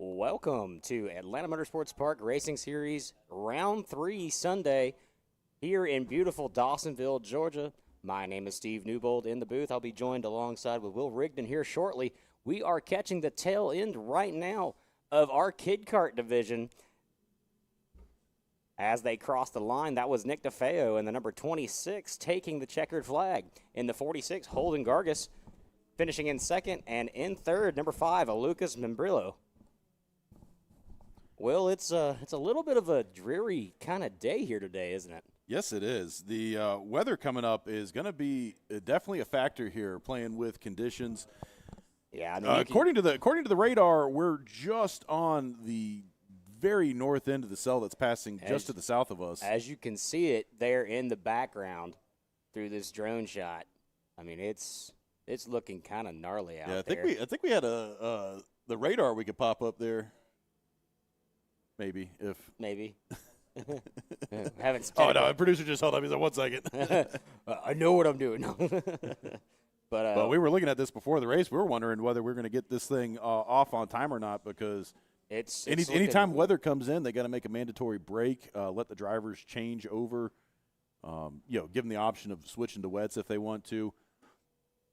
Welcome to Atlanta Motorsports Park Racing Series Round 3 Sunday here in beautiful Dawsonville, Georgia. My name is Steve Newbold in the booth. I'll be joined alongside with Will Rigdon here shortly. We are catching the tail end right now of our Kid Kart division. As they cross the line, that was Nick DeFeo in the number 26 taking the checkered flag. In the 46, Holden Gargis finishing in second, and in third, number 5, Lucas Membrillo. Well, it's a little bit of a dreary kind of day here today, isn't it? Yes, it is. The weather coming up is going to be definitely a factor here, playing with conditions. Yeah, I mean, according to the radar, we're just on the very north end of the cell that's passing just to the south of us. As you can see it there in the background through this drone shot. I mean, it's looking kind of gnarly out there. I think we had the radar we could pop up there. Maybe. Haven't. Oh no, the producer just held up. He's like, 1 second. I know what I'm doing. But we were looking at this before the race. We were wondering whether we were going to get this thing off on time or not, because it's anytime weather comes in, they got to make a mandatory break, let the drivers change over, give them the option of switching to wets if they want to.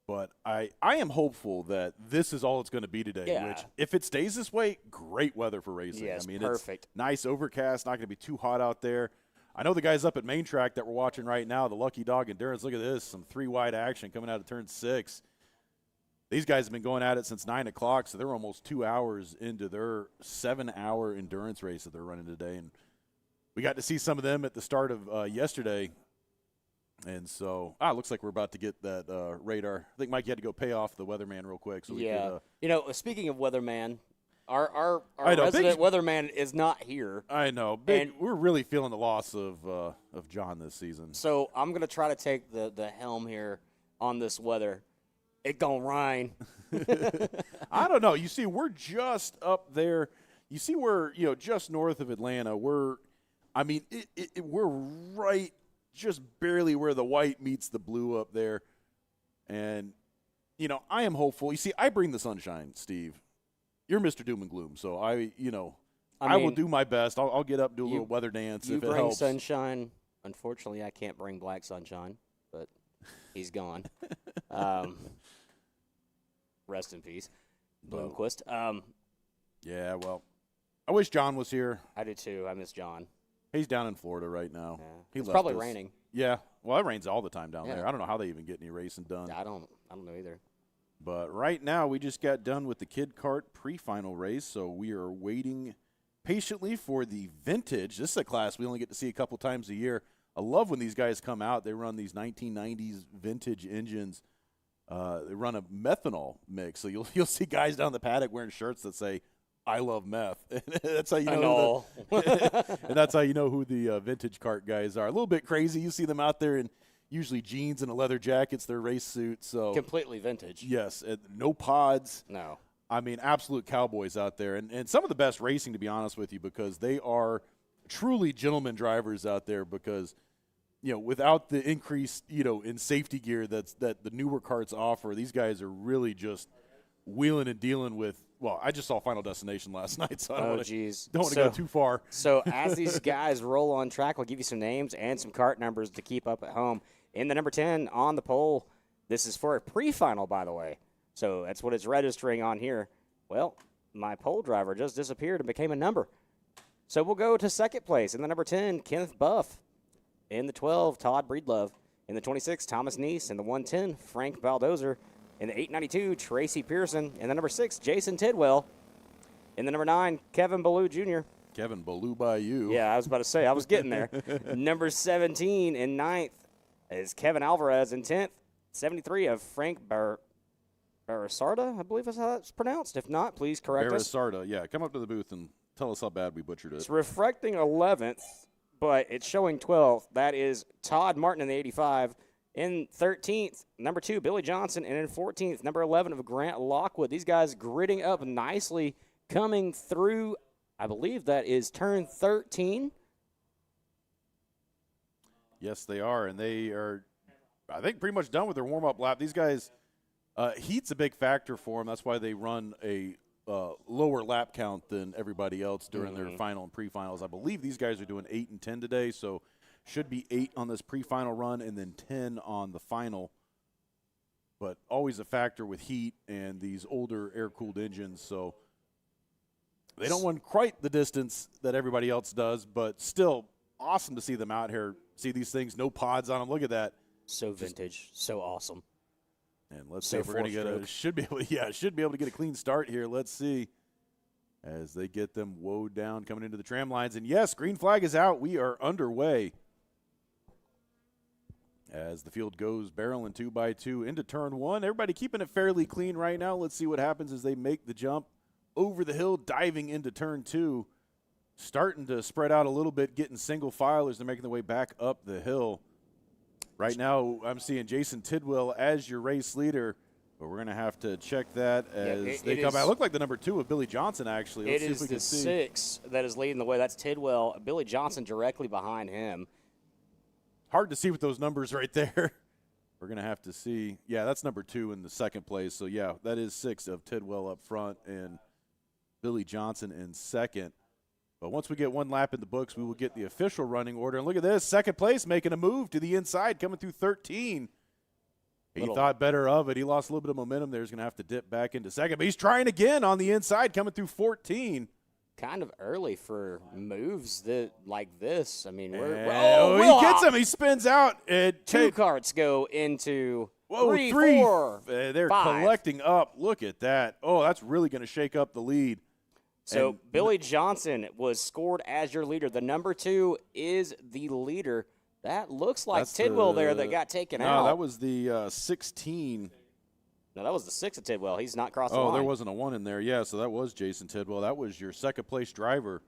But I am hopeful that this is all it's going to be today, Yeah. which, if it stays this way, great weather for racing. Yes, I mean, perfect. It's nice overcast, not going to be too hot out there. I know the guys up at Main Track that we're watching right now, the Lucky Dog Endurance, look at this, some 3-wide action coming out of turn 6. These guys have been going at it since 9 o'clock, so they're almost 2 hours into their 7-hour endurance race that they're running today. And we got to see some of them at the start of yesterday. And so, looks like we're about to get that radar. I think Mike had to go pay off the weatherman real quick. So we could, speaking of weatherman, our know, resident weatherman is not here. I know. We're really feeling the loss of John this season. So I'm going to try to take the helm here on this weather. It gonna rain. I don't know. You see, we're just up there. You see, we're just north of Atlanta. We're right, just barely where the white meets the blue up there. And I am hopeful. You see, I bring the sunshine, Steve. You're Mr. Doom and Gloom, so I will do my best. I'll get up, do a little weather dance if it helps. You bring sunshine. Unfortunately, I can't bring black sunshine, but he's gone. Rest in peace, Bloomquist. Yeah, well, I wish John was here. I do too. I miss John. He's down in Florida right now. Yeah. It's probably raining. Yeah, well, it rains all the time down there. I don't know how they even get any racing done. I don't know either. But right now, we just got done with the Kid Kart pre-final race, so we are waiting patiently for the vintage. This is a class we only get to see a couple times a year. I love when these guys come out. They run these 1990s vintage engines. They run a methanol mix, so you'll see guys down the paddock wearing shirts that say, "I love meth." That's how you know. And that's how you know who the vintage kart guys are. A little bit crazy. You see them out there in usually jeans and a leather jackets, their race suits. So completely vintage. Yes, no pods. No. I mean, absolute cowboys out there, and some of the best racing, to be honest with you, because they are truly gentleman drivers out there. Because without the increase in safety gear that the newer karts offer, these guys are really just wheeling and dealing with. Well, I just saw Final Destination last night, so I don't want to go too far. So as these guys roll on track, we'll give you some names and some kart numbers to keep up at home. In the number 10 on the pole, this is for a pre-final, by the way. So that's what it's registering on here. Well, my pole driver just disappeared and became a number. So we'll go to second place. In the number 10, Kenneth Buff. In the 12, Todd Breedlove. In the 26, Thomas Neese. In the 110, Frank Baldozer. In the 892, Tracy Pearson. In the number 6, Jason Tidwell. In the number 9, Kevin Ballou Jr. Kevin Ballou by you. Yeah, I was about to say, I was getting there. Number 17 in 9th is Kevin Alvarez. In 10th, 73 of Frank Barasarda, I believe is how that's pronounced. If not, please correct us. Barasarda, yeah. Come up to the booth and tell us how bad we butchered it. It's reflecting 11th, but it's showing 12th. That is Todd Martin in the 85. In 13th, number 2, Billy Johnson. And in 14th, number 11 of Grant Lockwood. These guys gritting up nicely, coming through, I believe that is turn 13. Yes, they are, and they are, I think, pretty much done with their warm-up lap. These guys, heat's a big factor for them. That's why they run a lower lap count than everybody else during their final and pre-finals. I believe these guys are doing 8 and 10 today, so should be 8 on this pre-final run and then 10 on the final. But always a factor with heat and these older air-cooled engines, so they don't run quite the distance that everybody else does, but still awesome to see them out here, see these things, no pods on them. Look at that. So vintage, so awesome. And let's see if we're going to get should be able to get a clean start here. Let's see as they get them woed down coming into the tram lines. And yes, green flag is out. We are underway as the field goes barreling 2x2 into turn 1. Everybody keeping it fairly clean right now. Let's see what happens as they make the jump over the hill, diving into turn 2. Starting to spread out a little bit, getting single file as they're making their way back up the hill. Right now, I'm seeing Jason Tidwell as your race leader, but we're going to have to check that as they come out. Look like the number 2 of Billy Johnson, actually. Let's see if we can see. It is the 6 that is leading the way. That's Tidwell. Billy Johnson directly behind him. Hard to see with those numbers right there. We're going to have to see. Yeah, that's number 2 in the second place. So, yeah, that is 6 of Tidwell up front and Billy Johnson in second. But once we get one lap in the books, we will get the official running order. And look at this, second place making a move to the inside, coming through 13. He thought better of it. He lost a little bit of momentum there. He's going to have to dip back into second. But he's trying again on the inside, coming through 14. Kind of early for moves like this. I mean, he gets him. He spins out. 2 carts go into 3, 4, they're 5. collecting up. Look at that. Oh, that's really going to shake up the lead. So Billy Johnson was scored as your leader. The number 2 is the leader. That looks like Tidwell there that got taken out. No, that was the 16. No, that was the 6 of Tidwell. He's not crossed the line. Oh, there wasn't a 1 in there. Yeah, so that was Jason Tidwell. That was your second-place driver.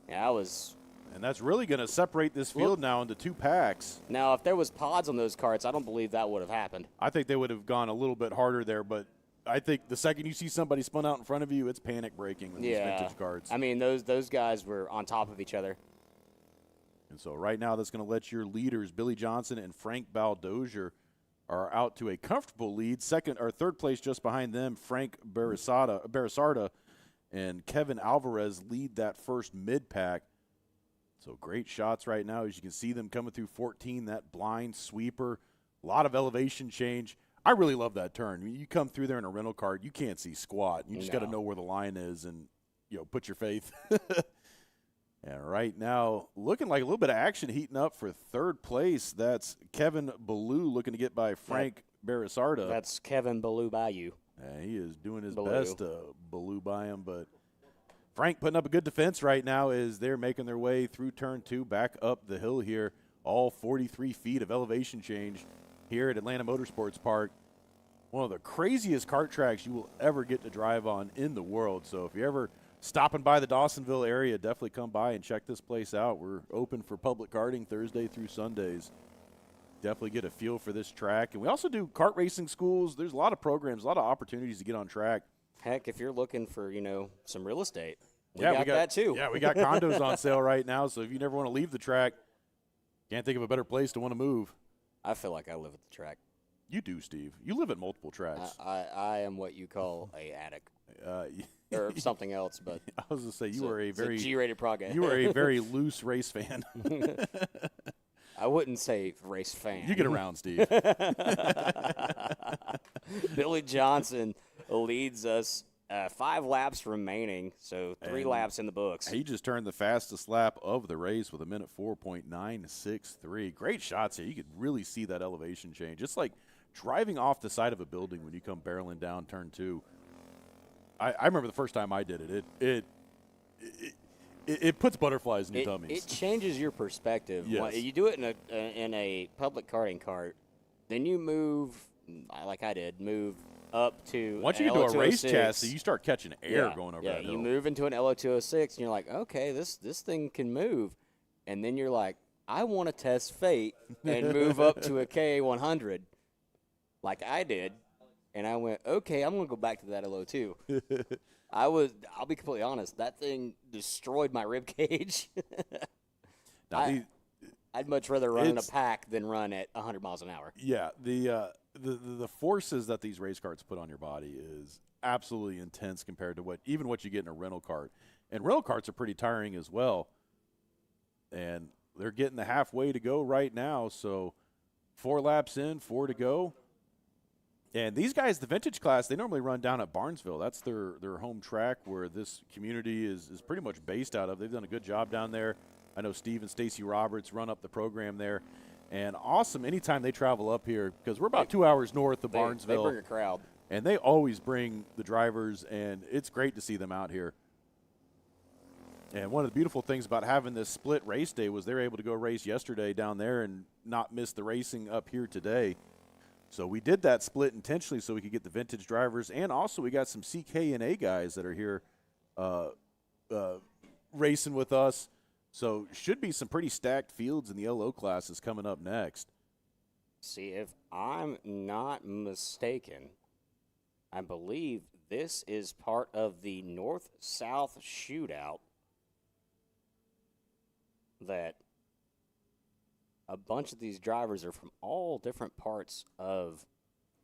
Yeah, that was. And that's really going to separate this field now into 2 packs. Now, if there was pods on those carts, I don't believe that would have happened. I think they would have gone a little bit harder there, but I think the second you see somebody spun out in front of you, it's panic breaking with these vintage carts. I mean, those guys were on top of each other. And so right now that's going to let your leaders, Billy Johnson and Frank Baldozier, are out to a comfortable lead. Second or third place just behind them, Frank Barasarda and Kevin Alvarez lead that first mid-pack. So great shots right now as you can see them coming through 14, that blind sweeper, a lot of elevation change. I really love that turn. I mean, you come through there in a rental car, you can't see squat. You just got to know where the line is and, put your faith. And right now, looking like a little bit of action heating up for third place. That's Kevin Ballou looking to get by Frank Barasarda. That's Kevin Ballou by you. He is doing his best to Ballou by him, but Frank putting up a good defense right now as they're making their way through turn 2 back up the hill here. All 43 feet of elevation change here at Atlanta Motorsports Park. One of the craziest kart tracks you will ever get to drive on in the world. So if you're ever stopping by the Dawsonville area, definitely come by and check this place out. We're open for public karting Thursday through Sundays. Definitely get a feel for this track. And we also do kart racing schools. There's a lot of programs, a lot of opportunities to get on track. Heck, if you're looking for, some real estate, we got that too. Yeah, we got condos on sale right now. So if you never want to leave the track, can't think of a better place to want to move. I feel like I live at the track. You do, Steve. You live at multiple tracks. I am what you call a addict. Or something else, but I was going to say you are a very G-rated prog. You are a very loose race fan. I wouldn't say race fan. You get around, Steve. Billy Johnson leads us 5 laps remaining, so 3 laps in the books. He just turned the fastest lap of the race with a minute 4.963. Great shots here. You could really see that elevation change. It's like driving off the side of a building when you come barreling down turn 2. I remember the first time I did it. It puts butterflies in your tummies. It changes your perspective. Yes. You do it in a public karting cart, then you move, like I did, move up to once you get to a race chassis, you start catching air going over that hill. You move into an LO206, and you're like, okay, this thing can move. And then you're like, I want to test fate and move up to a KA100 like I did. And I went, okay, I'm going to go back to that LO2. I'll be completely honest, that thing destroyed my rib cage. I'd much rather run in a pack than run at 100 miles an hour. Yeah, the forces that these race carts put on your body is absolutely intense compared to what you get in a rental kart. And rental karts are pretty tiring as well. And they're getting the halfway to go right now. So 4 laps in, 4 to go. And these guys, the vintage class, they normally run down at Barnesville. That's their home track where this community is pretty much based out of. They've done a good job down there. I know Steve and Stacy Roberts run up the program there. And awesome anytime they travel up here, because we're about 2 hours north of Barnesville. They bring a crowd. And they always bring the drivers, and it's great to see them out here. And one of the beautiful things about having this split race day was they were able to go race yesterday down there and not miss the racing up here today. So we did that split intentionally so we could get the vintage drivers, and also we got some CK&A guys that are here racing with us. So should be some pretty stacked fields in the LO classes coming up next. See, if I'm not mistaken, I believe this is part of the North-South shootout that a bunch of these drivers are from all different parts of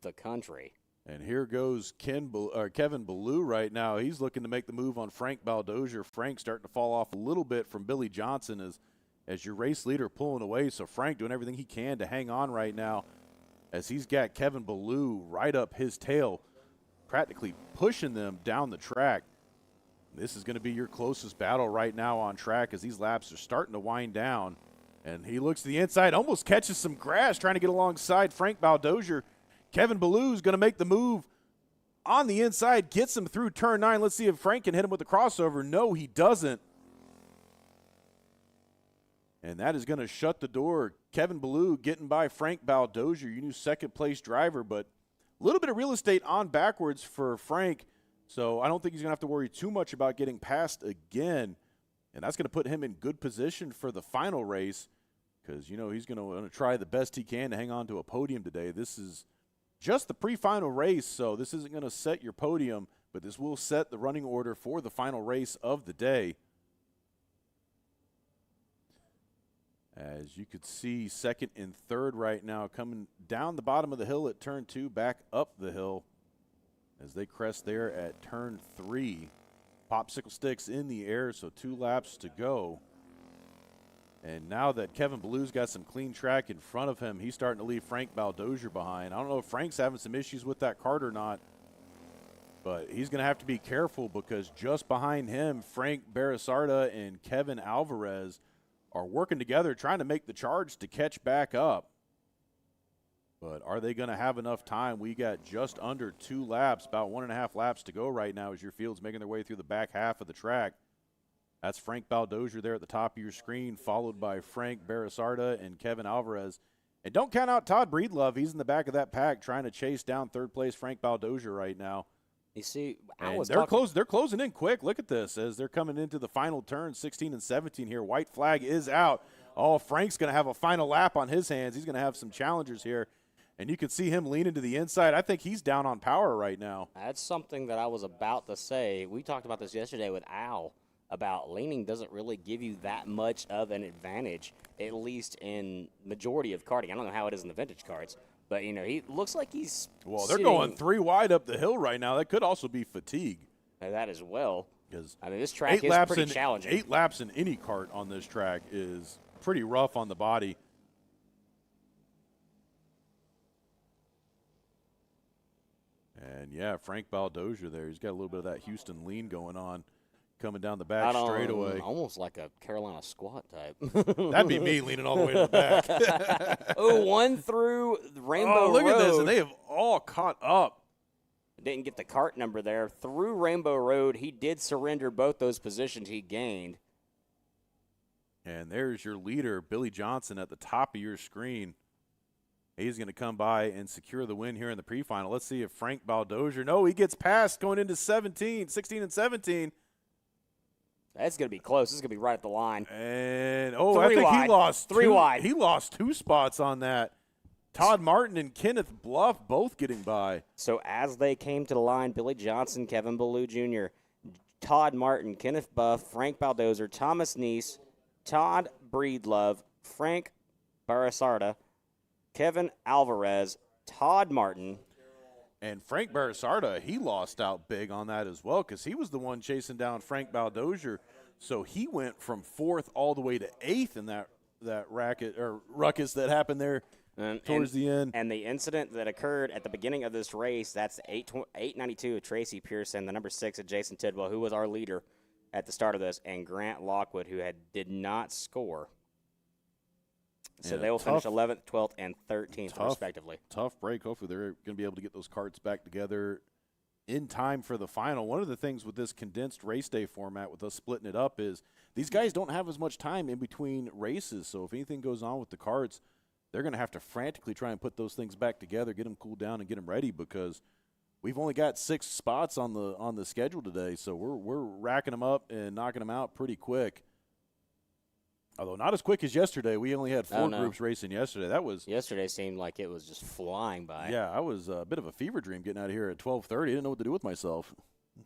the country. And here goes Kevin Ballou right now. He's looking to make the move on Frank Baldozier. Frank's starting to fall off a little bit from Billy Johnson as your race leader pulling away. So Frank doing everything he can to hang on right now as he's got Kevin Ballou right up his tail, practically pushing them down the track. This is going to be your closest battle right now on track as these laps are starting to wind down. And he looks to the inside, almost catches some grass trying to get alongside Frank Baldozier. Kevin Ballou's going to make the move on the inside, gets him through turn 9. Let's see if Frank can hit him with the crossover. No, he doesn't. And that is going to shut the door. Kevin Ballou getting by Frank Baldozier, your new second-place driver, but a little bit of real estate on backwards for Frank, so I don't think he's going to have to worry too much about getting past again. And that's going to put him in good position for the final race because, you know, he's going to try the best he can to hang on to a podium today. This is just the pre-final race, so this isn't going to set your podium, but this will set the running order for the final race of the day. As you could see, second and third right now coming down the bottom of the hill at turn 2, back up the hill as they crest there at turn 3. Popsicle sticks in the air, so 2 laps to go. And now that Kevin Ballou's got some clean track in front of him, he's starting to leave Frank Baldozier behind. I don't know if Frank's having some issues with that kart or not, but he's going to have to be careful because just behind him, Frank Barasarda and Kevin Alvarez are working together trying to make the charge to catch back up. But are they going to have enough time? We got just under 2 laps, about 1.5 laps to go right now as your field's making their way through the back half of the track. That's Frank Baldozier there at the top of your screen, followed by Frank Barasarda and Kevin Alvarez. And don't count out Todd Breedlove. He's in the back of that pack trying to chase down third place Frank Baldozier right now. You see, they're closing in quick. Look at this as they're coming into the final turn, 16 and 17 here. White flag is out. Oh, Frank's going to have a final lap on his hands. He's going to have some challengers here. And you can see him leaning to the inside. I think he's down on power right now. That's something that I was about to say. We talked about this yesterday with Al about leaning doesn't really give you that much of an advantage, at least in majority of karting. I don't know how it is in the vintage karts, but, you know, he looks like he's Well, they're going 3 wide up the hill right now. That could also be fatigue. That as well. Because I mean, this track is pretty challenging. 8 laps in any kart on this track is pretty rough on the body. And, yeah, Frank Baldozier there. He's got a little bit of that Houston lean going on coming down the back straightaway. Almost like a Carolina squat type. That'd be me leaning all the way to the back. One through Rainbow Road. Look at this, and they have all caught up. Didn't get the kart number there. Through Rainbow Road, he did surrender both those positions he gained. And there's your leader, Billy Johnson, at the top of your screen. He's going to come by and secure the win here in the pre-final. Let's see if Frank Baldozier. No, he gets past going into 16 and 17. That's going to be close. This is going to be right at the line. And, I think he lost 3 wide. He lost 2 spots on that. Todd Martin and Kenneth Bluff both getting by. So as they came to the line, Billy Johnson, Kevin Ballou Jr., Todd Martin, Kenneth Buff, Frank Baldozier, Thomas Neese, Todd Breedlove, Frank Barasarda, Kevin Alvarez, Todd Martin, And Frank Barasarda, he lost out big on that as well because he was the one chasing down Frank Baldozier. So he went from 4th all the way to 8th in that racket or ruckus that happened there towards the end. And the incident that occurred at the beginning of this race, that's 892 of Tracy Pearson, the number 6 of Jason Tidwell, who was our leader at the start of this, and Grant Lockwood, who did not score. So they will finish 11th, 12th, and 13th, respectively. Tough break. Hopefully they're going to be able to get those carts back together in time for the final. One of the things with this condensed race day format, with us splitting it up, is these guys don't have as much time in between races. So if anything goes on with the carts, they're going to have to frantically try and put those things back together, get them cooled down, and get them ready because we've only got 6 spots on the schedule today. So we're racking them up and knocking them out pretty quick. Although not as quick as yesterday. We only had 4 groups racing yesterday. Yesterday seemed like it was just flying by. Yeah, I was a bit of a fever dream getting out of here at 12:30. I didn't know what to do with myself.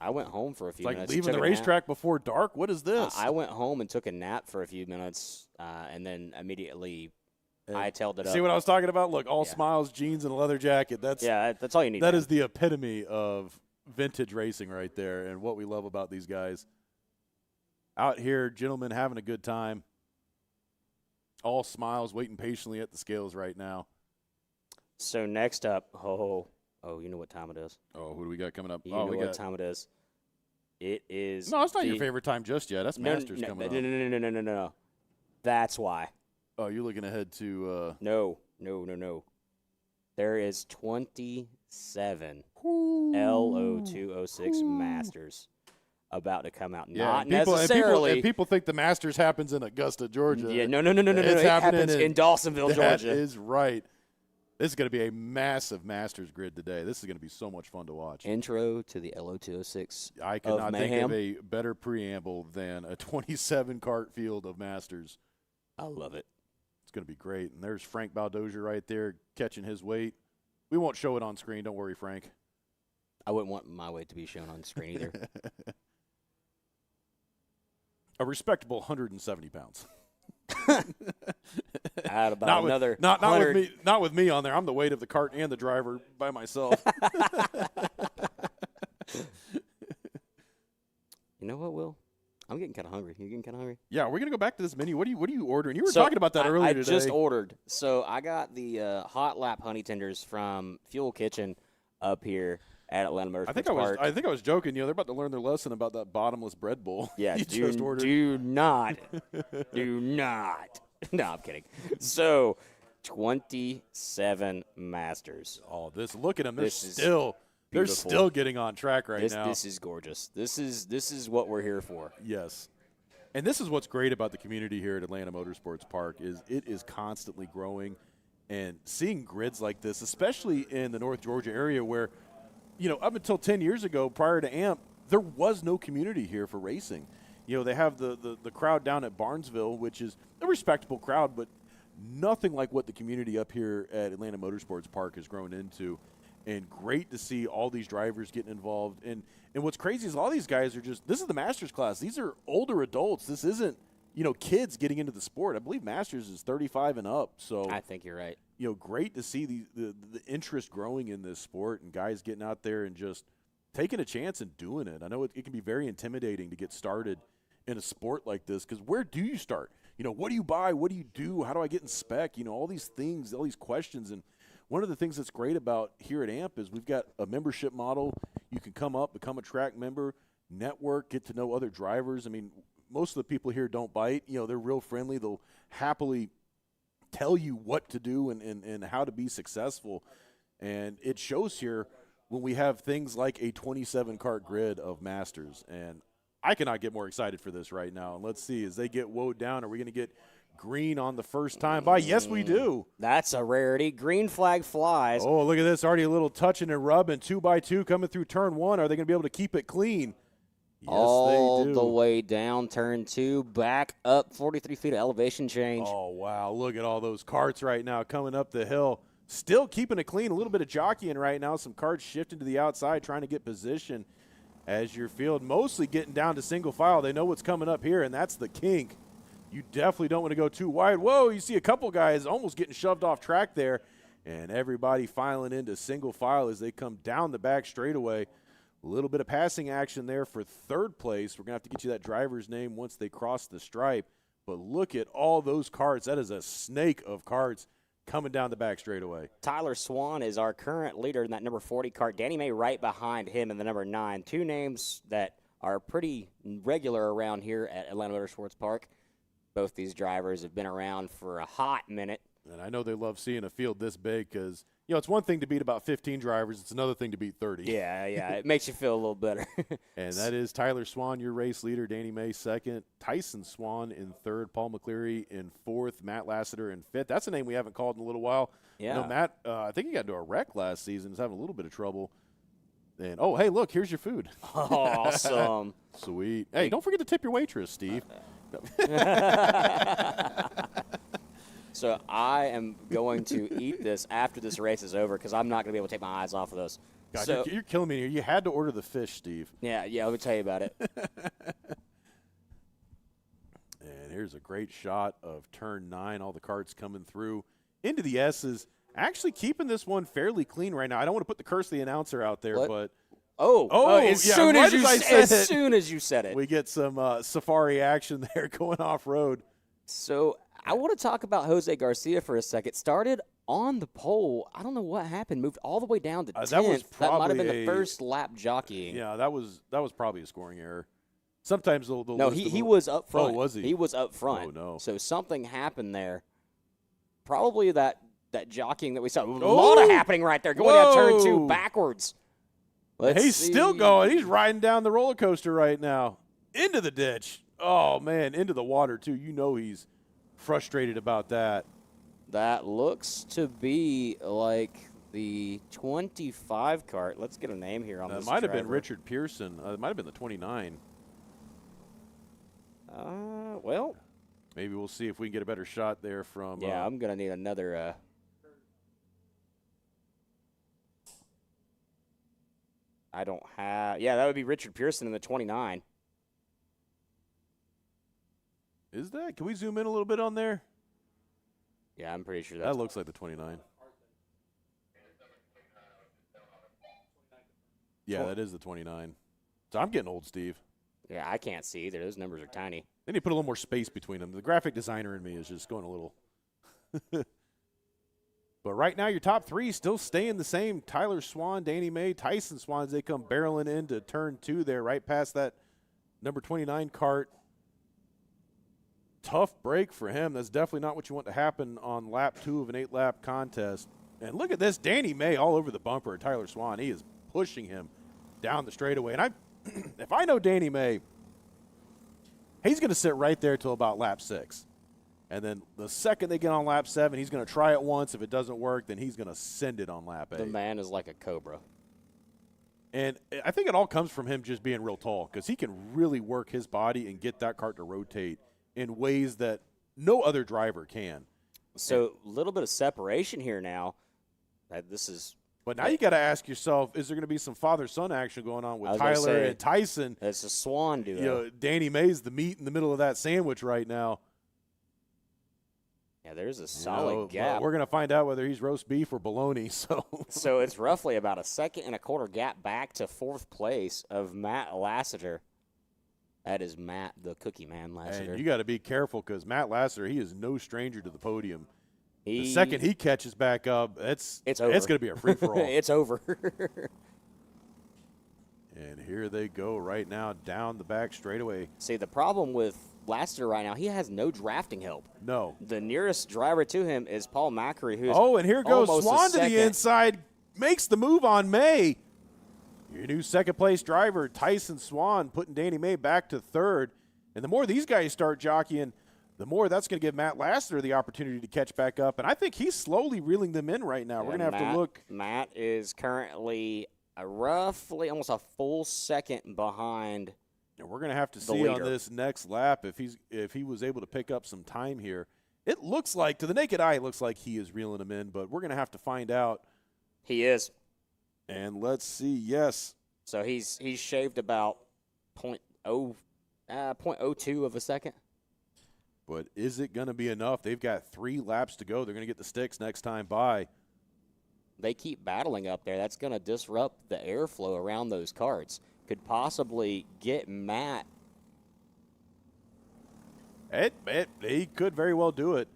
I went home for a few minutes. Like leaving the racetrack before dark? What is this? I went home and took a nap for a few minutes and then immediately hightailed it up. See what I was talking about? Look, all smiles, jeans, and a leather jacket. That's all you need. That is the epitome of vintage racing right there and what we love about these guys. Out here, gentlemen, having a good time. All smiles, waiting patiently at the scales right now. So next up, you know what time it is. Oh, who do we got coming up? You know what time it is. It is. No, it's not your favorite time just yet. That's Masters coming up. No. That's why. Oh, you're looking ahead to. No. There is 27 LO206 Masters about to come out. Not necessarily. And people think the Masters happens in Augusta, Georgia. Yeah, no. It happens in Dawsonville, Georgia. That is right. This is going to be a massive Masters grid today. This is going to be so much fun to watch. Intro to the LO206 I cannot think of a better preamble than a 27 kart field of Masters. I love it. It's going to be great. And there's Frank Baldozier right there catching his weight. We won't show it on screen. Don't worry, Frank. I wouldn't want my weight to be shown on screen either. A respectable 170 pounds. At about another not with me on there. I'm the weight of the cart and the driver by myself. You know what, Will? I'm getting kind of hungry. You getting kind of hungry? Yeah, we're gonna go back to this menu. What are you ordering? You were talking about that earlier today. I just ordered. So I got the hot lap honey tenders from Fuel Kitchen up here at Atlanta Motorsports Park. I think I was joking. They're about to learn their lesson about that bottomless bread bowl. Yeah, do not. No, I'm kidding. So, 27 Masters. Oh, look at them. They're still getting on track right now. This is gorgeous. This is what we're here for. Yes. And this is what's great about the community here at Atlanta Motorsports Park is it is constantly growing, and seeing grids like this, especially in the North Georgia area where up until 10 years ago, prior to AMP, there was no community here for racing. They have the crowd down at Barnesville, which is a respectable crowd, but nothing like what the community up here at Atlanta Motorsports Park has grown into. And great to see all these drivers getting involved. And what's crazy is all these guys this is the Masters class. These are older adults. This isn't, kids getting into the sport. I believe Masters is 35 and up. So I think you're right. Great to see the interest growing in this sport and guys getting out there and just taking a chance and doing it. I know it can be very intimidating to get started in a sport like this because where do you start? What do you buy? What do you do? How do I get in spec? All these things, all these questions. And one of the things that's great about here at AMP is we've got a membership model. You can come up, become a track member, network, get to know other drivers. I mean, most of the people here don't bite. They're real friendly. They'll happily tell you what to do and how to be successful. And it shows here when we have things like a 27 kart grid of Masters. And I cannot get more excited for this right now. And let's see, as they get woed down, are we going to get green on the first time by? Yes, we do. That's a rarity. Green flag flies. Oh, look at this. Already a little touching and rubbing. 2x2 coming through turn 1. Are they going to be able to keep it clean? Yes, all they do. The way down turn 2, back up 43 feet of elevation change. Oh, wow. Look at all those karts right now coming up the hill. Still keeping it clean. A little bit of jockeying right now. Some karts shifting to the outside, trying to get position as your field. Mostly getting down to single file. They know what's coming up here, and that's the kink. You definitely don't want to go too wide. Whoa, you see a couple guys almost getting shoved off track there. And everybody filing into single file as they come down the back straightaway. A little bit of passing action there for third place. We're going to have to get you that driver's name once they cross the stripe. But look at all those carts. That is a snake of carts coming down the back straightaway. Tyler Swan is our current leader in that number 40 cart. Danny May right behind him in the number 9. Two names that are pretty regular around here at Atlanta Motorsports Park. Both these drivers have been around for a hot minute. And I know they love seeing a field this big because, it's one thing to beat about 15 drivers. It's another thing to beat 30. Yeah, it makes you feel a little better. And that is Tyler Swan, your race leader. Danny May second. Tyson Swan in third. Paul McCleary in fourth. Matt Lassiter in fifth. That's a name we haven't called in a little while. Yeah. Matt, I think he got into a wreck last season. He's having a little bit of trouble. And, oh, hey, look, here's your food. Awesome. Sweet. Hey, don't forget to tip your waitress, Steve. So I am going to eat this after this race is over because I'm not going to be able to take my eyes off of this. God, So, you're killing me here. You had to order the fish, Steve. yeah, let me tell you about it. And here's a great shot of turn 9. All the carts coming through into the S's. Actually keeping this one fairly clean right now. I don't want to put the curse of the announcer out there, What? but As soon as you said it. we get some safari action there going off-road. So I want to talk about Jose Garcia for a second. Started on the pole. I don't know what happened. Moved all the way down to 10th. That might have been the first lap jockeying. Yeah, that was probably a scoring error. Sometimes they'll No, he was up front. Oh, was he? He was up front. Oh, no. So something happened there. Probably that jockeying that we saw. A lot of happening right there. Going down turn 2 backwards. He's still going. He's riding down the roller coaster right now. Into the ditch. Oh, man, into the water, too. He's frustrated about that. That looks to be like the 25 cart. Let's get a name here on this. It might have been Richard Pearson. It might have been the 29. Well. Maybe we'll see if we can get a better shot there from. Yeah, I'm going to need another. I don't have. Yeah, that would be Richard Pearson in the 29. Is that? Can we zoom in a little bit on there? Yeah, I'm pretty sure that looks like the 29. Yeah, that is the 29. So I'm getting old, Steve. Yeah, I can't see either. Those numbers are tiny. They need to put a little more space between them. The graphic designer in me is just going a little. But right now, your top 3 still staying the same. Tyler Swan, Danny May, Tyson Swan as they come barreling into turn 2 there, right past that number 29 cart. Tough break for him. That's definitely not what you want to happen on lap 2 of an 8-lap contest. And look at this, Danny May all over the bumper. Tyler Swan, he is pushing him down the straightaway. And if I know Danny May, he's going to sit right there till about lap 6. And then the second they get on lap 7, he's going to try it once. If it doesn't work, then he's going to send it on lap 8. The man is like a cobra. And I think it all comes from him just being real tall because he can really work his body and get that cart to rotate in ways that no other driver can. So a little bit of separation here now. This is. But now you got to ask yourself, is there going to be some father-son action going on with Tyler and Tyson? It's a Swan duo. Danny May's the meat in the middle of that sandwich right now. Yeah, there's a solid gap. We're going to find out whether he's roast beef or bologna. So it's roughly about a 1.25 gap back to 4th place of Matt Lassiter. That is Matt, the Cookie Man Lassiter. And you got to be careful because Matt Lassiter, he is no stranger to the podium. The second he catches back up, it's over. It's going to be a free-for-all. It's over. And here they go right now down the back straightaway. See, the problem with Lassiter right now, he has no drafting help. No. The nearest driver to him is Paul Macri, who's and here goes Swan to the inside, makes the move on May. Your new second-place driver, Tyson Swan, putting Danny May back to 3rd. And the more these guys start jockeying, the more that's going to give Matt Lassiter the opportunity to catch back up. And I think he's slowly reeling them in right now. We're going to have to look. Matt is currently roughly almost a full second behind. And we're going to have to see on this next lap if he was able to pick up some time here. It looks like, to the naked eye, it looks like he is reeling them in, but we're going to have to find out. He is. And let's see, yes. So he's shaved about 0.02 of a second. But is it going to be enough? They've got 3 laps to go. They're going to get the sticks next time by. they keep battling up there, that's going to disrupt the airflow around those karts. Could possibly get Matt. He could very well do it.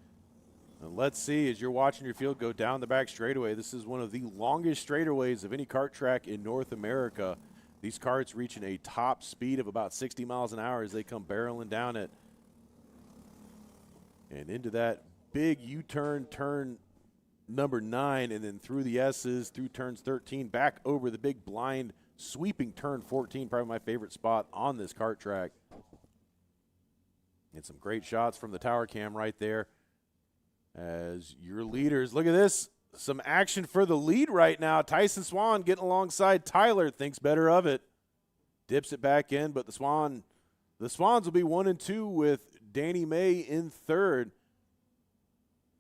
And let's see, as you're watching your field go down the back straightaway, this is one of the longest straightaways of any kart track in North America. These karts reaching a top speed of about 60 miles an hour as they come barreling down it. And into that big U-turn, turn number 9, and then through the S's, through turns 13, back over the big blind sweeping turn 14, probably my favorite spot on this kart track. And some great shots from the tower cam right there. As your leaders, look at this, some action for the lead right now. Tyson Swan getting alongside Tyler, thinks better of it. Dips it back in, but the Swans will be 1 and 2 with Danny May in third.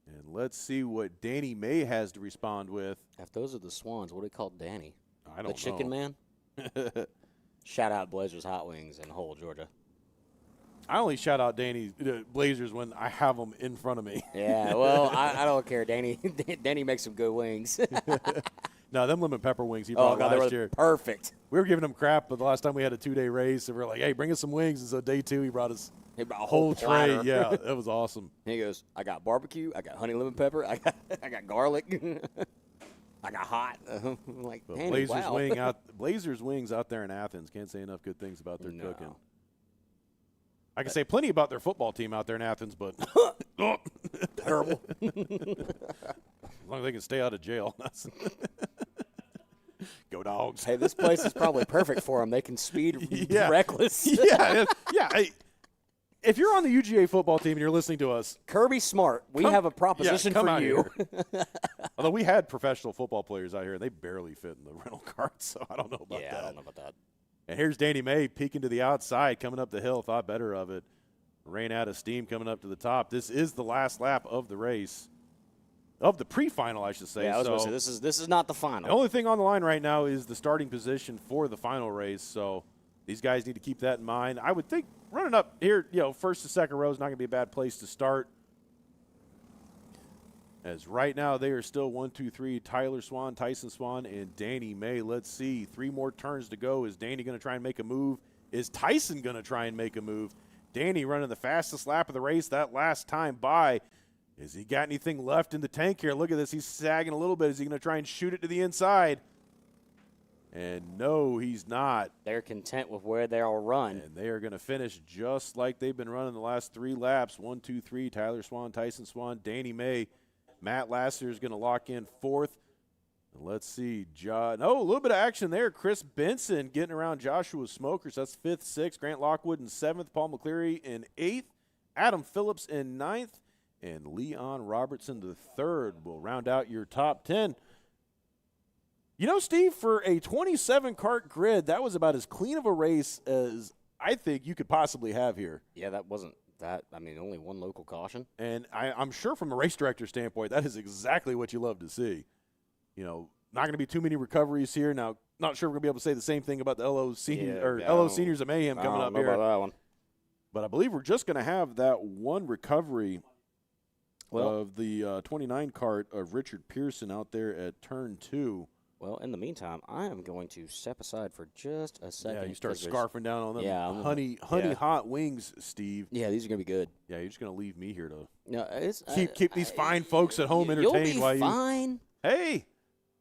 And let's see what Danny May has to respond with. If those are the Swans, what do they call Danny? I don't know. The Chicken Man? Shout out Blazers Hot Wings in Hull, Georgia. I only shout out Danny Blazers when I have them in front of me. Yeah, well, I don't care. Danny makes some good wings. No, them lemon pepper wings he brought last year. Perfect. We were giving him crap, but the last time we had a 2-day race, and we were like, hey, bring us some wings. And so day 2, he brought us a whole tray. platter. Yeah, that was awesome. And he goes, I got barbecue, I got honey lemon pepper, I got garlic, I got hot. I'm like, Danny, Blazers, wow. Blazers wings out there in Athens. Can't say enough good things about their cooking. No. I can say plenty about their football team out there in Athens, but Terrible. as long as they can stay out of jail. Go Dogs. Hey, this place is probably perfect for them. They can speed reckless. Yeah. Hey, if you're on the UGA football team and you're listening to us, Kirby Smart, we have a proposition come for out you. here. Although we had professional football players out here, and they barely fit in the rental cart, so I don't know about that. I don't know about that. And here's Danny May peeking to the outside, coming up the hill, thought better of it. Ran out of steam coming up to the top. This is the last lap of the race. Of the pre-final, I should say. Yeah, I was going to say, this is not the final. The only thing on the line right now is the starting position for the final race, so these guys need to keep that in mind. I would think running up here, first to second row is not going to be a bad place to start. As right now they are still 1, 2, 3, Tyler Swan, Tyson Swan, and Danny May. Let's see, 3 more turns to go. Is Danny going to try and make a move? Is Tyson going to try and make a move? Danny running the fastest lap of the race that last time by. Has he got anything left in the tank here? Look at this. He's sagging a little bit. Is he going to try and shoot it to the inside? And no, he's not. They're content with where they'll run. And they are going to finish just like they've been running the last 3 laps. 1, 2, 3, Tyler Swan, Tyson Swan, Danny May. Matt Lasser is going to lock in 4th. And let's see. A little bit of action there. Chris Benson getting around Joshua Smokers. That's 5th, 6th. Grant Lockwood in 7th. Paul McCleary in 8th. Adam Phillips in 9th. And Leon Robertson the 3rd will round out your top 10. Steve, for a 27-kart grid, that was about as clean of a race as I think you could possibly have here. Yeah, that wasn't that. I mean, only one local caution. And I'm sure from a race director standpoint, that is exactly what you love to see. Not going to be too many recoveries here. Now, not sure we're going to be able to say the same thing about the LO Seniors of Mayhem coming up here. About that one. But I believe we're just going to have that one recovery of the 29 kart of Richard Pearson out there at turn 2. Well, in the meantime, I am going to step aside for just a second. Yeah, you start scarfing down on them honey hot wings, Steve. Yeah, these are going to be good. Yeah, you're just going to leave me here to No, keep these fine folks at home entertained. You'll be fine. Hey,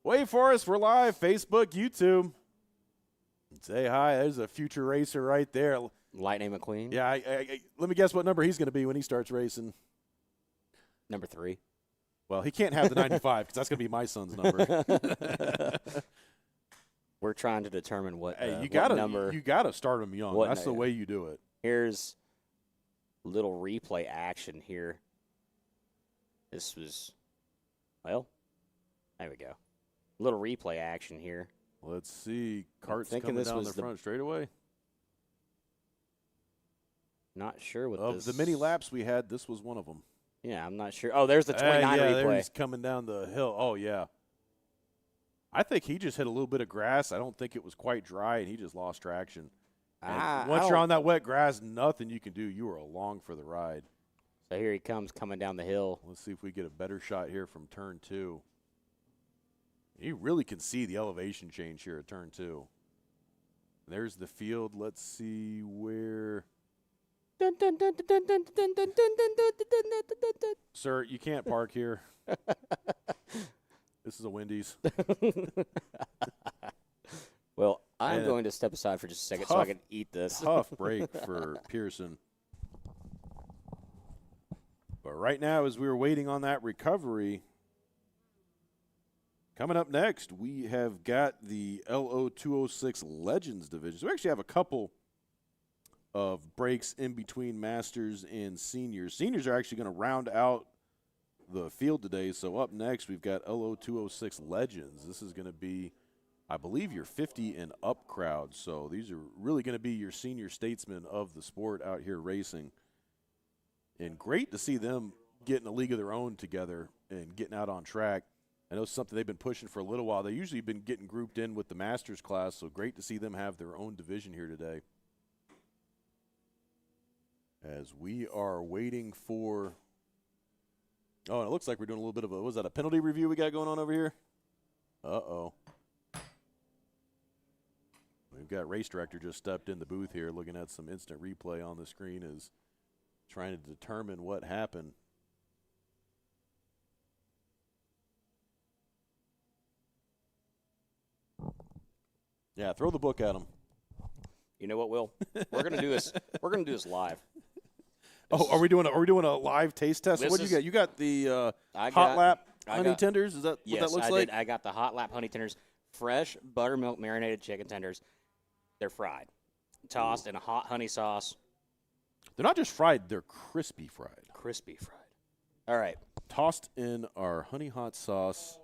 wait for us. We're live, Facebook, YouTube. Say hi. There's a future racer right there. Lightning McQueen. Yeah, let me guess what number he's going to be when he starts racing. Number 3. Well, he can't have the 95 because that's going to be my son's number. We're trying to determine what number. You got to start him young. That's the way you do it. Here's little replay action here. This was, there we go. Little replay action here. Let's see. Kart's coming down the front straightaway. Not sure what of the many laps we had, this was one of them. Yeah, I'm not sure. Oh, there's the 29 replay. There he's coming down the hill. Oh, yeah. I think he just hit a little bit of grass. I don't think it was quite dry, and he just lost traction. Once you're on that wet grass, nothing you can do. You are along for the ride. So here he comes coming down the hill. Let's see if we get a better shot here from turn 2. You really can see the elevation change here at turn 2. There's the field. Let's see where. Sir, you can't park here. This is a Wendy's. Well, I'm going to step aside for just a second so I can eat this. Tough break for Pearson. But right now, as we were waiting on that recovery, coming up next, we have got the LO206 Legends division. So we actually have a couple of breaks in between Masters and Seniors. Seniors are actually going to round out the field today. So up next, we've got LO206 Legends. This is going to be, I believe, your 50 and up crowd. So these are really going to be your senior statesmen of the sport out here racing. And great to see them getting a league of their own together and getting out on track. I know it's something they've been pushing for a little while. They usually have been getting grouped in with the Masters class, so great to see them have their own division here today. As we are waiting for – oh, and it looks like we're doing a little bit of a – was that a penalty review we got going on over here? Uh-oh. We've got race director just stepped in the booth here looking at some instant replay on the screen is trying to determine what happened. Yeah, throw the book at him. You know what, Will? We're gonna do this. We're gonna do this live. Are we doing a live taste test? What do you got? You got the hot lap honey tenders. Is that what that looks like? Yes, I got the hot lap honey tenders, fresh buttermilk marinated chicken tenders. They're fried, tossed in a hot honey sauce. They're not just fried; they're crispy fried. Crispy fried. All right. Tossed in our honey hot sauce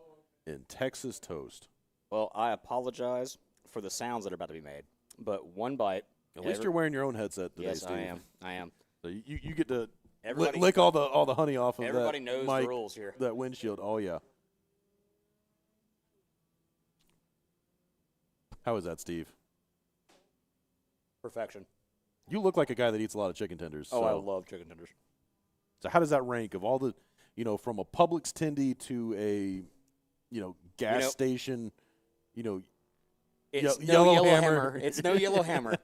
in Texas toast. Well, I apologize for the sounds that are about to be made, but one bite. At least you're wearing your own headset today, yes, Steve. I am. So you get to Everybody, lick all the honey off of everybody that knows mic, the rules here. that windshield. Oh, yeah. How is that, Steve? Perfection. You look like a guy that eats a lot of chicken tenders. Oh, so. I love chicken tenders. So how does that rank of all the, from a Publix tendy to a, gas station, It's Yellow Yellow Hammer. Hammer. It's no Yellow Hammer.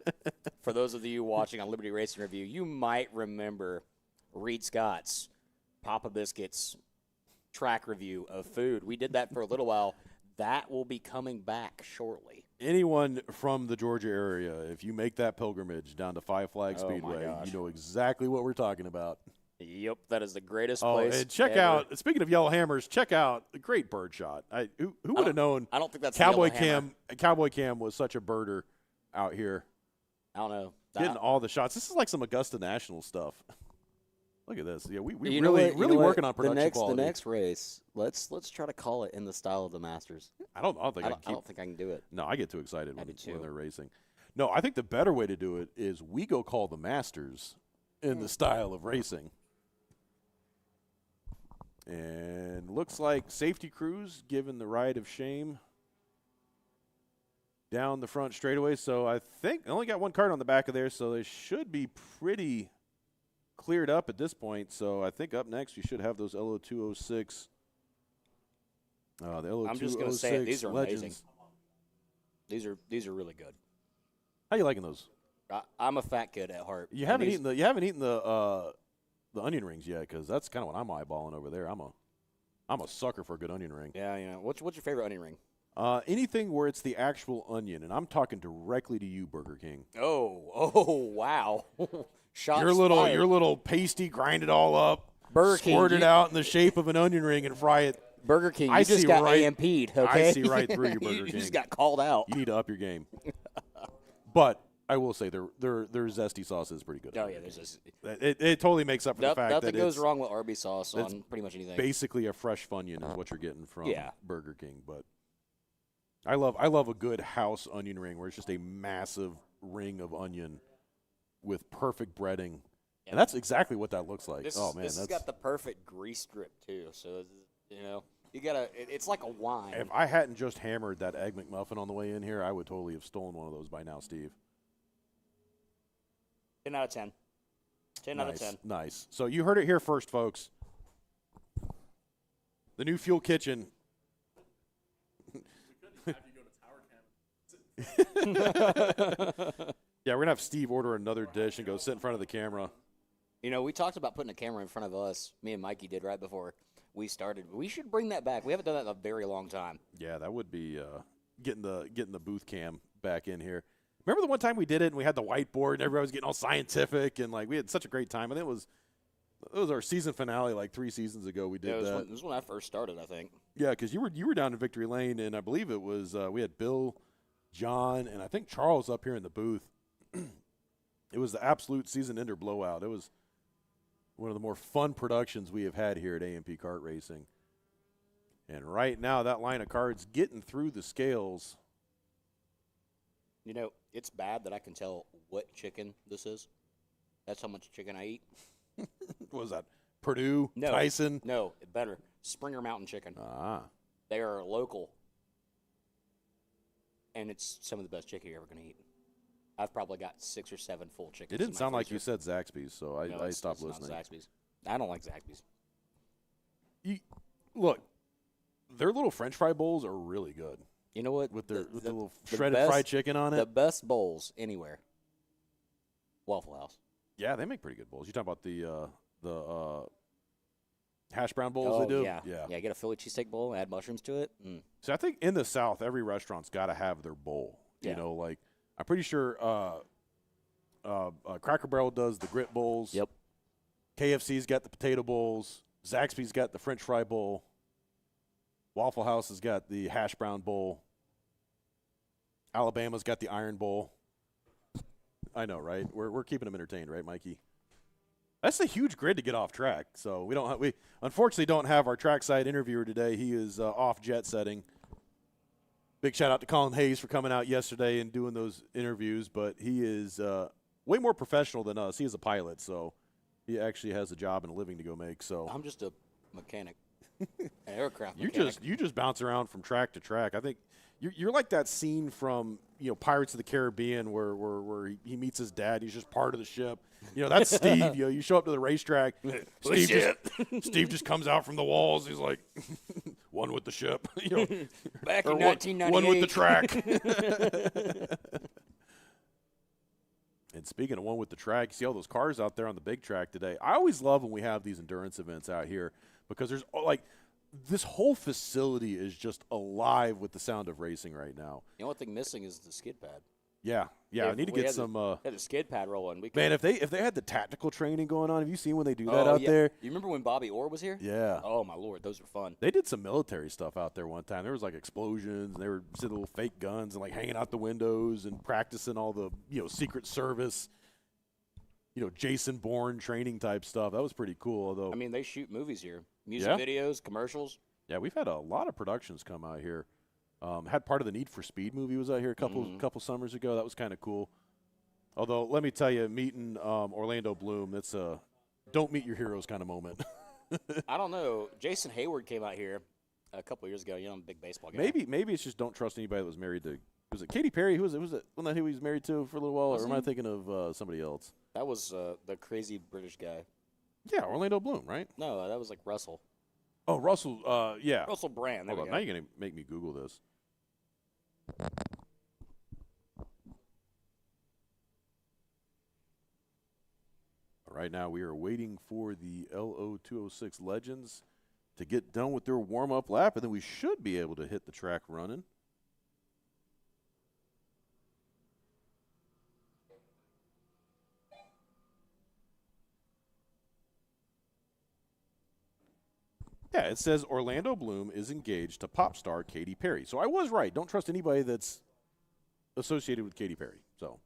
For those of you watching on Liberty Racing Review, you might remember Reed Scott's Papa Biscuits track review of food. We did that for a little while. That will be coming back shortly. Anyone from the Georgia area, if you make that pilgrimage down to Five Flag Speedway, you know exactly what we're talking about. Yep, that is the greatest place. And check ever. out, speaking of Yellow Hammers, check out the great bird shot. Who would have known? I don't think that's Cowboy Hammer. Cowboy Cam was such a birder out here. I don't know. Getting all the shots. This is like some Augusta National stuff. Look at this. Yeah, we You really know what? working on production quality. The next race, let's try to call it in the style of the Masters. I don't think I don't think I can do it. No, I get too excited when too. they're racing. No, I think the better way to do it is we go call the Masters in the style of racing. And looks like safety crews given the ride of shame down the front straightaway. So I think I only got one cart on the back of there, so they should be pretty cleared up at this point. So I think up next we should have those LO206. The LO206 I'm just going to say it. These are Legends. amazing. These are really good. How you liking those? I'm a fat kid at heart. You haven't eaten the onion rings yet, because that's kind of what I'm eyeballing over there. I'm a sucker for a good onion ring. Yeah. What's your favorite onion ring? Anything where it's the actual onion, and I'm talking directly to you, Burger King. Oh, wow. Shots Your little pasty, grind it all up, Burger King, squirt it out in the shape of an onion ring and fry it. BurgerKing, you just got AMP'd, okay? I see right through you, Burger King. You just got called out. You need to up your game. But I will say their zesty sauce is pretty good. Oh, yeah. There's just, it totally makes up for the fact that nothing goes wrong with Arby's sauce on pretty much anything. Basically a fresh Funyun is what you're getting from Burger King. But I love a good house onion ring where it's just a massive ring of onion with perfect breading. And that's exactly what that looks like. This has got the perfect grease strip, too. So, you got to – it's like a wine. If I hadn't just hammered that Egg McMuffin on the way in here, I would totally have stolen one of those by now, Steve. 10 out of 10. 10 out of 10. Nice. So you heard it here first, folks. The new Fuel Kitchen. Yeah, we're going to have Steve order another dish and go sit in front of the camera. You know, we talked about putting a camera in front of us. Me and Mikey did right before we started. We should bring that back. We haven't done that in a very long time. Yeah, that would be getting the booth cam back in here. Remember the one time we did it and we had the whiteboard and everybody was getting all scientific and like we had such a great time. I think it was our season finale like 3 seasons ago. We did that. It was when I first started, I think. Yeah, because you were down in Victory Lane and I believe it was we had Bill, John, and I think Charles up here in the booth. It was the absolute season ender blowout. It was one of the more fun productions we have had here at A&P Kart Racing. And right now, that line of carts getting through the scales. You know, it's bad that I can tell what chicken this is. That's how much chicken I eat. What was that? Purdue? No, Tyson? No, better. Springer Mountain Chicken. Ah. They are local. And it's some of the best chicken you're ever going to eat. I've probably got 6 or 7 full chickens. It didn't sound like freezer. you said Zaxby's, so I stopped listening. Not Zaxby's. I don't like Zaxby's. Look, their little French fry bowls are really good. You know what? With the little shredded fried chicken on it. The best bowls anywhere. Waffle House. Yeah, they make pretty good bowls. You talking about the hash brown bowls they do? Yeah. Get a Philly cheesesteak bowl, add mushrooms to it. So I think in the South, every restaurant's got to have their bowl. Yeah. You know, like I'm pretty sure Cracker Barrel does the grit bowls. Yep. KFC's got the potato bowls. Zaxby's got the French fry bowl. Waffle House has got the hash brown bowl. Alabama's got the iron bowl. I know, right? We're keeping them entertained, right, Mikey? That's a huge grid to get off track. So we unfortunately don't have our trackside interviewer today. He is off jet setting. Big shout out to Colin Hayes for coming out yesterday and doing those interviews. But he is way more professional than us. He is a pilot, so he actually has a job and a living to go make. So I'm just a mechanic, an aircraft mechanic. You just bounce around from track to track. I think you're like that scene from Pirates of the Caribbean where he meets his dad. He's just part of the ship. That's Steve. You show up to the racetrack. Steve just comes out from the walls. He's like, one with the ship. Back in 1998. One with the track. And speaking of one with the track, you see all those cars out there on the big track today. I always love when we have these endurance events out here because there's this whole facility is just alive with the sound of racing right now. The only thing missing is the skid pad. Yeah. I need to get some. Had the skid pad rolling. Man, if they had the tactical training going on, have you seen when they do that out there? You remember when Bobby Orr was here? Yeah. Oh my Lord, those were fun. They did some military stuff out there one time. There was like explosions. And they were sitting little fake guns and like hanging out the windows and practicing all the Secret Service, Jason Bourne training type stuff. That was pretty cool. Although I mean, they shoot movies here, music videos, commercials. Yeah, we've had a lot of productions come out here. Had part of the Need for Speed movie was out here a couple summers ago. That was kind of cool. Although, let me tell you, meeting Orlando Bloom, that's a don't meet your heroes kind of moment. I don't know. Jason Hayward came out here a couple years ago. I'm a big baseball guy. Maybe it's just don't trust anybody that was married to. Was it Katy Perry? Who was it? Wasn't that who he was married to for a little while? Or am I thinking of somebody else? That was the crazy British guy. Yeah, Orlando Bloom, right? No, that was like Russell. Oh, Russell. Yeah. Russell Brand. There Hold we on. go. Now you're gonna make me Google this. Right now, we are waiting for the LO206 Legends to get done with their warm-up lap, and then we should be able to hit the track running. Yeah, it says Orlando Bloom is engaged to pop star Katy Perry. So I was right. Don't trust anybody that's associated with Katy Perry. So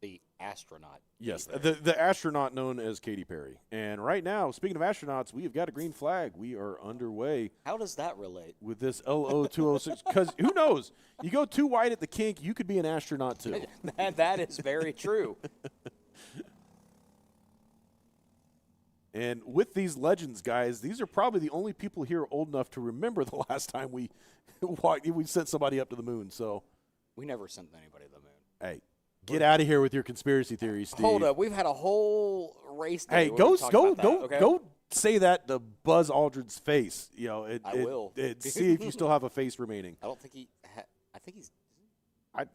The astronaut. yes, the astronaut known as Katy Perry. And right now, speaking of astronauts, we have got a green flag. We are underway How does that relate? with this LO206. Because who knows? You go too wide at the kink, you could be an astronaut too. That is very true. And with these legends, guys, these are probably the only people here old enough to remember the last time we sent somebody up to the moon. So, We never sent anybody to the moon. hey, get out of here with your conspiracy theories, Steve. Hold up. We've had a whole race day. Hey, where go we talked about that, okay? go say that to Buzz Aldrin's face. I will. See if you still have a face remaining. I don't think I think he's.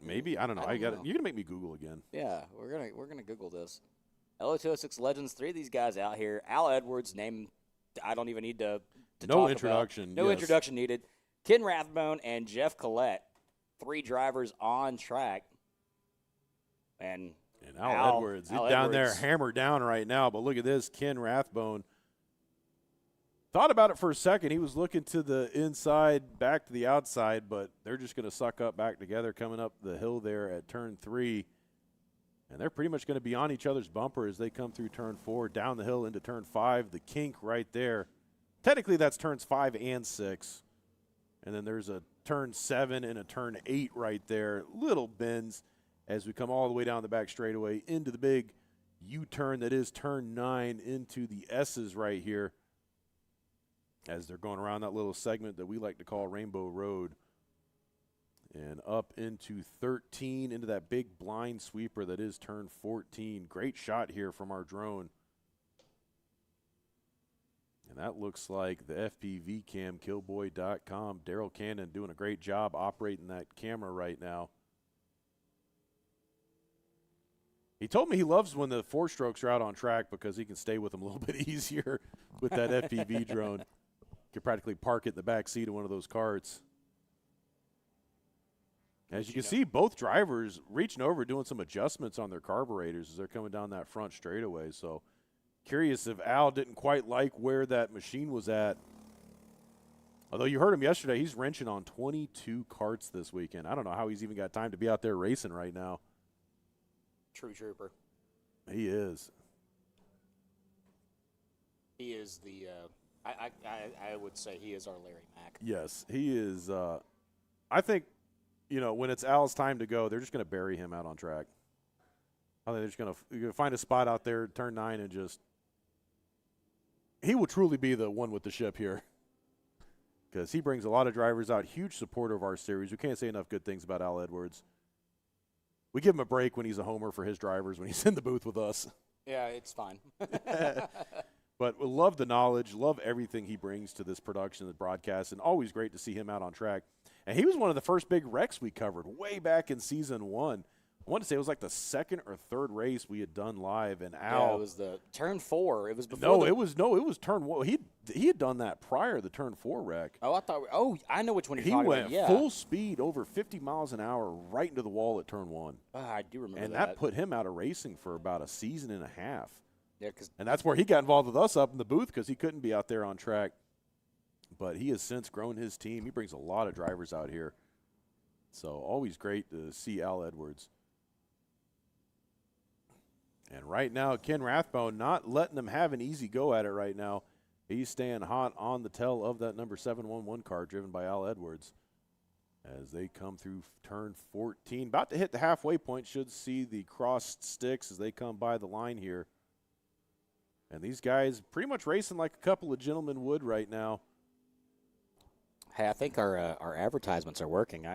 Maybe I don't know. I don't You're know. gonna make me Google again. Yeah, we're gonna Google this. LO206 Legends. 3 of these guys out here. Al Edwards, name I don't even need to No talk introduction. About. No yes. introduction needed. Ken Rathbone and Jeff Collette, 3 drivers on track. And Al Edwards, he's down there Edwards. hammered down right now. But look at this, Ken Rathbone. Thought about it for a second. He was looking to the inside, back to the outside, but they're just going to suck up back together coming up the hill there at turn 3. And they're pretty much going to be on each other's bumper as they come through turn 4, down the hill into turn 5. The kink right there. Technically, that's turns 5 and 6. And then there's a turn 7 and a turn 8 right there. Little bends as we come all the way down the back straightaway into the big U-turn that is turn 9 into the S's right here as they're going around that little segment that we like to call Rainbow Road. And up into 13, into that big blind sweeper that is turn 14. Great shot here from our drone. And that looks like the FPV cam, killboy.com. Daryl Cannon doing a great job operating that camera right now. He told me he loves when the 4-strokes are out on track because he can stay with them a little bit easier with that FPV drone. Could practically park it in the back seat of one of those carts. As you can see, both drivers reaching over, doing some adjustments on their carburetors as they're coming down that front straightaway. So curious if Al didn't quite like where that machine was at. Although you heard him yesterday, he's wrenching on 22 carts this weekend. I don't know how he's even got time to be out there racing right now. True trooper. He is. He is the. I would say he is our Larry Mack. Yes, he is. I think, when it's Al's time to go, they're just going to bury him out on track. I think they're just going to find a spot out there, turn 9, and just. He will truly be the one with the ship here. Because he brings a lot of drivers out. Huge supporter of our series. We can't say enough good things about Al Edwards. We give him a break when he's a homer for his drivers when he's in the booth with us. Yeah, it's fine. But we love the knowledge, love everything he brings to this production, the broadcast, and always great to see him out on track. And he was one of the first big wrecks we covered way back in season 1. I want to say it was like the 2nd or 3rd race we had done live, and Al. Yeah, it was the turn 4. It was before. No, it was turn 1. He had done that prior to the turn 4 wreck. Oh, I thought. Oh, I know which one you're He talking went about. Yeah. full speed over 50 miles an hour right into the wall at turn 1. I do remember And that. that put him out of racing for about a season and a half. Yeah, because And that's where he got involved with us up in the booth because he couldn't be out there on track. But he has since grown his team. He brings a lot of drivers out here. So always great to see Al Edwards. And right now, Ken Rathbone not letting them have an easy go at it right now. He's staying hot on the tail of that number 711 car driven by Al Edwards. As they come through turn 14. About to hit the halfway point. Should see the crossed sticks as they come by the line here. And these guys pretty much racing like a couple of gentlemen would right now. hey, I think our advertisements are working.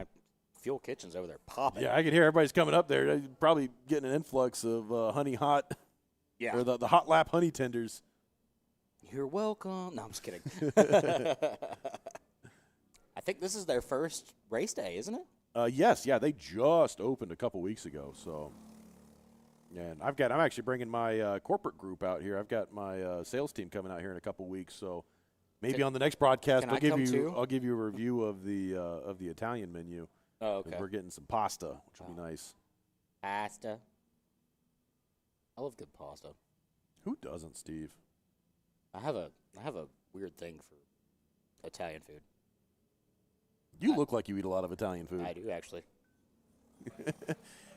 Fuel Kitchen's over there popping. Yeah, I can hear everybody's coming up there. They're probably getting an influx of honey hot. Yeah. Or the hot lap honey tenders. You're welcome. No, I'm just kidding. I think this is their first race day, isn't it? Yes, yeah, they just opened a couple weeks ago. So, and I'm actually bringing my corporate group out here. I've got my sales team coming out here in a couple weeks. So, maybe on the next broadcast, I'll give you a review of the Italian menu. Oh, okay. And we're getting some pasta, which will be nice. Pasta. I love good pasta. Who doesn't, Steve? I have a weird thing for Italian food. You look like you eat a lot of Italian food. I do, actually.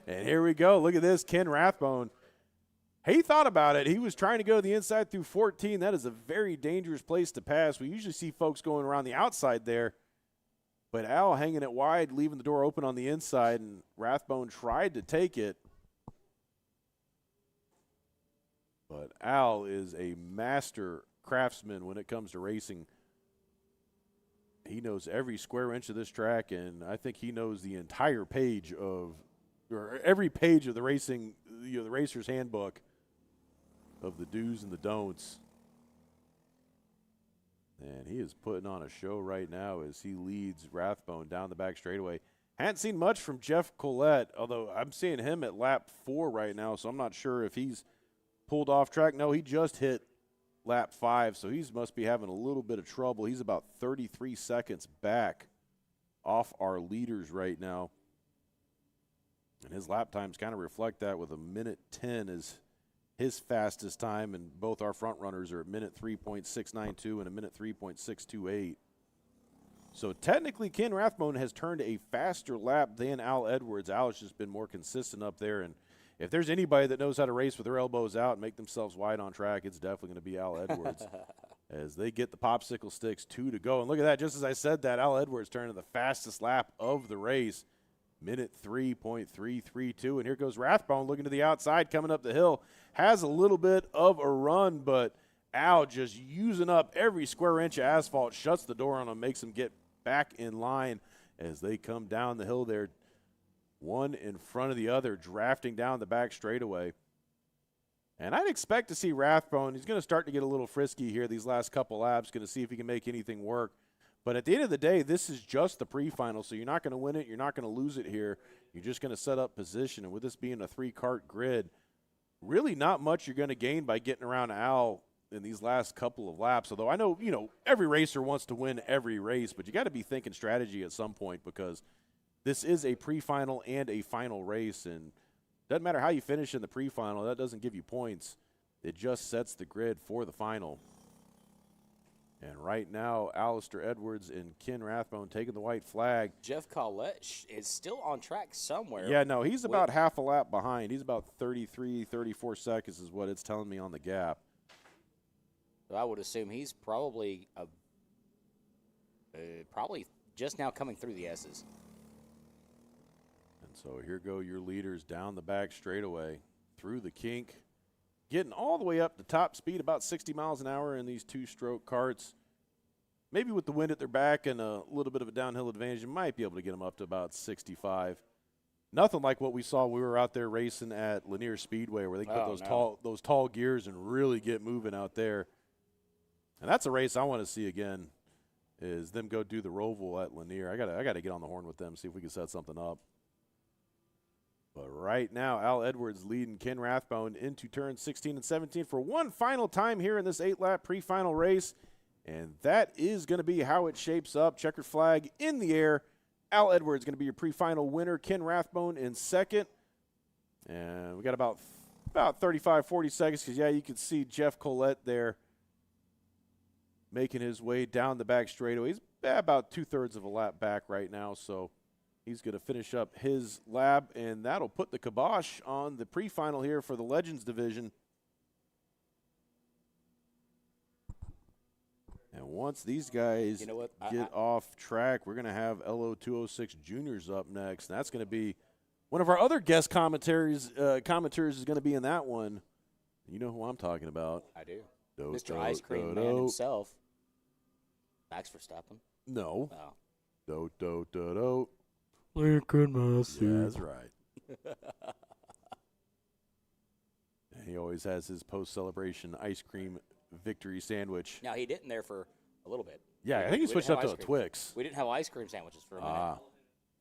And here we go. Look at this, Ken Rathbone. He thought about it. He was trying to go to the inside through 14. That is a very dangerous place to pass. We usually see folks going around the outside there. But Al hanging it wide, leaving the door open on the inside, and Rathbone tried to take it. But Al is a master craftsman when it comes to racing. He knows every square inch of this track, and I think he knows the entire page of, or every page of the racing, the racer's handbook of the do's and the don'ts. And he is putting on a show right now as he leads Rathbone down the back straightaway. Hadn't seen much from Jeff Collette, although I'm seeing him at lap 4 right now, so I'm not sure if he's pulled off track. No, he just hit lap 5, so he must be having a little bit of trouble. He's about 33 seconds back off our leaders right now. And his lap times kind of reflect that, with a minute 10 is his fastest time, and both our front runners are at minute 3.692 and a minute 3.628. So technically, Ken Rathbone has turned a faster lap than Al Edwards. Al has just been more consistent up there, and if there's anybody that knows how to race with their elbows out and make themselves wide on track, it's definitely going to be Al Edwards as they get the popsicle sticks 2 to go. And look at that, just as I said that, Al Edwards turned the fastest lap of the race, minute 3.332. And here goes Rathbone looking to the outside, coming up the hill. Has a little bit of a run, but Al just using up every square inch of asphalt, shuts the door on him, makes him get back in line as they come down the hill there, one in front of the other, drafting down the back straightaway. And I'd expect to see Rathbone, he's going to start to get a little frisky here these last couple laps, going to see if he can make anything work. But at the end of the day, this is just the pre-final, so you're not going to win it, you're not going to lose it here. You're just going to set up position. And with this being a 3-kart grid, really not much you're going to gain by getting around Al in these last couple of laps. Although I know, every racer wants to win every race, but you got to be thinking strategy at some point, because this is a pre-final and a final race, and doesn't matter how you finish in the pre-final, that doesn't give you points. It just sets the grid for the final. And right now, Alistair Edwards and Ken Rathbone taking the white flag. Jeff Collette is still on track somewhere. Yeah, no, he's about half a lap behind. He's about 33, 34 seconds is what it's telling me on the gap. I would assume he's probably probably just now coming through the S's. And so here go your leaders down the back straightaway, through the kink, getting all the way up to top speed, about 60 miles an hour in these 2-stroke karts. Maybe with the wind at their back and a little bit of a downhill advantage, you might be able to get them up to about 65. Nothing like what we saw when we were out there racing at Lanier Speedway, where they can put those tall gears and really get moving out there. And that's a race I want to see again, is them go do the Roval at Lanier. I gotta get on the horn with them, see if we can set something up. But right now, Al Edwards leading Ken Rathbone into turns 16 and 17 for one final time here in this 8-lap pre-final race. And that is going to be how it shapes up. Checkered flag in the air. Al Edwards going to be your pre-final winner. Ken Rathbone in second. And we got about 35, 40 seconds, because, yeah, you can see Jeff Collette there making his way down the back straightaway. He's about 2/3 of a lap back right now, so he's going to finish up his lap, and that'll put the kibosh on the pre-final here for the Legends division. And once these guys get off track, we're going to have LO206 Juniors up next. And that's going to be one of our other guest commenters is going to be in that one. You know who I'm talking about. I do. Mr. Ice Cream Man himself. Max Verstappen. No. Oh. Lincoln Massey. Yeah, that's right. He always has his post-celebration ice cream victory sandwich. Now, he didn't there for a little bit. Yeah, I think he switched up to a Twix. We didn't have ice cream sandwiches for a minute.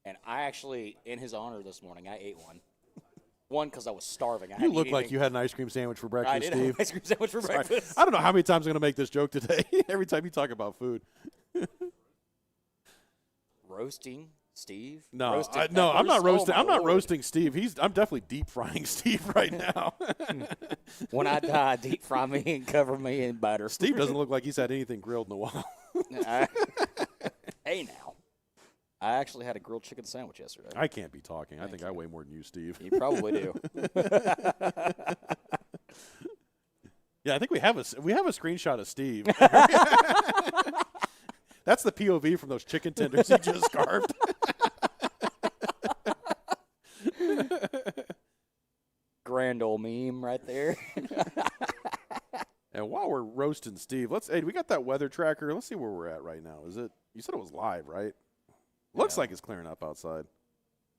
And I actually, in his honor this morning, I ate one. One, because I was starving. You look like you had an ice cream sandwich for breakfast, Steve. I did have an ice cream sandwich for breakfast. I don't know how many times I'm going to make this joke today. Every time you talk about food. Roasting Steve? No, I'm not roasting. I'm not roasting Steve. I'm definitely deep frying Steve right now. When I die, deep fry me and cover me in butter. Steve doesn't look like he's had anything grilled in a while. Hey, now. I actually had a grilled chicken sandwich yesterday. I can't be talking. I think I weigh more than you, Steve. You probably do. Yeah, I think we have a screenshot of Steve. That's the POV from those chicken tenders he just carved. Grand old meme right there. And while we're roasting Steve, we got that weather tracker. Let's see where we're at right now. You said it was live, right? Looks like it's clearing up outside.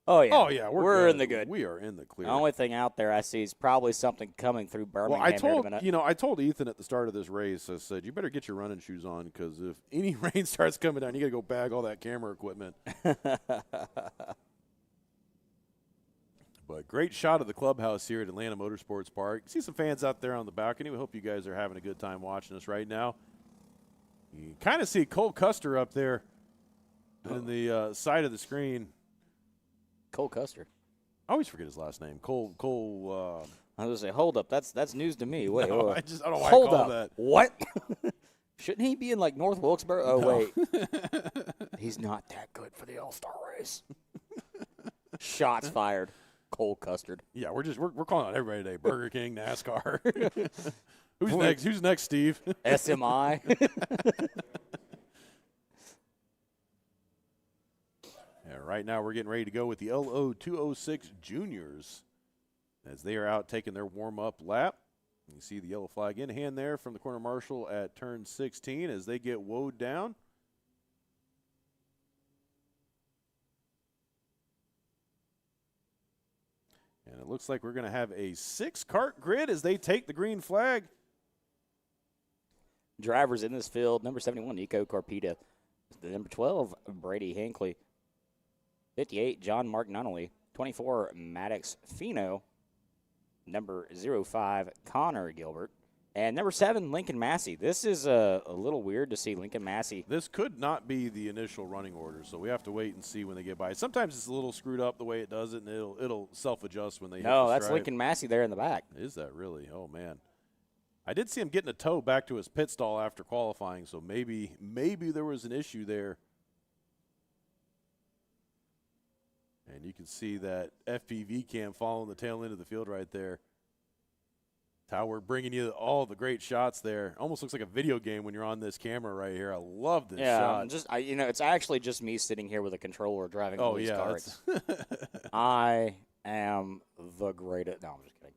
Oh, yeah. Oh, yeah. We're in the good. We are in the clear. The only thing out there I see is probably something coming through Birmingham. Well, I told Ethan at the start of this race, I said, you better get your running shoes on, because if any rain starts coming down, you got to go bag all that camera equipment. But great shot of the clubhouse here at Atlanta Motorsports Park. See some fans out there on the balcony. We hope you guys are having a good time watching us right now. You kind of see Cole Custer up there on the side of the screen. Cole Custer. I always forget his last name. Cole. I was going to say, hold up. That's news to me. Wait, no, wait. I don't know why Hold I call up. that. What? Shouldn't he be in, like, North Wilkesboro? Oh, No. wait. He's not that good for the All-Star race. Shots fired. Cole Custard. Yeah, we're calling out everybody today. Burger King, NASCAR. Who's next? Who's next, Steve? SMI. Yeah, right now we're getting ready to go with the LO206 Juniors as they are out taking their warm-up lap. You see the yellow flag in hand there from the corner marshal at turn 16 as they get woed down. And it looks like we're going to have a 6-cart grid as they take the green flag. Drivers in this field, number 71, Nico Carpita. The number 12, Brady Hinckley. 58, John Mark Nunnally. 24, Maddox Fino. Number 05, Connor Gilbert. And number 7, Lincoln Massey. This is a little weird to see Lincoln Massey. This could not be the initial running order, so we have to wait and see when they get by. Sometimes it's a little screwed up the way it does it, and it'll self-adjust when they hit the No, that's stripe. Lincoln Massey there in the back. Is that really? Oh, man. I did see him getting a tow back to his pit stall after qualifying, so maybe there was an issue there. And you can see that FPV cam following the tail end of the field right there. Tower bringing you all the great shots there. Almost looks like a video game when you're on this camera right here. I love this shot. It's actually just me sitting here with a controller driving all these carts. I am the greatest. No, I'm just kidding.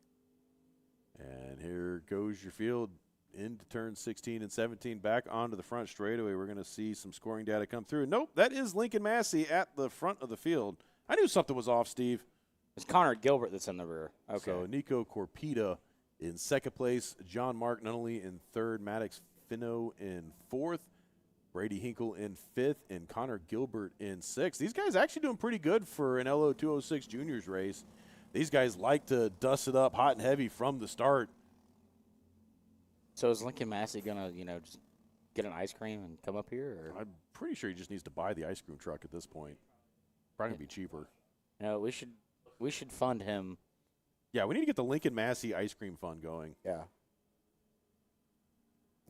And here goes your field into turn 16 and 17, back onto the front straightaway. We're going to see some scoring data come through. Nope, that is Lincoln Massey at the front of the field. I knew something was off, Steve. It's Connor Gilbert that's in the rear. Okay. So Nico Corpita in second place, John Mark Nunnally in third, Maddox Fino in fourth, Brady Hinkle in fifth, and Connor Gilbert in sixth. These guys actually doing pretty good for an LO206 Juniors race. These guys like to dust it up hot and heavy from the start. So is Lincoln Massey going to, just get an ice cream and come up here? Or? I'm pretty sure he just needs to buy the ice cream truck at this point. Probably going to be cheaper. We should fund him. Yeah, we need to get the Lincoln Massey ice cream fund going. Yeah.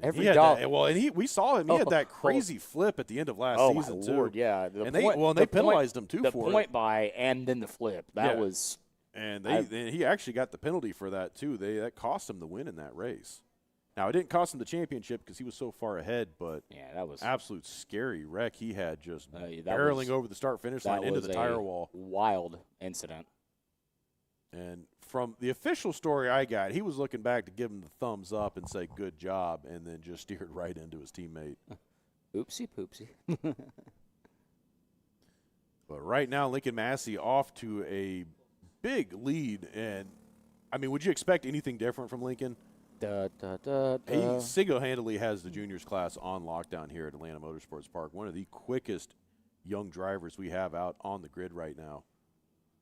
Every dollar. We saw him. He had that crazy flip at the end of last season my too. Lord, yeah. They penalized him too for it. The point by and then the flip. That was. And he actually got the penalty for that too. That cost him the win in that race. Now it didn't cost him the championship because he was so far ahead, but that was absolute scary wreck he had just barreling over the start finish line into the tire wall. Wild incident. And from the official story I got, he was looking back to give him the thumbs up and say good job, and then just steered right into his teammate. Oopsie poopsie. But right now, Lincoln Massey off to a big lead. And, I mean, would you expect anything different from Lincoln? He single-handedly has the juniors class on lockdown here at Atlanta Motorsports Park. One of the quickest young drivers we have out on the grid right now.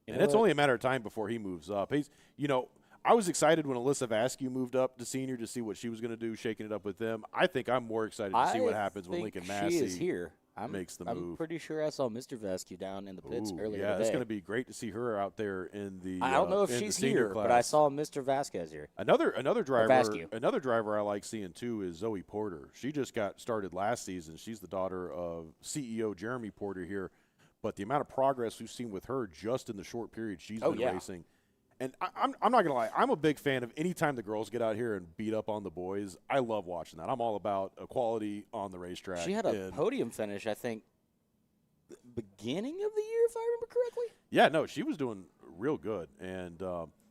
And it's only a matter of time before he moves up. I was excited when Alyssa Vasquez moved up to senior to see what she was going to do, shaking it up with them. I think I'm more excited to see what happens when Lincoln Massey is here. makes the move. I'm pretty sure I saw Mr. Vasquez down in the pits earlier today. today. It's going to be great to see her out there in the. I don't know if she's here, but I saw Mr. Vasquez here. Another driver I like seeing too is Zoe Porter. She just got started last season. She's the daughter of CEO Jeremy Porter here. But the amount of progress we've seen with her just in the short period she's been racing. And I'm not going to lie. I'm a big fan of any time the girls get out here and beat up on the boys. I love watching that. I'm all about equality on the racetrack. She had a podium finish, I think, beginning of the year, if I remember correctly. Yeah, no, she was doing real good. And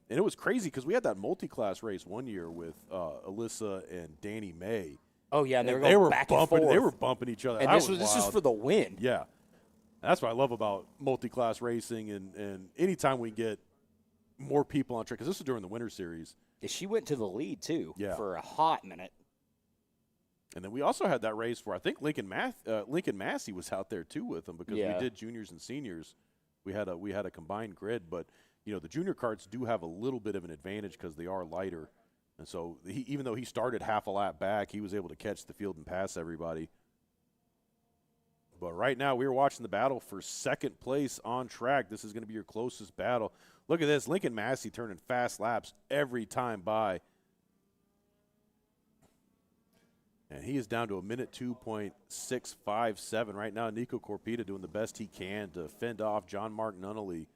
it was crazy because we had that multi-class race one year with Alyssa and Danny May. Oh, yeah, and they were back and forth. They were bumping each other. And this was for the win. Yeah. That's what I love about multi-class racing, and anytime we get more people on track, because this is during the Winter Series. She went to the lead, too, for a hot minute. And then we also had that race where I think Lincoln Massey was out there, too, with them because we did juniors and seniors. We had a combined grid. But, the junior karts do have a little bit of an advantage because they are lighter. And so even though he started half a lap back, he was able to catch the field and pass everybody. But right now we're watching the battle for second place on track. This is going to be your closest battle. Look at this. Lincoln Massey turning fast laps every time by. And he is down to a minute 2.657 right now. Nico Corpita doing the best he can to fend off John Mark Nunnally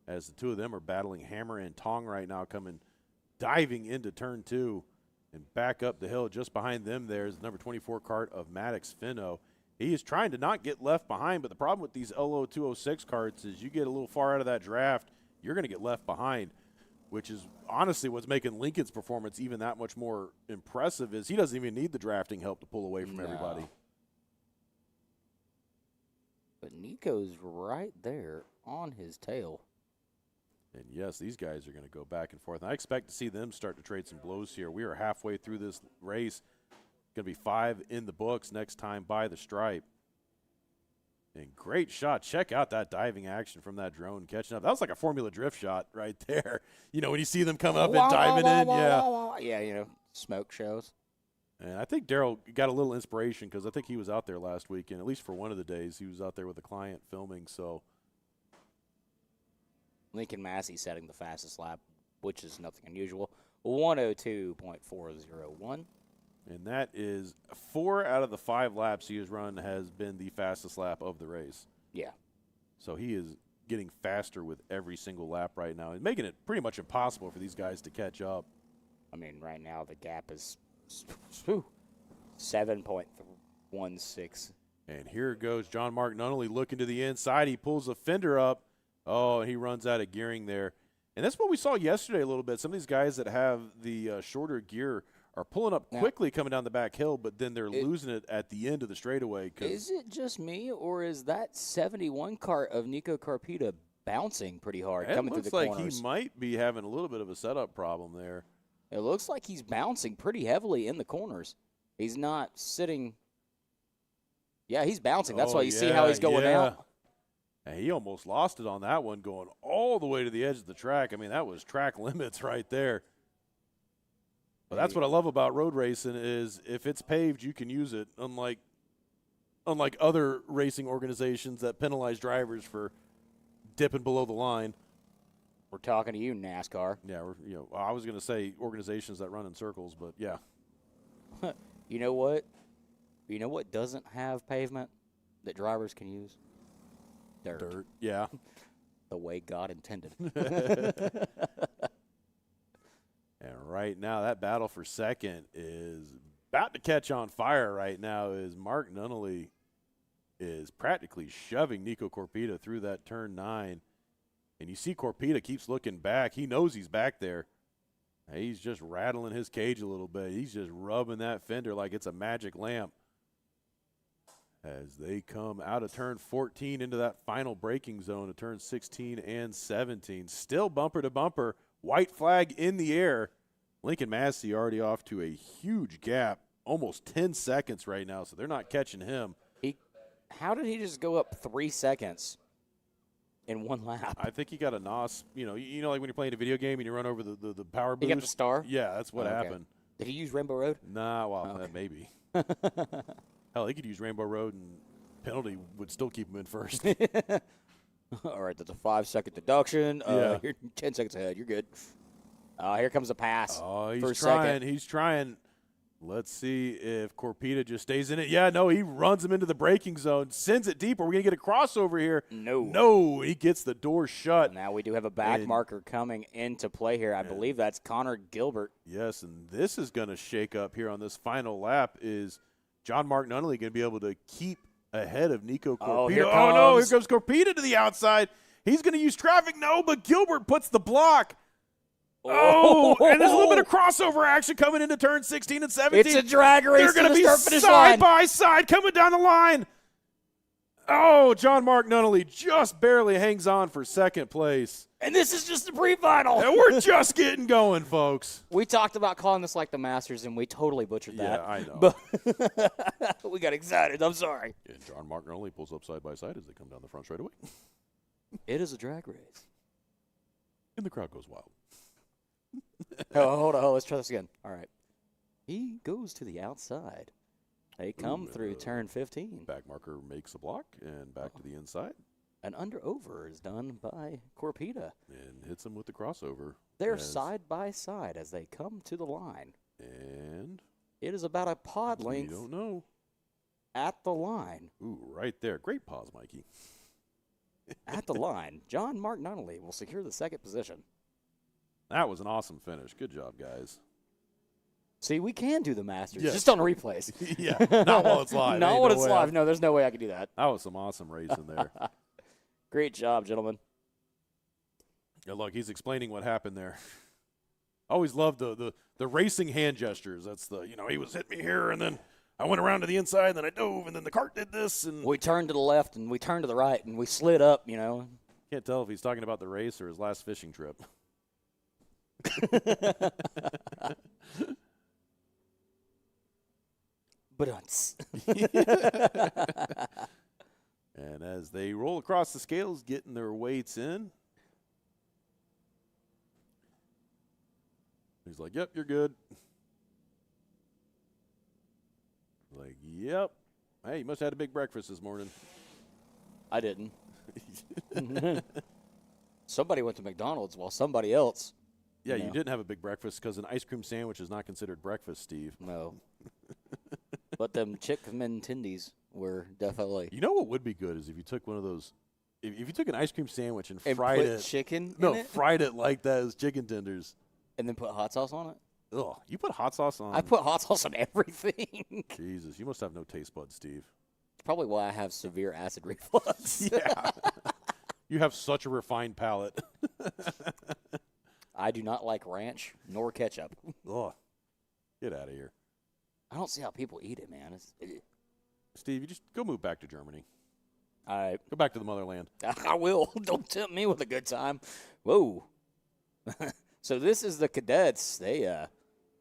as the two of them are battling hammer and tong right now, diving into turn 2 and back up the hill. Just behind them there is the number 24 kart of Maddox Finno. He is trying to not get left behind, but the problem with these LO206 karts is you get a little far out of that draft, you're going to get left behind, which is honestly what's making Lincoln's performance even that much more impressive is he doesn't even need the drafting help to pull away from everybody. But Nico's right there on his tail. And, yes, these guys are going to go back and forth. And I expect to see them start to trade some blows here. We are halfway through this race. Going to be 5 in the books next time by the stripe. And great shot. Check out that diving action from that drone catching up. That was like a Formula Drift shot right there. When you see them come up and diving in. Yeah, smoke shows. And I think Darrell got a little inspiration because I think he was out there last weekend, at least for one of the days. He was out there with a client filming. So Lincoln Massey setting the fastest lap, which is nothing unusual, 102.401. And that is 4 out of the 5 laps he has run has been the fastest lap of the race. Yeah. So he is getting faster with every single lap right now and making it pretty much impossible for these guys to catch up. I mean, right now the gap is 7.16. And here goes John Mark Nunnally looking to the inside. He pulls a fender up. Oh, and he runs out of gearing there. And that's what we saw yesterday a little bit. Some of these guys that have the shorter gear are pulling up quickly coming down the back hill, but then they're losing it at the end of the straightaway. Is it just me, or is that 71 kart of Nico Carpita bouncing pretty hard coming through the corners? It looks like he might be having a little bit of a setup problem there. It looks like he's bouncing pretty heavily in the corners. He's not sitting. Yeah, he's bouncing. That's why you see how he's going out. And he almost lost it on that one going all the way to the edge of the track. I mean, that was track limits right there. But that's what I love about road racing is if it's paved, you can use it, unlike other racing organizations that penalize drivers for dipping below the line. We're talking to you, NASCAR. Yeah, I was going to say organizations that run in circles, but yeah. You know what? You know what doesn't have pavement that drivers can use? Dirt. Yeah. The way God intended. And right now, that battle for second is about to catch on fire right now as Mark Nunnally is practically shoving Nico Corpita through that turn 9. And you see Corpita keeps looking back. He knows he's back there. He's just rattling his cage a little bit. He's just rubbing that fender like it's a magic lamp as they come out of turn 14 into that final braking zone of turn 16 and 17. Still bumper to bumper. White flag in the air. Lincoln Massey already off to a huge gap, almost 10 seconds right now, so they're not catching him. How did he just go up 3 seconds in one lap? I think he got a NOS. You know, like when you're playing a video game and you run over the power boost. He got the star? Yeah, that's what happened. Did he use Rainbow Road? Nah, well, maybe. Hell, he could use Rainbow Road and penalty would still keep him in first. All right, that's a 5-second deduction. Yeah. You're 10 seconds ahead. You're good. Here comes a pass. Oh, he's trying. Second. He's trying. Let's see if Corpita just stays in it. Yeah, no, he runs him into the braking zone, sends it deep. Are we going to get a crossover here? No, he gets the door shut. Now we do have a back marker coming into play here. I believe that's Connor Gilbert. Yes, and this is going to shake up here on this final lap. Is John Mark Nunnally going to be able to keep ahead of Nico Corpita? Here comes Corpita to the outside. He's going to use traffic. No, but Gilbert puts the block. Oh, and there's a little bit of crossover action coming into turn 16 and 17. It's a drag race. They're going to be side by side coming down the line. Oh, John Mark Nunnally just barely hangs on for second place. And this is just the pre-final. And we're just getting going, folks. We talked about calling this like the Masters, and we totally butchered that. Yeah, I know. But we got excited. I'm sorry. And John Mark Nunnally pulls up side by side as they come down the front straightaway. It is a drag race. And the crowd goes wild. Hold on. Let's try this again. All right. He goes to the outside. They come through turn 15. Back marker makes a block and back to the inside. An under-over is done by Corpita. And hits him with the crossover. They're side by side as they come to the line. And it is about a pod length. We don't know. At the line. Ooh, right there. Great pause, Mikey. At the line, John Mark Nunnally will secure the second position. That was an awesome finish. Good job, guys. See, we can do the Masters, yes. just on replays. Yeah, not while it's live. Not while it's live. No, there's no way I could do that. That was some awesome racing there. Great job, gentlemen. Yeah, look, he's explaining what happened there. I always loved the racing hand gestures. That's he was hitting me here, and then I went around to the inside, and then I dove, and then the cart did this. And we turned to the left, and we turned to the right, and we slid up, Can't tell if he's talking about the race or his last fishing trip. But And as they roll across the scales, getting their weights in, he's like, "Yep, you're good." Like, "Yep. Hey, you must have had a big breakfast this morning." I didn't. Somebody went to McDonald's while somebody else. Yeah, you didn't have a big breakfast because an ice cream sandwich is not considered breakfast, Steve. No. But them chicken tendies were definitely. You know what would be good is if you took one of those, if you took an ice cream sandwich and fried put it. chicken No, in it? fried it like that as chicken tenders. And then put hot sauce on it? Ugh, you put hot sauce on. I put hot sauce on everything. Jesus, you must have no taste buds, Steve. It's probably why I have severe acid reflux. Yeah. You have such a refined palate. I do not like ranch nor ketchup. Ugh. Get out of here. I don't see how people eat it, man. Steve, you just go move back to Germany. I Go back to the motherland. will. Don't tempt me with a good time. Whoa. So this is the cadets. They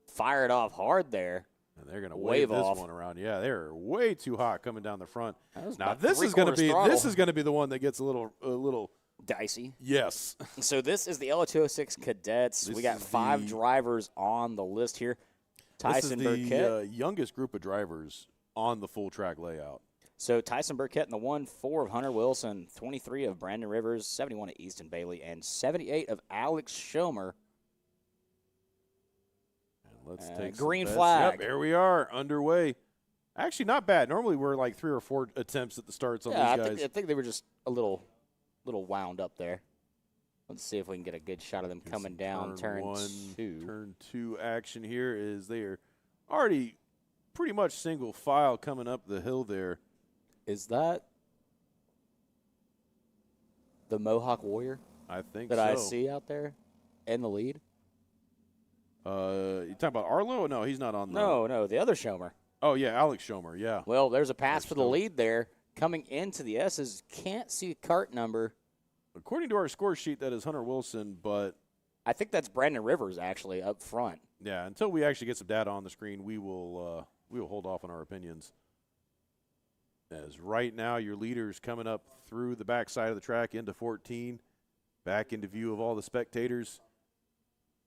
fired off hard there. And they're going to Wave wave this off. one around. Yeah, they're way too hot coming down the front. Now about this is going to be three-quarters the one that gets a little dicey. yes. So this is the L206 cadets. This we got is 5 the- drivers on the list here. Tyson this is Burkett. the youngest group of drivers on the full track layout. So Tyson Burkett in the 1-4 of Hunter Wilson, 23 of Brandon Rivers, 71 of Easton Bailey, and 78 of Alex Schomer. And let's take green some bets. flag. Yep, there we are, underway. Actually, not bad. Normally, we're like 3 or 4 attempts at the starts on Yeah, these guys. I think they were just a little wound up there. Let's see if we can get a good shot of them coming down turn 2. Turn 2 action here is they are already pretty much single file coming up the hill there. Is that the Mohawk Warrior I think that so. I see out there in the lead? You talking about Arlo? No, he's not on the. No, the other Schomer. Oh, yeah, Alex Schomer, yeah. Well, there's a pass There's for the no- lead there. Coming into the S's, can't see cart number. According to our score sheet, that is Hunter Wilson, but, I think that's Brandon Rivers, actually, up front. yeah, until we actually get some data on the screen, we will hold off on our opinions. As right now, your leader's coming up through the backside of the track into 14, back into view of all the spectators,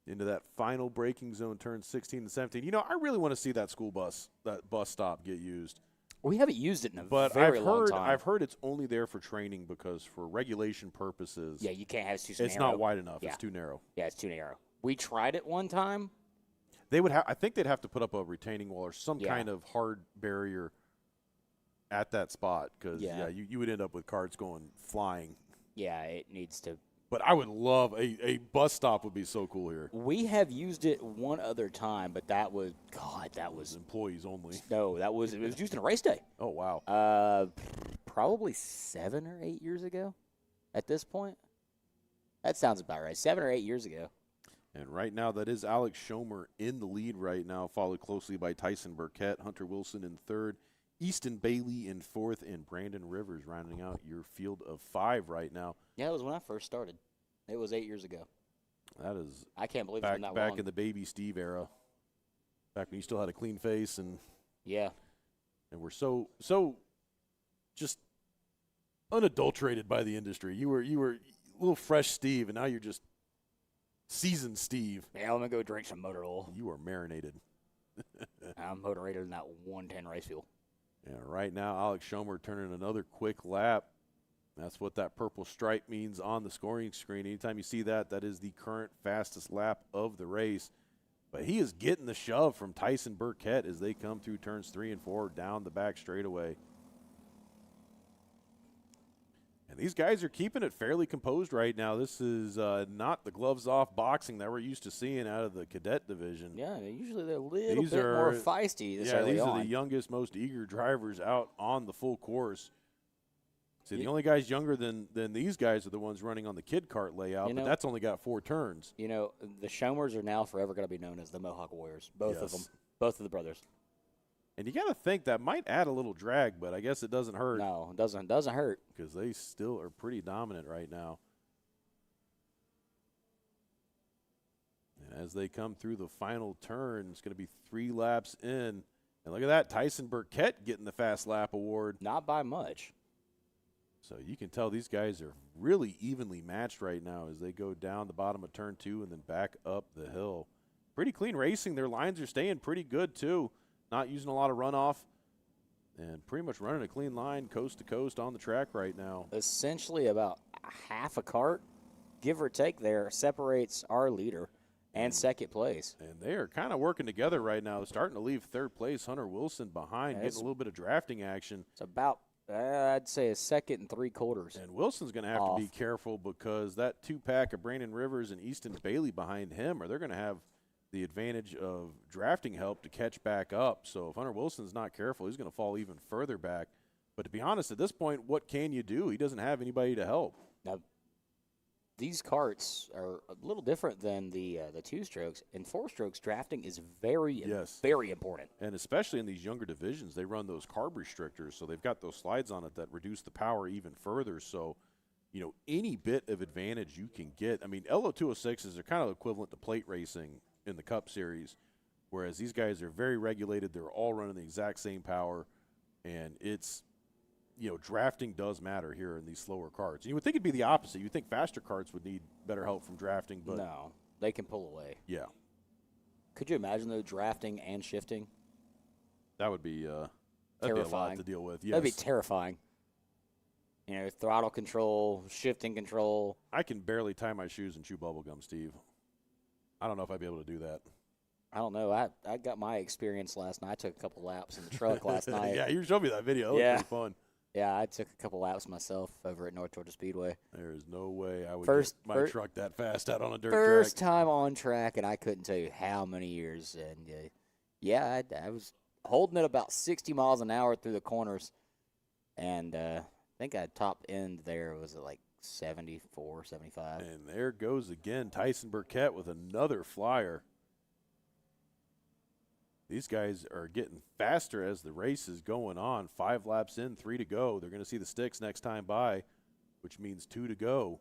into that final braking zone, turn 16 and 17. You know, I really want to see that that bus stop get used. We haven't used it in a But very long time. I've heard it's only there for training because for regulation purposes, Yeah, you can't have it too it's narrow. not wide enough. Yeah. It's too narrow. Yeah, it's too narrow. We tried it one time. They would I think they'd have to put up a retaining wall or some Yeah. kind of hard barrier at that spot because you would end up with carts going flying. Yeah, it needs to. But I would love a bus stop would be so cool here. We have used it one other time, but that was Employees only. no, it was used in a race day. Oh wow. Probably 7 or 8 years ago. At this point, that sounds about right. 7 or 8 years ago. And right now, that is Alex Schomer in the lead right now, followed closely by Tyson Burkett, Hunter Wilson in third, Easton Bailey in fourth, and Brandon Rivers rounding out your field of 5 right now. Yeah, it was when I first started. It was 8 years ago. That is I can't believe it's been that back long. in the baby Steve era, back when you still had a clean face and Yeah. we're so just unadulterated by the industry. You were a little fresh Steve, and now you're just Seasoned Steve. Yeah, let me go drink some motor oil. You are marinated. I'm motivated in that 110 race fuel. Yeah, right now, Alex Schomer turning another quick lap. That's what that purple stripe means on the scoring screen. Anytime you see that, that is the current fastest lap of the race. But he is getting the shove from Tyson Burkett as they come through turns 3 and 4 down the back straightaway. And these guys are keeping it fairly composed right now. This is not the gloves-off boxing that we're used to seeing out of the cadet division. Yeah, usually they're a little bit more feisty this early these on. are the youngest, most eager drivers out on the full course. See, the only guys younger than these guys are the ones running on the kid cart layout, but that's only got 4 turns. You know, the Schomers are now forever going to be known as the Mohawk Warriors, both of them, both of the brothers. And you got to think that might add a little drag, but I guess it doesn't hurt. No, it doesn't hurt. Because they still are pretty dominant right now. And as they come through the final turn, it's going to be 3 laps in. And look at that, Tyson Burkett getting the fast lap award. Not by much. So you can tell these guys are really evenly matched right now as they go down the bottom of turn 2 and then back up the hill. Pretty clean racing. Their lines are staying pretty good, too. Not using a lot of runoff and pretty much running a clean line coast to coast on the track right now. Essentially about half a cart, give or take there, separates our leader and second place. And they are kind of working together right now, starting to leave third place Hunter Wilson behind, getting a little bit of drafting action. It's about, I'd say, a second and 3/4. And Wilson's going to have to be careful because that 2-pack of Brandon Rivers and Easton Bailey behind him, they're going to have the advantage of drafting help to catch back up. So if Hunter Wilson's not careful, he's going to fall even further back. But to be honest, at this point, what can you do? He doesn't have anybody to help. Now, these carts are a little different than the 2-strokes. In 4-strokes, drafting is very important. And especially in these younger divisions, they run those carb restrictors, so they've got those slides on it that reduce the power even further. So, you know, any bit of advantage you can get. I mean, LO206s are kind of equivalent to plate racing in the Cup Series, whereas these guys are very regulated. They're all running the exact same power, and it's, you know, drafting does matter here in these slower carts. You would think it'd be the opposite. You'd think faster carts would need better help from drafting, but no, they can pull away. Yeah. Could you imagine, though, drafting and shifting? That would be terrifying. That'd be a lot to deal with. Yes. That'd be terrifying. You know, throttle control, shifting control. I can barely tie my shoes and chew bubble gum, Steve. I don't know if I'd be able to do that. I don't know. I got my experience last night. I took a couple laps in the truck last night. Yeah, you showed me that video. It was pretty fun. Yeah, I took a couple laps myself over at North Georgia Speedway. There is no way I would get my truck that fast out on a dirt track. First time on track, and I couldn't tell you how many years. And, I was holding it about 60 miles an hour through the corners. And I think I top end there was at like 74, 75. And there goes again Tyson Burkett with another flyer. These guys are getting faster as the race is going on. 5 laps in, 3 to go. They're going to see the sticks next time by, which means 2 to go.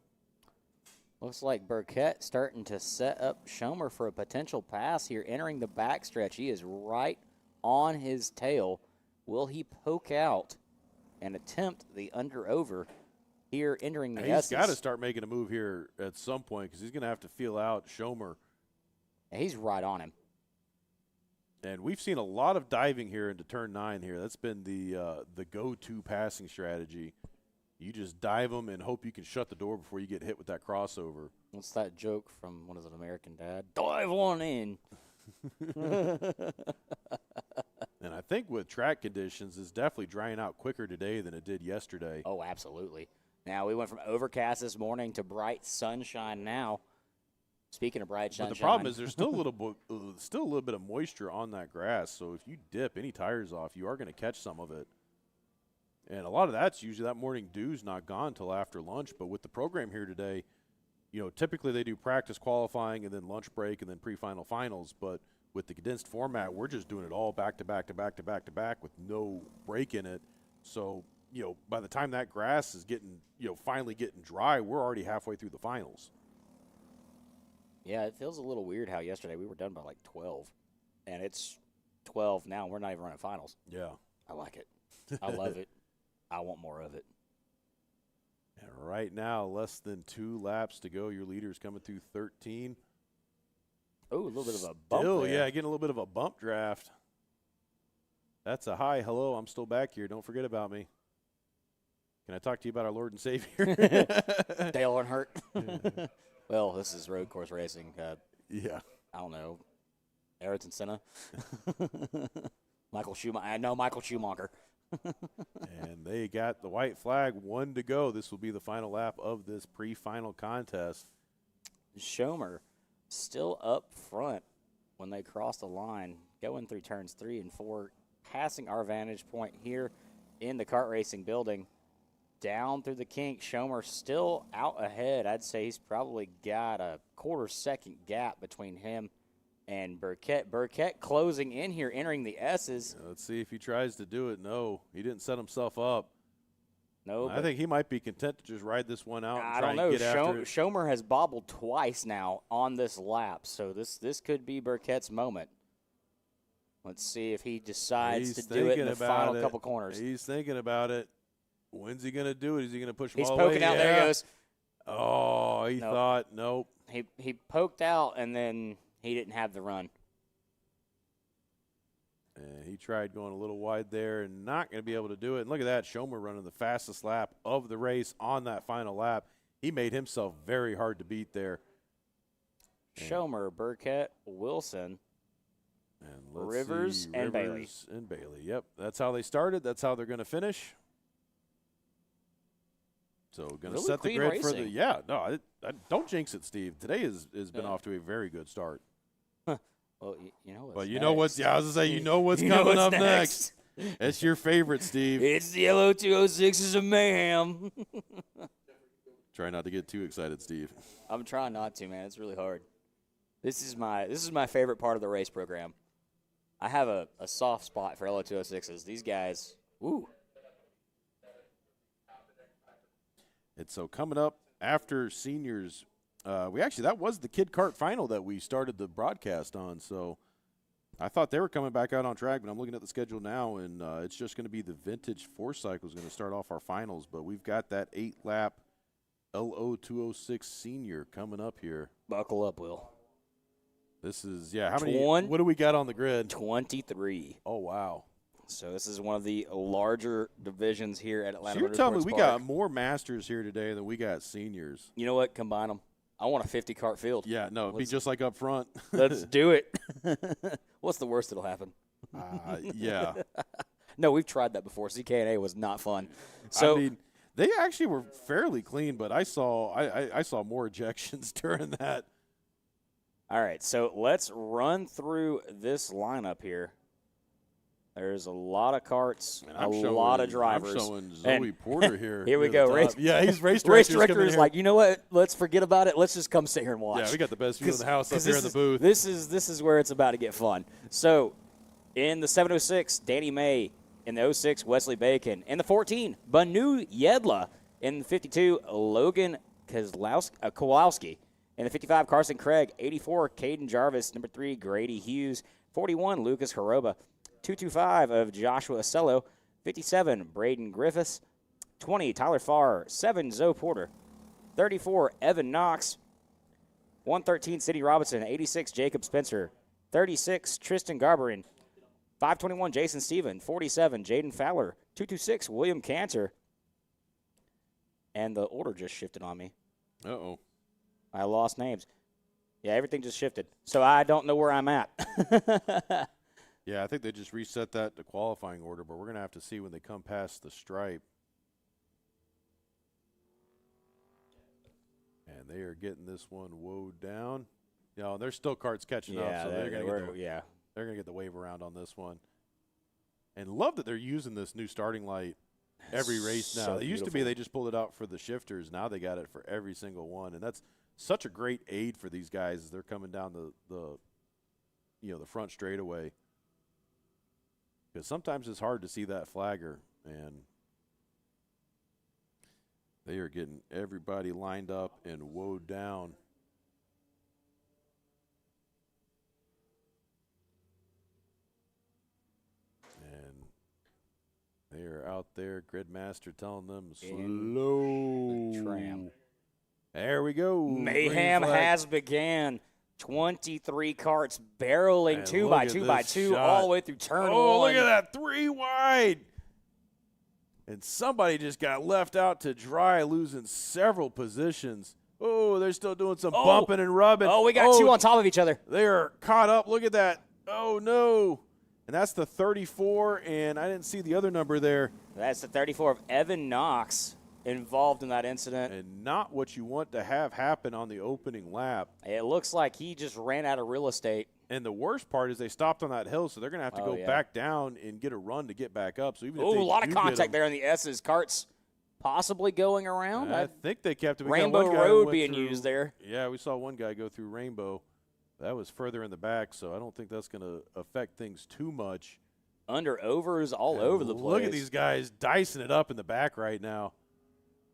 Looks like Burkett starting to set up Schomer for a potential pass here, entering the backstretch. He is right on his tail. Will he poke out and attempt the under-over here, entering the He's got to start making a move here at some point because he's going to have to feel out Schomer. And he's right on him. And we've seen a lot of diving here into turn 9 here. That's been the go-to passing strategy. You just dive them and hope you can shut the door before you get hit with that crossover. What's that joke from, what is it, American Dad? Dive on in. And I think with track conditions, it's definitely drying out quicker today than it did yesterday. Oh, absolutely. Now, we went from overcast this morning to bright sunshine now. Speaking of bright sunshine. But the problem is there's still a little bit of moisture on that grass. So if you dip any tires off, you are going to catch some of it. And a lot of that's usually that morning dew's not gone until after lunch. But with the program here today, you know, typically they do practice qualifying and then lunch break and then pre-final finals. But with the condensed format, we're just doing it all back to back to back to back to back with no break in it. So, you know, by the time that grass is getting, you know, finally getting dry, we're already halfway through the finals. Yeah, it feels a little weird how yesterday we were done by like 12. And it's 12 now. We're not even running finals. Yeah. I like it. I love it. I want more of it. And right now, less than 2 laps to go. Your leader's coming through 13. Oh, a little bit of a bump Still, there. yeah, getting a little bit of a bump draft. That's a hi, hello, I'm still back here. Don't forget about me. Can I talk to you about our Lord and Savior? Dale Earnhardt. Well, this is road course racing. Yeah. I don't know. Ayrton Senna. Michael Schumacher. I know Michael Schumacher. And they got the white flag, 1 to go. This will be the final lap of this pre-final contest. Schomer still up front when they cross the line, going through turns 3 and 4, passing our vantage point here in the kart racing building. Down through the kink, Schomer still out ahead. I'd say he's probably got a quarter-second gap between him and Burkett. Burkett closing in here, entering the S's. Let's see if he tries to do it. No, he didn't set himself up. No, I think he might be content to just ride this one out and I try don't know. and get after it. Schomer has bobbled twice now on this lap, so this could be Burkett's moment. Let's see if he decides to do it in the final couple corners. He's thinking about it. When's he going to do it? Is he going to push him He's all the way? poking out. Yeah. There he goes. Oh, he Nope. thought, nope. He poked out, and then he didn't have the run. And he tried going a little wide there and not going to be able to do it. And look at that, Schomer running the fastest lap of the race on that final lap. He made himself very hard to beat there. Schomer, Burkett, Wilson, And let's Rivers, see, and Bailey. Rivers and Bailey. Yep, that's how they started. That's how they're going to finish. So going to Really set the clean grid for the racing. I don't jinx it, Steve. Today has been off to a very good start. Well, you know what's But you next. know what's I was gonna say you know what's You know coming what's up next. It's your favorite, Steve. It's the LO206s of mayhem. Try not to get too excited, Steve. I'm trying not to, man. It's really hard. This is my favorite part of the race program. I have a soft spot for LO206s. These guys, woo. And so coming up after seniors, that was the Kid Kart final that we started the broadcast on. So I thought they were coming back out on track, but I'm looking at the schedule now, and it's just going to be the vintage 4-cycle is going to start off our finals. But we've got that 8-lap LO206 senior coming up here. Buckle up, Will. This is, how many? 20. What do we got on the grid? 23. Oh, wow. So this is one of the larger divisions here at Atlanta. So you're telling me Motorsports we Park. got more masters here today than we got seniors. You know what? Combine them. I want a 50 kart field. Yeah, no, it'd be just like up front. Let's do it. What's the worst that'll happen? Yeah. No, we've tried that before. CK&A was not fun. So I mean, they actually were fairly clean, but I saw more ejections during that. all right, so let's run through this lineup here. There's a lot of carts, lot of drivers. I'm showing Zoe Porter here. Here we near go. the Race, top. Yeah, he's race race director's director coming is here. like, you know what? Let's forget about it. Let's just come sit here and watch. Yeah, we got the best view of the house up Because here in the booth. This is where it's about to get fun. So, in the 706, Danny May. In the 06, Wesley Bacon. In the 14, Banu Yedla. In the 52, Logan Kowalski. In the 55, Carson Craig. 84, Caden Jarvis. Number 3, Grady Hughes. 41, Lucas Haroba. 225 of Joshua Acello. 57, Braden Griffiths. 20, Tyler Farr. 7, Zoe Porter. 34, Evan Knox. 113, Sidney Robinson. 86, Jacob Spencer. 36, Tristan Garberin. 521, Jason Steven. 47, Jaden Fowler. 226, William Cantor. And the order just shifted on me. Uh-oh. I lost names. Yeah, everything just shifted. So I don't know where I'm at. Yeah, I think they just reset that to qualifying order, but we're going to have to see when they come past the stripe. And they are getting this one woed down. You know, there's still carts catching up, so they're going to get the wave around on this one. And love that they're using this new starting light every race now. So It used to be beautiful. they just pulled it out for the shifters. Now they got it for every single one, and that's such a great aid for these guys as they're coming down the front straightaway. Because sometimes it's hard to see that flagger, and they are getting everybody lined up and woed down. And they are out there, Gridmaster telling them slow. the tram. There we go. Mayhem Green flag. has began. 23 carts barreling And 2 look by at 2 by this 2 shot. all the way through turn Oh, 1. look at that, 3 wide. And somebody just got left out to dry, losing several positions. Oh, they're still doing some bumping and rubbing. Oh, we got 2 on top of each other. They are caught up. Look at that. Oh, no. And that's the 34, and I didn't see the other number there. That's the 34 of Evan Knox involved in that incident. And not what you want to have happen on the opening lap. It looks like he just ran out of real estate. And the worst part is they stopped on that hill, so they're going to have to go back down and get a run to get back up. So even if Oh, they a lot of do get contact them, there in the S's. Carts possibly going around. I think they kept him. We got Rainbow one guy who Road went being through- used there. Yeah, we saw one guy go through Rainbow. That was further in the back, so I don't think that's going to affect things too much. Under overs all And over the place. Look at these guys dicing it up in the back right now.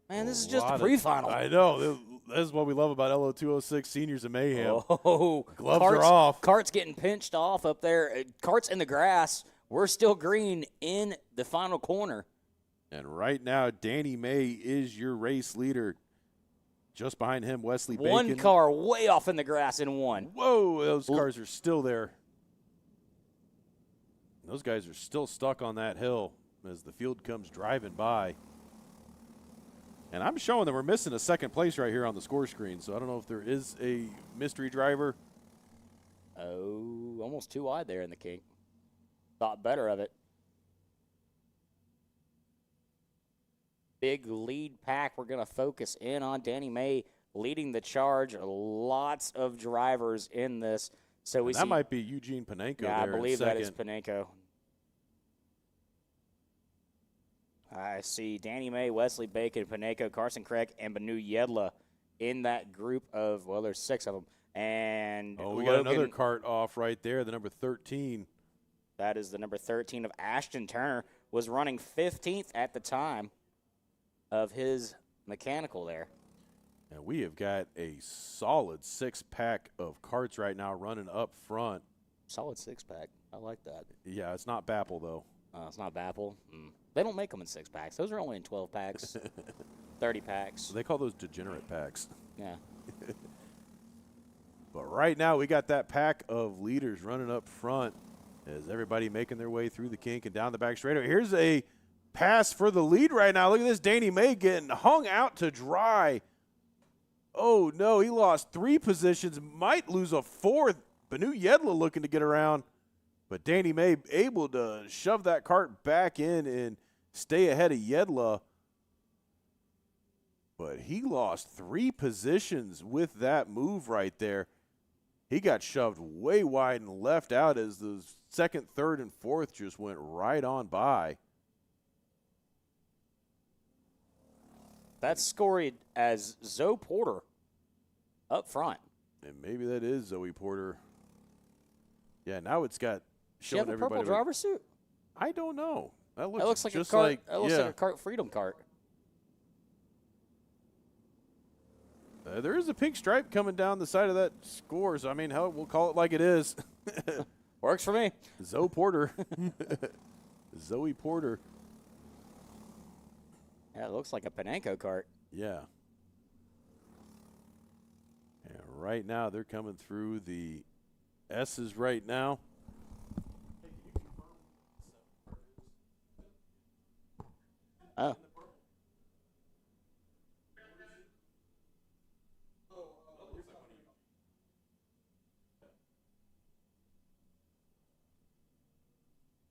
Man, this is A just a lot of- pre-final. I know. This is what we love about LO206 Seniors of Mayhem. Oh, Gloves Carts, are off. Carts getting pinched off up there. Carts in the grass. We're still green in the final corner. And right now, Danny May is your race leader. Just behind him, Wesley Bacon. One car way off in the grass in one. Whoa, those cars are still there. Those guys are still stuck on that hill as the field comes driving by. And I'm showing that we're missing a second place right here on the score screen, so I don't know if there is a mystery driver. Oh, almost too wide there in the kink. Thought better of it. Big lead pack. We're going to focus in on Danny May leading the charge. Lots of drivers in this. So we And see. that might be Eugene Panenko Yeah, I there in believe that is second. Panenko. I see Danny May, Wesley Bacon, Panenko, Carson Craig, and Banu Yedla in that group of, well, there's 6 of them. And Oh, we Logan, got another cart off right there, the number 13. that is the number 13 of Ashton Turner, was running 15th at the time of his mechanical there. And we have got a solid 6-pack of carts right now running up front. Solid 6-pack. I like that. Yeah, it's not Bappel, though. It's not Bappel. They don't make them in 6-packs. Those are only in 12 packs, 30 packs. They call those degenerate packs. Yeah. But right now, we got that pack of leaders running up front as everybody making their way through the kink and down the back straightaway. Here's a pass for the lead right now. Look at this, Danny May getting hung out to dry. Oh, no, he lost 3 positions, might lose a 4th. Banu Yedla looking to get around. But Danny May able to shove that cart back in and stay ahead of Yedla. But he lost 3 positions with that move right there. He got shoved way wide and left out as the 2nd, 3rd, and 4th just went right on by. That's scored as Zoe Porter up front. And maybe that is Zoe Porter. Yeah, now it's got She have showing a purple everybody. driver's suit? I don't know. That That looks like just a cart. like That looks yeah. like a cart freedom cart. There is a pink stripe coming down the side of that score, so I mean, hell, we'll call it like it is. Works for me. Zoe Porter. Zoe Porter. Yeah, it looks like a Panenko cart. Yeah. And right now, they're coming through the S's right now. Oh.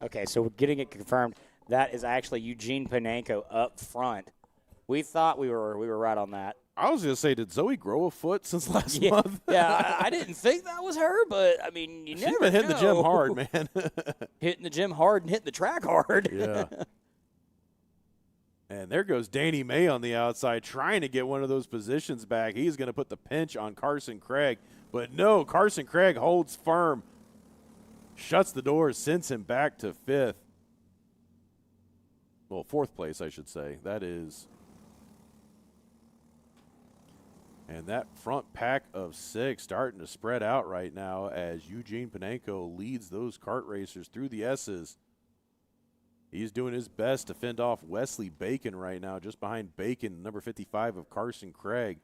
Okay, so we're getting it confirmed. That is actually Eugene Panenko up front. We thought we were right on that. I was going to say, did Zoe grow a foot since last Yeah, month? yeah, I didn't think that was her, but I mean, you She's never been hitting the gym know. hard, man. Hitting the gym hard and hitting the track hard. Yeah. And there goes Danny May on the outside trying to get one of those positions back. He's going to put the pinch on Carson Craig. But no, Carson Craig holds firm, shuts the door, sends him back to 5th. Well, 4th place, I should say. That is. And that front pack of 6 starting to spread out right now as Eugene Panenko leads those kart racers through the S's. He's doing his best to fend off Wesley Bacon right now, just behind Bacon, number 55 of Carson Craig.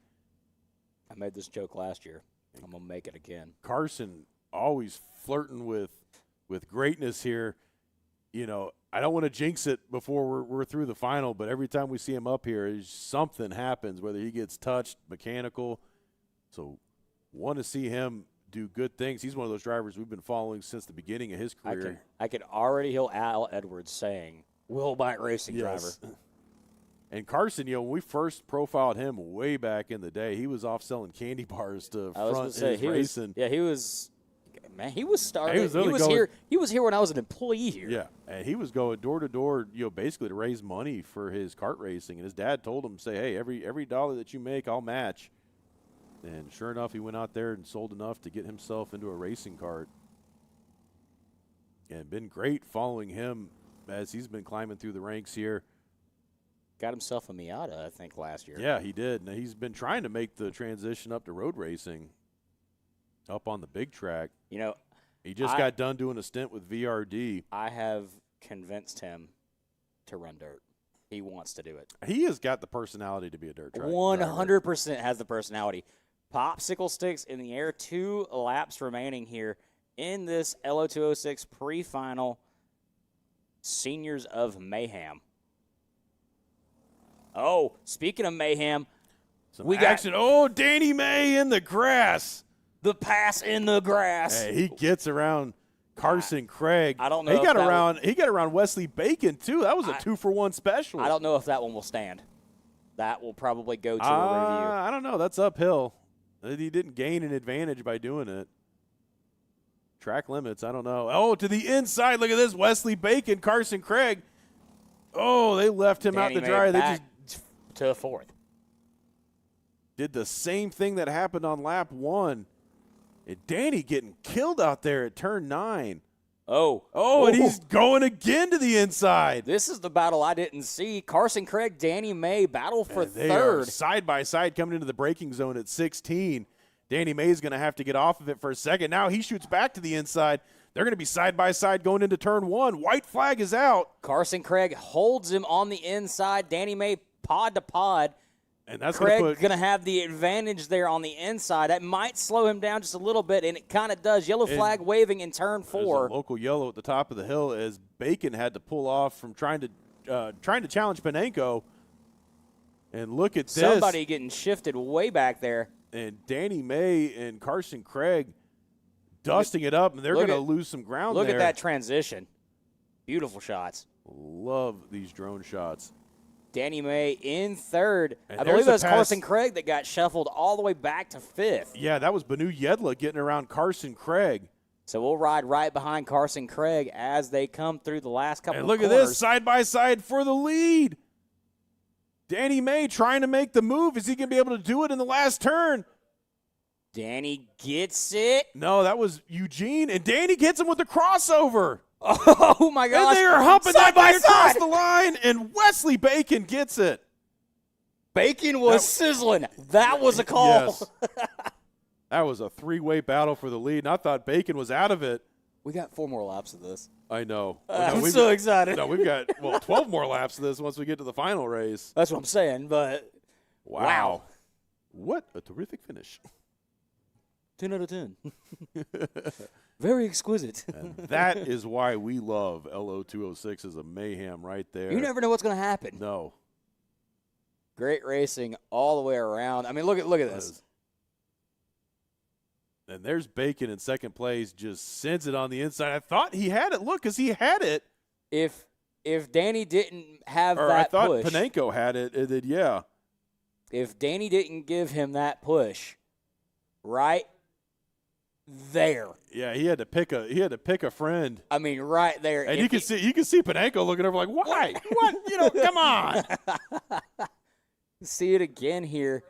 I made this joke last year. I'm going to make it again. Carson always flirting with greatness here. You know, I don't want to jinx it before we're through the final, but every time we see him up here, something happens, whether he gets touched, mechanical. So want to see him do good things. He's one of those drivers we've been following since the beginning of his career. I could already hear Al Edwards saying, Wilbite Racing driver. And Carson, you know, when we first profiled him way back in the day, he was off selling candy bars to front his racing. He was – man, he was starting. He was here when I was an employee here. Yeah, and he was going door to door, you know, basically to raise money for his kart racing. And his dad told him, "Say, hey, every dollar that you make, I'll match." And sure enough, he went out there and sold enough to get himself into a racing kart. And been great following him as he's been climbing through the ranks here. Got himself a Miata, I think, last year. Yeah, he did. Now, he's been trying to make the transition up to road racing, up on the big track. You know, he just got done doing a stint with VRD. I have convinced him to run dirt. He wants to do it. He has got the personality to be a dirt track 100% has the personality. Popsicle sticks in the air. 2 laps remaining here in this LO206 pre-final Seniors of Mayhem. Oh, speaking of mayhem, we got Danny May in the grass. The pass in the grass. Hey, he gets around Carson Craig. I don't know. He got around Wesley Bacon too. That was a 2-for-1 special. I don't know if that one will stand. That will probably go to a review. I don't know. That's uphill. He didn't gain an advantage by doing it. Track limits. I don't know. Oh, to the inside. Look at this. Wesley Bacon, Carson Craig. Oh, they left him out to dry. They just to 4th. Did the same thing that happened on lap 1. And Danny getting killed out there at turn 9. Oh, and he's going again to the inside. This is the battle I didn't see. Carson Craig, Danny May battle for they 3rd. Are side by side coming into the braking zone at 16. Danny May's going to have to get off of it for a second. Now he shoots back to the inside. They're going to be side by side going into turn 1. White flag is out. Carson Craig holds him on the inside. Danny May pod to pod. And that's Craig going to have the advantage there on the inside. That might slow him down just a little bit, and it kind of does. Yellow flag waving in turn 4. There's a local yellow at the top of the hill as Bacon had to pull off from trying to challenge Panenko. And look at this. Somebody getting shifted way back there. And Danny May and Carson Craig dusting it up, and they're going to lose some ground there. Look at that transition. Beautiful shots. Love these drone shots. Danny May in 3rd. And I believe it was Carson Craig that got shuffled all the way back to 5th. Yeah, that was Banu Yedla getting around Carson Craig. So we'll ride right behind Carson Craig as they come through the last couple of corners. And look at this, side by side for the lead. Danny May trying to make the move. Is he going to be able to do it in the last turn? Danny gets it. No, that was Eugene, and Danny gets him with the crossover. Oh, my gosh. And they are humping that guy across the line, and Wesley Bacon gets it. Bacon was sizzling. That was a call. Yes. That was a 3-way battle for the lead, and I thought Bacon was out of it. We got 4 more laps of this. I know. I'm so excited. No, we've got, 12 more laps of this once we get to the final race. That's what I'm saying, but wow. What a terrific finish. 10 out of 10. Very exquisite. And that is why we love LO206 as a mayhem right there. You never know what's going to happen. No. Great racing all the way around. I mean, look at this. And there's Bacon in second place, just sends it on the inside. I thought he had it. Look, because he had it. If Danny didn't have that I thought push. Panenko had it. And then, yeah. If Danny didn't give him that push, right there. Yeah, he had to pick a friend. I mean, right there. And you can see Panenko looking over like, why? What? Come on. See it again here.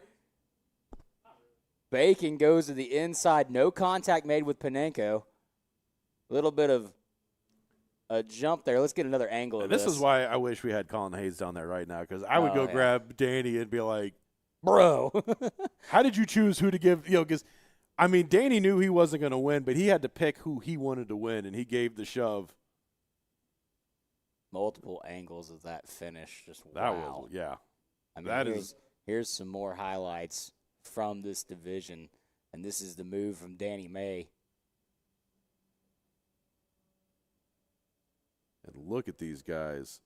Bacon goes to the inside. No contact made with Panenko. A little bit of a jump there. Let's get another angle of this. This is why I wish we had Colin Hayes down there right now, because I would go grab Danny and be like, bro, how did you choose who to give? Because, I mean, Danny knew he wasn't going to win, but he had to pick who he wanted to win, and he gave the shove. Multiple angles of that finish. Just that wow. Was, yeah. I mean, here's some more highlights from this division. And this is the move from Danny May. And look at these guys.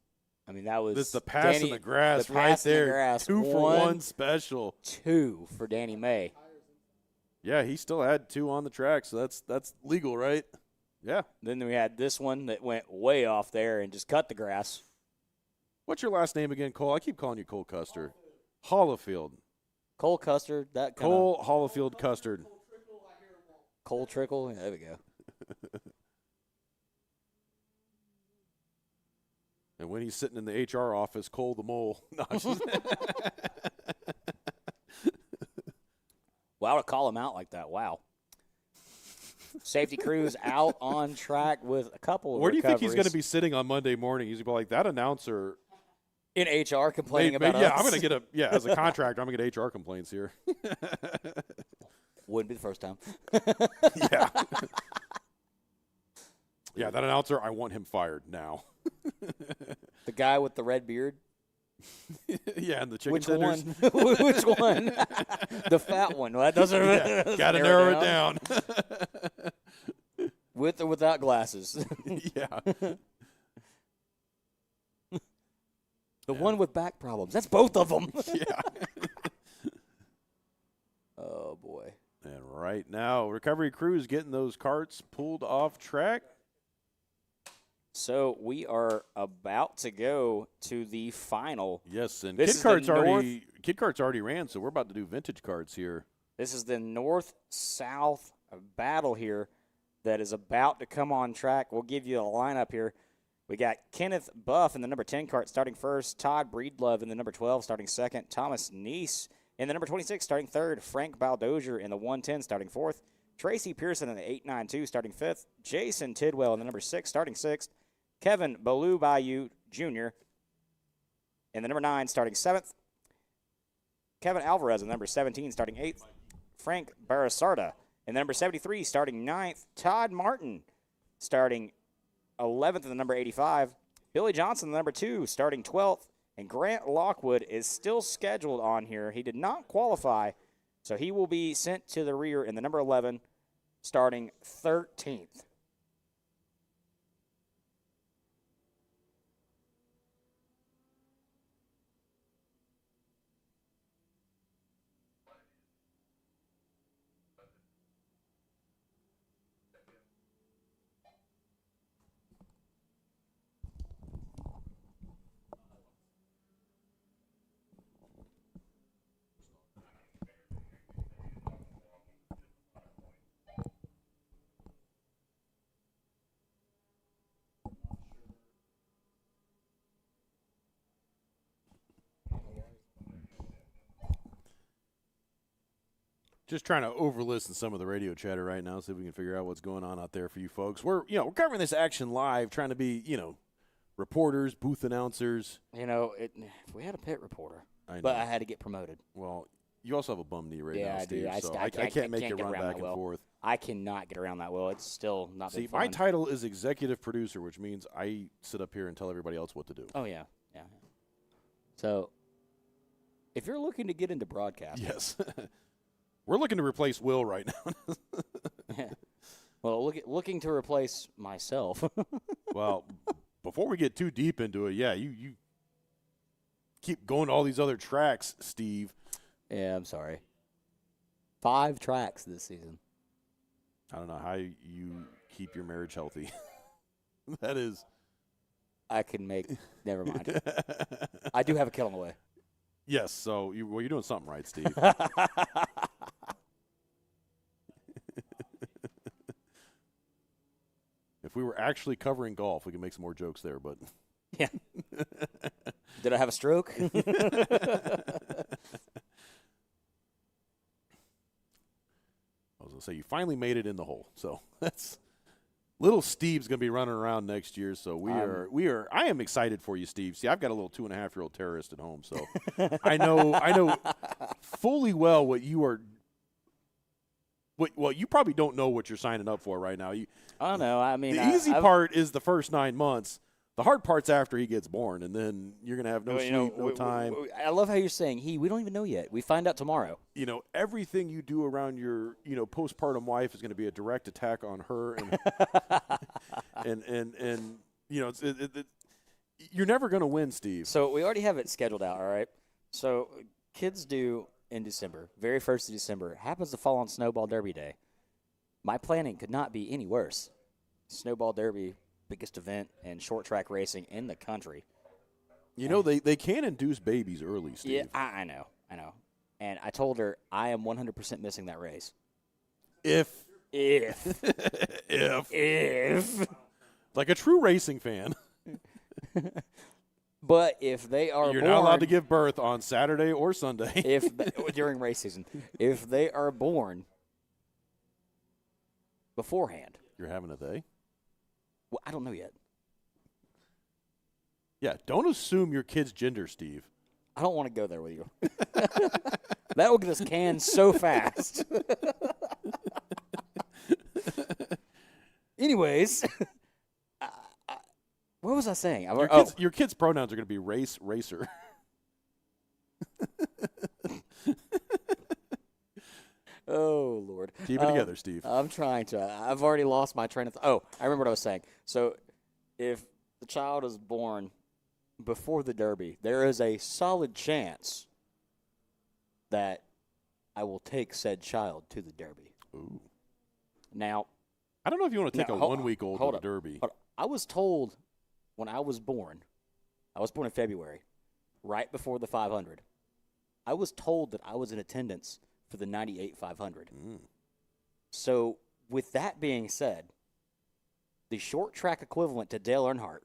I mean, that was this the pass Danny, in the grass the right pass in the there. grass. 2 for 1 special. 2 for Danny May. Yeah, he still had 2 on the track, so that's legal, right? Yeah. Then we had this one that went way off there and just cut the grass. What's your last name again, Cole? I keep calling you Cole Custer. Hollifield. Cole Custard. Cole Hollifield Custard. Cole Trickle. Yeah, there we go. And when he's sitting in the HR office, Cole the Mole. No, Wow, to call him out like that. Wow. Safety crews out on track with a couple of Where do you think he's going to recoveries. be sitting on Monday morning? He's going to be like, that announcer. In HR complaining about yeah, us? I'm going to get as a contractor, I'm going to get HR complaints here. Wouldn't be the first time. Yeah. Yeah, that announcer, I want him fired now. The guy with the red beard? Yeah, and the chicken Which tenders. one? Which one? The fat one. Well, that doesn't Got to narrow it down. With or without glasses. Yeah. The one with back problems. That's both of them. Yeah. Oh, boy. And right now, recovery crews getting those carts pulled off track. So we are about to go to the final. Yes, and This Kid is Kart's the Kid Kart's already ran, so we're about to do vintage carts here. This is the north-south battle here that is about to come on track. We'll give you a lineup here. We got Kenneth Buff in the number 10 cart starting first, Todd Breedlove in the number 12 starting second, Thomas Neese in the number 26 starting third, Frank Baldozier in the 110 starting fourth, Tracy Pearson in the 892 starting fifth, Jason Tidwell in the number 6 starting sixth, Kevin Baloo Bayou Jr. in the number 9 starting seventh, Kevin Alvarez in the number 17 starting eighth, Frank Barasarda in the number 73 starting ninth, Todd Martin starting 11th in the number 85, Billy Johnson in the number 2 starting 12th, and Grant Lockwood is still scheduled on here. He did not qualify, so he will be sent to the rear in the number 11 starting 13th. Just trying to overlisten some of the radio chatter right now, see if we can figure out what's going on out there for you folks. We're covering this action live, trying to be, reporters, booth announcers. If we had a pit reporter, I know. but I had to get promoted. Well, you also have a bum knee right Yeah, now, I do. Steve, I so st- I I can't make can't you get run around back that and well. forth. I cannot get around that well. It's still not been See, fun. my title is executive producer, which means I sit up here and tell everybody else what to do. Oh, yeah. So, if you're looking to get into broadcasting. Yes. We're looking to replace Will right now. Well, looking to replace myself. Well, before we get too deep into it, yeah, you keep going to all these other tracks, Steve. Yeah, I'm sorry. 5 tracks this season. I don't know how you keep your marriage healthy. That is. I can make. Never mind. I do have a kid on the way. Yes, so you're doing something right, Steve. If we were actually covering golf, we could make some more jokes there, but. Yeah. Did I have a stroke? I was going to say, you finally made it in the hole. So that's little Steve's going to be running around next year. So I am excited for you, Steve. See, I've got a little 2.5-year-old terrorist at home. So I know fully well what you are. Well, you probably don't know what you're signing up for right now. I don't know. I mean, the easy part is the first 9 months. The hard part's after he gets born, and then you're going to have no Well, sleep, no time. I love how you're saying he. We don't even know yet. We find out tomorrow. Everything you do around your, postpartum wife is going to be a direct attack on her, and you're never going to win, Steve. So we already have it scheduled out, all right? So kids due in December, very first of December, happens to fall on Snowball Derby Day. My planning could not be any worse. Snowball Derby, biggest event in short track racing in the country. They can induce babies early, Steve. Yeah, I know. And I told her I am 100% missing that race. If. Like a true racing fan. But if they are You're born, not allowed to give birth on Saturday or Sunday. During race season. If they are born beforehand. You're having a day? Well, I don't know yet. Yeah, don't assume your kid's gender, Steve. I don't want to go there with you. That will get us canned so fast. Anyways, what was I saying? Your kid's pronouns are going to be racer. Oh, Lord. Keep it together, Steve. I'm trying to. I've already lost my train of thought. Oh, I remember what I was saying. So if the child is born before the Derby, there is a solid chance that I will take said child to the Derby. Ooh. Now, I don't know if you want to take a 1 week old to the up. Derby. I was told when I was born in February, right before the 500. I was told that I was in attendance for the 98 500. So, with that being said, the short track equivalent to Dale Earnhardt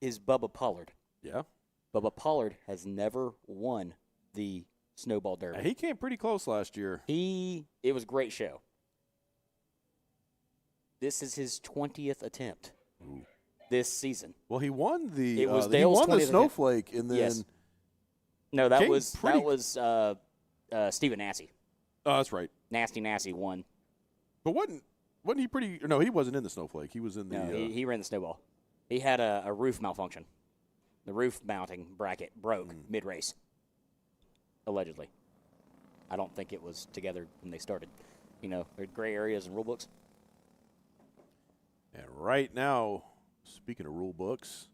is Bubba Pollard. Yeah. Bubba Pollard has never won the Snowball Derby. He came pretty close last year. It was a great show. This is his 20th attempt this season. Well, he won the It was he Dale's won the 20th Snowflake, and then Yes. No, that Came was pretty- Stephen Nasse. oh, that's right. Nasty won. But wasn't he pretty? No, he wasn't in the Snowflake. He was in the. No, he ran the Snowball. He had a roof malfunction. The roof mounting bracket broke mid-race, allegedly. I don't think it was together when they started. There are gray areas in rule books. And right now, speaking of rule books,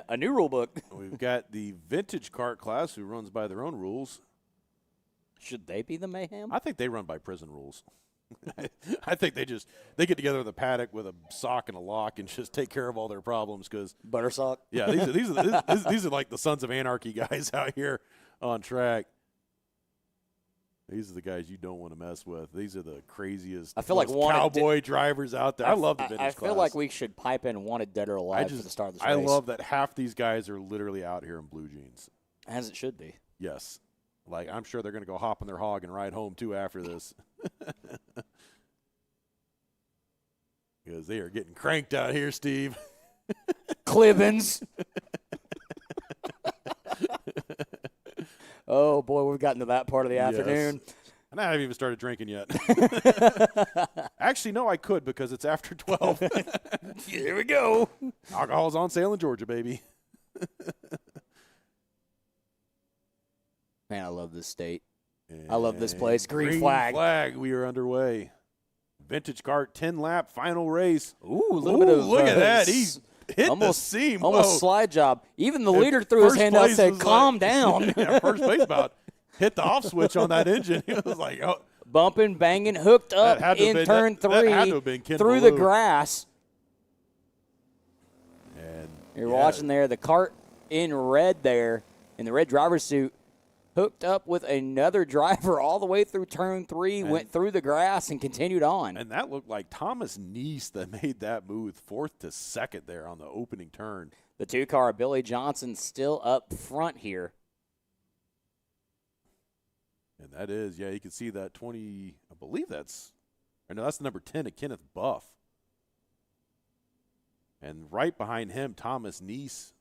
A new rule book. we've got the vintage kart class who runs by their own rules. Should they be the mayhem? I think they run by prison rules. I think they get together in the paddock with a sock and a lock and just take care of all their problems because Buttersock. yeah, these are like the Sons of Anarchy guys out here on track. These are the guys you don't want to mess with. These are the craziest, I feel like cowboy drivers out there. I love the vintage I class. feel like we should pipe in Wanted Dead or Alive for the start of this race. I love that half these guys are literally out here in blue jeans. As it should be. Yes. Like, I'm sure they're going to go hop on their hog and ride home, too, after this. Because they are getting cranked out here, Steve. Clibbins. Oh, boy, we've gotten to that part of the afternoon. And I haven't even started drinking yet. Actually, no, I could because it's after 12. Here we go. Alcohol's on sale in Georgia, baby. Man, I love this state. I love this place. Green flag. flag. We are underway. Vintage kart 10-lap final race. Ooh, a little bit of look at that. He hit the seam. Almost Whoa. slide job. Even the leader threw his hand out and said, calm down. Yeah, first place about hit the off switch on that engine. He was like, oh. Bumping, banging, hooked up in turn three through the grass. And You're watching there, the cart in red there, in the red driver's suit, hooked up with another driver all the way through turn three, went through the grass and continued on. And that looked like Thomas Neese that made that move 4th to 2nd there on the opening turn. The two-car, Billy Johnson, still up front here. And that is, yeah, you can see that 20, I believe that's the number 10 of Kenneth Buff. And right behind him, Thomas Neese.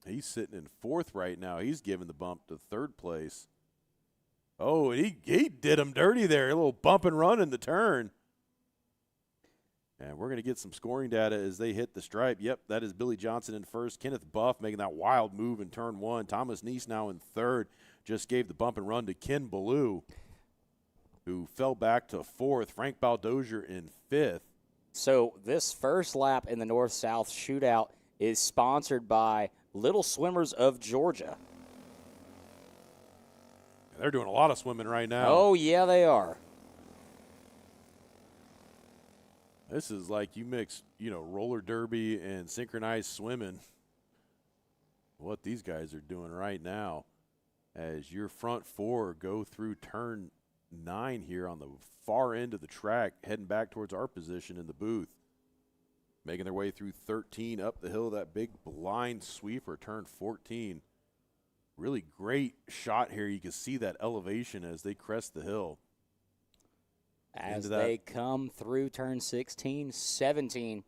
He's sitting in 4th right now. He's giving the bump to 3rd place. Oh, and he did him dirty there. A little bump and run in the turn. And we're going to get some scoring data as they hit the stripe. Yep, that is Billy Johnson in first. Kenneth Buff making that wild move in turn one. Thomas Neese now in third. Just gave the bump and run to Ken Ballou, who fell back to fourth. Frank Baldozier in fifth. So this first lap in the North-South shootout is sponsored by Little Swimmers of Georgia. They're doing a lot of swimming right now. Oh, yeah, they are. This is like you mix, roller derby and synchronized swimming. What these guys are doing right now as your front four go through turn 9 here on the far end of the track, heading back towards our position in the booth. Making their way through 13 up the hill, that big blind sweeper, turn 14. Really great shot here. You can see that elevation as they crest the hill. As they come through turn 16, 17,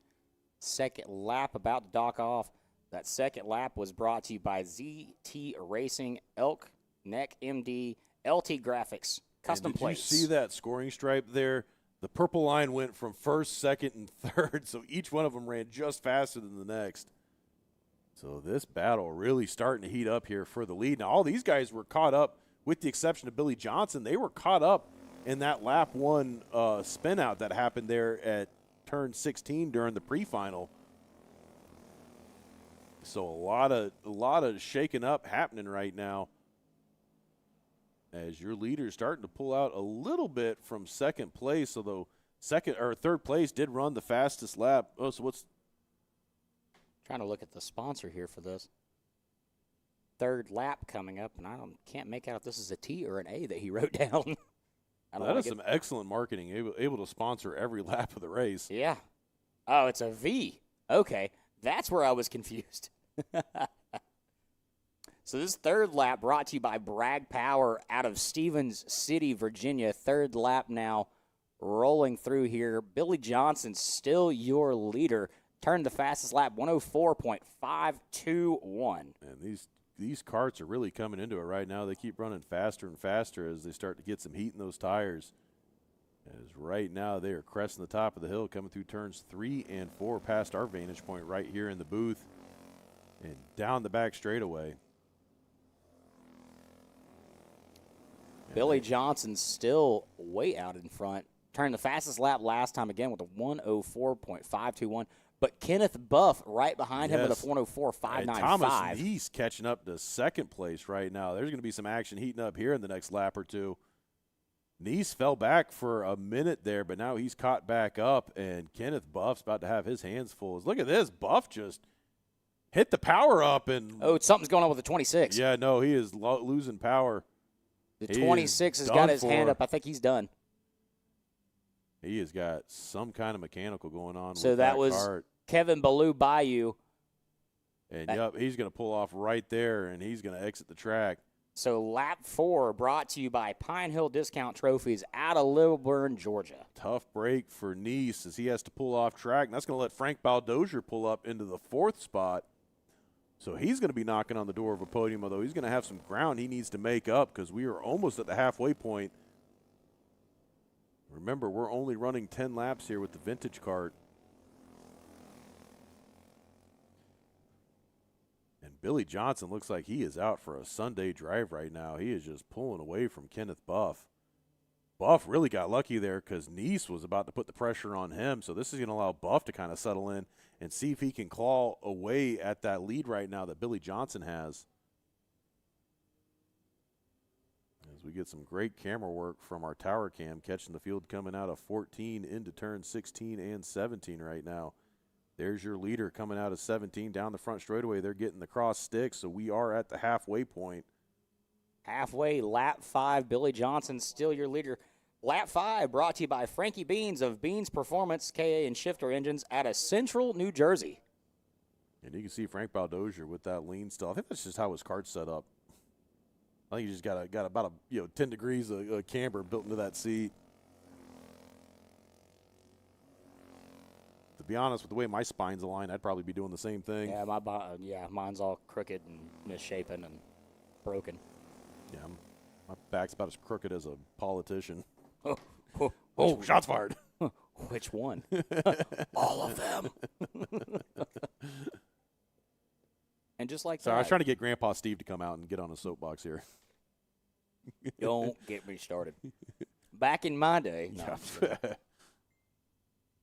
second lap about to dock off. That second lap was brought to you by ZT Racing, Elk, Neck MD, LT Graphics, custom plates. Did you see that scoring stripe there? The purple line went from first, second, and third, so each one of them ran just faster than the next. So this battle really starting to heat up here for the lead. Now, all these guys were caught up, with the exception of Billy Johnson. They were caught up in that lap one spin out that happened there at turn 16 during the pre-final. So a lot of shaking up happening right now as your leader is starting to pull out a little bit from second place, although third place did run the fastest lap. Oh, so what's trying to look at the sponsor here for this third lap coming up, and I can't make out if this is a T or an A that he wrote down. That is some excellent marketing, able to sponsor every lap of the race. Yeah. Oh, it's a V. Okay, that's where I was confused. So this third lap brought to you by Bragg Power out of Stevens City, Virginia. Third lap now rolling through here. Billy Johnson still your leader. Turned the fastest lap, 104.521. And these karts are really coming into it right now. They keep running faster and faster as they start to get some heat in those tires. As right now they are cresting the top of the hill, coming through turns 3 and 4 past our vantage point right here in the booth and down the back straightaway. Billy Johnson's still way out in front. Turned the fastest lap last time again with a 104.521. But Kenneth Buff right behind him with a 104.595. Thomas Neese catching up to second place right now. There's going to be some action heating up here in the next lap or two. Neese fell back for a minute there, but now he's caught back up, and Kenneth Buff's about to have his hands full. Look at this. Buff just hit the power up. And something's going on with the 26. Yeah, no, he is losing power. The 26 has got his hand up. I think he's done. He has got some kind of mechanical going on. So with that was kart. Kevin Ballou Bayou. And, he's going to pull off right there, and he's going to exit the track. So lap 4 brought to you by Pine Hill Discount Trophies out of Lilburn, Georgia. Tough break for Neese as he has to pull off track, and that's going to let Frank Baldozier pull up into the 4th spot. So he's going to be knocking on the door of a podium, although he's going to have some ground he needs to make up because we are almost at the halfway point. Remember, we're only running 10 laps here with the vintage kart. And Billy Johnson looks like he is out for a Sunday drive right now. He is just pulling away from Kenneth Buff. Buff really got lucky there because Neese was about to put the pressure on him. So this is going to allow Buff to kind of settle in and see if he can claw away at that lead right now that Billy Johnson has. As we get some great camera work from our tower cam, catching the field coming out of 14 into turn 16 and 17 right now. There's your leader coming out of 17 down the front straightaway. They're getting the cross stick, so we are at the halfway point. Halfway, lap 5, Billy Johnson still your leader. Lap 5 brought to you by Frankie Beans of Beans Performance, KA and Shifter Engines out of Central, New Jersey. And you can see Frank Baldozier with that lean still. I think that's just how his kart's set up. I think he just got about 10 degrees of camber built into that seat. To be honest, with the way my spine's aligned, I'd probably be doing the same thing. Yeah, mine's all crooked and misshapen and broken. Yeah, my back's about as crooked as a politician. Oh, Shots fired. Which one? All of them. And just like So that. I was trying to get Grandpa Steve to come out and get on a soapbox here. Don't get me started. Back in my day. No,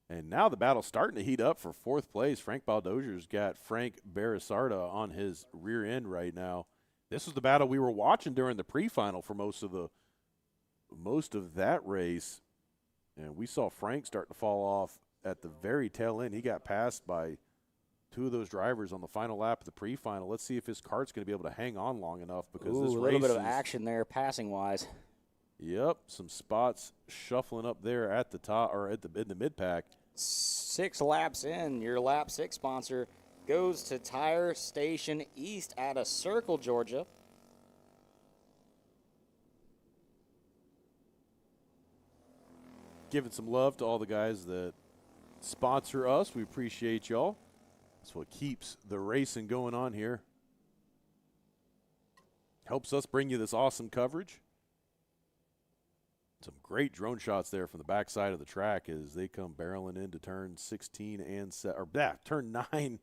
And now the battle's starting to heat up for fourth place. Frank Baldozier's got Frank Berisarda on his rear end right now. This was the battle we were watching during the pre-final for most of that race. And we saw Frank start to fall off at the very tail end. He got passed by two of those drivers on the final lap of the pre-final. Let's see if his kart's going to be able to hang on long enough because this race a little bit of action there passing-wise. Yep, some spots shuffling up there at the top or in the mid-pack. 6 laps in, your lap 6 sponsor goes to Tire Station East out of Circle, Georgia. Giving some love to all the guys that sponsor us. We appreciate y'all. That's what keeps the racing going on here. Helps us bring you this awesome coverage. Some great drone shots there from the backside of the track as they come barreling into turn 16 and turn 9,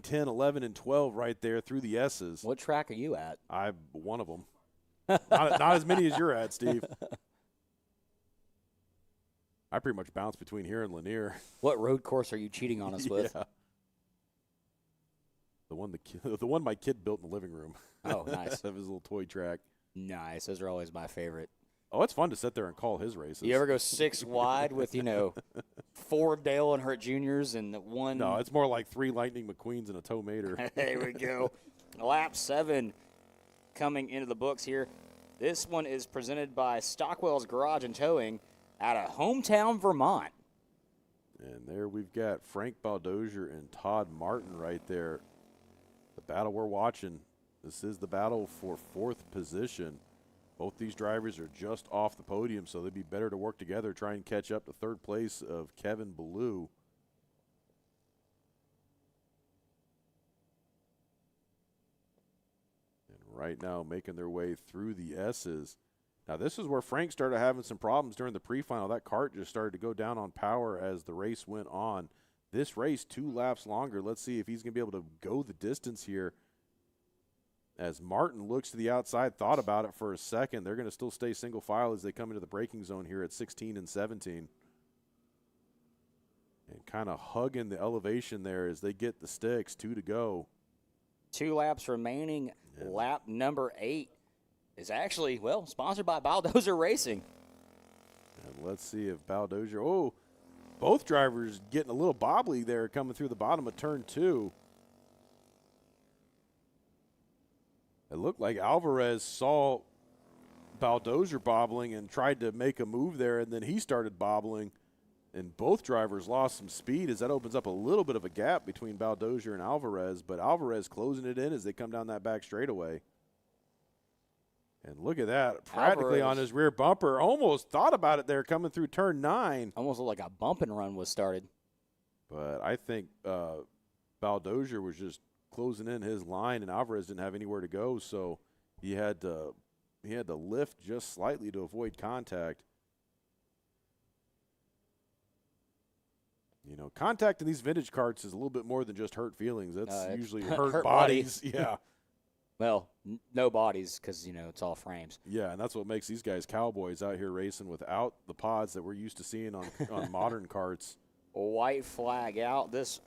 10, 11, and 12 right there through the S's. What track are you at? I'm one of them. not as many as you're at, Steve. I pretty much bounce between here and Lanier. What road course are you cheating on us with? The one my kid built in the living room. Oh, nice. Of his little toy track. Nice. Those are always my favorite. Oh, it's fun to sit there and call his races. You ever go 6 wide with, 4 Dale Earnhardt Juniors and one? No, it's more like 3 Lightning McQueens and a Tow Mater. There we go. Lap 7 coming into the books here. This one is presented by Stockwell's Garage and Towing out of hometown Vermont. And there we've got Frank Baldozier and Todd Martin right there. The battle we're watching. This is the battle for 4th position. Both these drivers are just off the podium, so they'd be better to work together, try and catch up to 3rd place of Kevin Ballou. And right now making their way through the S's. Now this is where Frank started having some problems during the pre-final. That kart just started to go down on power as the race went on. This race 2 laps longer. Let's see if he's going to be able to go the distance here. As Martin looks to the outside, thought about it for a second. They're going to still stay single file as they come into the braking zone here at 16 and 17. And kind of hugging the elevation there as they get the sticks. 2 to go. 2 laps remaining. Yeah. Lap number 8 is actually, sponsored by Baldozer Racing. And let's see if Baldozer, both drivers getting a little bobbly there coming through the bottom of turn 2. It looked like Alvarez saw Baldozer bobbling and tried to make a move there, and then he started bobbling, and both drivers lost some speed as that opens up a little bit of a gap between Baldozer and Alvarez, but Alvarez closing it in as they come down that back straightaway. And look at that, practically Alvarez on his rear bumper. Almost thought about it there coming through turn 9. Almost looked like a bump and run was started. But I think Baldozer was just closing in his line, and Alvarez didn't have anywhere to go, so he had to lift just slightly to avoid contact. Contact in these vintage karts is a little bit more than just hurt feelings. That's usually hurt bodies. Yeah. Well, no bodies because, it's all frames. Yeah, and that's what makes these guys cowboys out here racing without the pods that we're used to seeing on modern karts. White flag out. This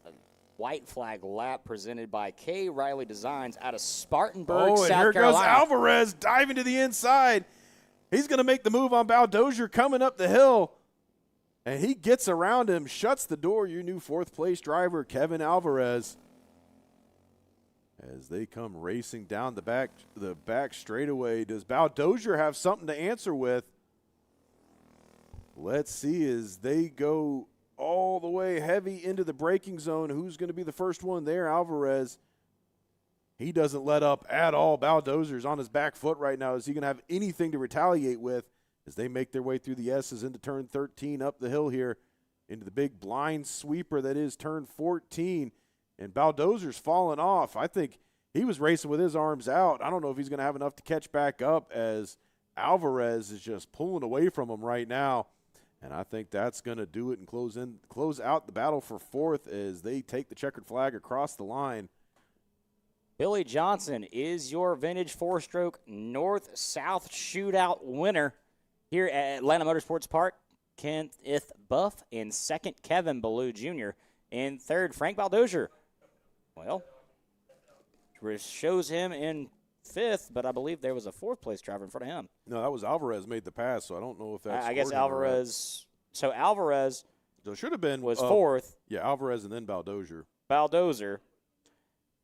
white flag lap presented by K. Riley Designs out of Spartanburg, South Carolina. Here goes Alvarez diving to the inside. He's going to make the move on Baldozer coming up the hill. And he gets around him, shuts the door. Your new 4th place driver, Kevin Alvarez. As they come racing down the back straightaway. Does Baldozer have something to answer with? Let's see as they go all the way heavy into the braking zone. Who's going to be the first one there? Alvarez. He doesn't let up at all. Baldozer's on his back foot right now. Is he going to have anything to retaliate with as they make their way through the S's into turn 13 up the hill here into the big blind sweeper that is turn 14. And Baldozer's fallen off. I think he was racing with his arms out. I don't know if he's going to have enough to catch back up as Alvarez is just pulling away from him right now. And I think that's going to do it and close out the battle for fourth as they take the checkered flag across the line. Billy Johnson is your vintage four-stroke north-south shootout winner here at Atlanta Motorsports Park. Kenneth Buff in second, Kevin Ballou Jr. in third, Frank Baldozier. Well, shows him in fifth, but I believe there was a fourth-place driver in front of him. No, that was Alvarez made the pass, so I don't know if that's. I guess Alvarez. So Alvarez. So it should have been was fourth. Yeah, Alvarez and then Baldozier.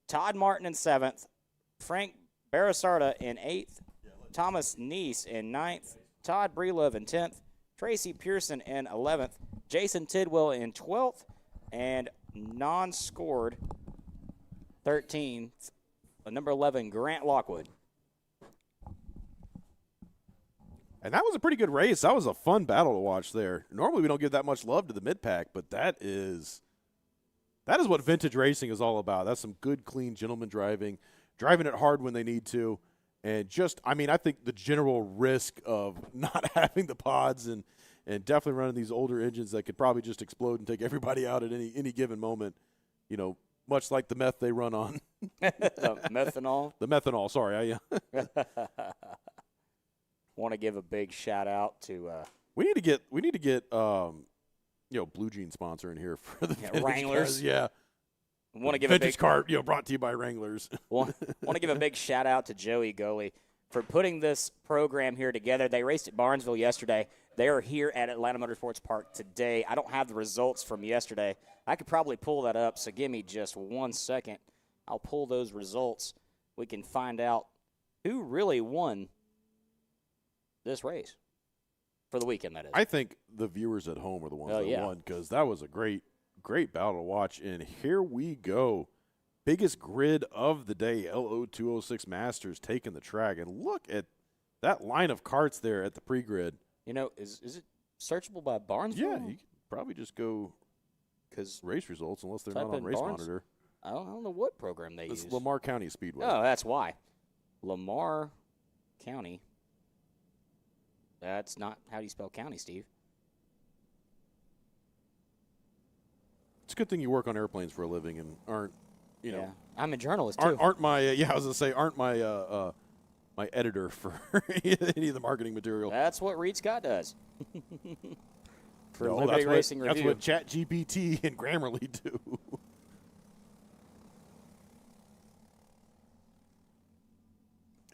Todd Martin in seventh, Frank Barasarda in eighth, Thomas Neese in ninth, Todd Breelove in 10th, Tracy Pearson in 11th, Jason Tidwell in 12th, and non-scored 13th, number 11, Grant Lockwood. And that was a pretty good race. That was a fun battle to watch there. Normally we don't give that much love to the mid-pack, but that is what vintage racing is all about. That's some good, clean gentleman driving it hard when they need to. And I think the general risk of not having the pods and definitely running these older engines that could probably just explode and take everybody out at any given moment, much like the meth they run on. The methanol? The methanol, sorry. Want to give a big shout-out to we need to get Blue Jean sponsor in here for the Wranglers. Cars. Yeah. Want to give vintage cart, brought to you by Wranglers. Want to give a big shout out to Joey Goley for putting this program here together. They raced at Barnesville yesterday. They are here at Atlanta Motorsports Park today. I don't have the results from yesterday. I could probably pull that up, so give me just 1 second. I'll pull those results. We can find out who really won this race for the weekend, that is. I think the viewers at home are the ones that won, because that was a great battle to watch. And here we go. Biggest grid of the day, LO206 Masters taking the track. And look at that line of carts there at the pre-grid. Is it searchable by Barnesville? Yeah, you could probably just go race results unless they're not on Race Monitor. I don't know what program they use. It's Lamar County Speedway. Oh, that's why. Lamar County. That's not how do you spell county, Steve? It's a good thing you work on airplanes for a living and aren't, I'm a journalist too. Aren't my I was gonna say aren't my my editor for any of the marketing material. That's what Reed Scott does. For Liberty Racing Review. That's what ChatGPT and Grammarly do.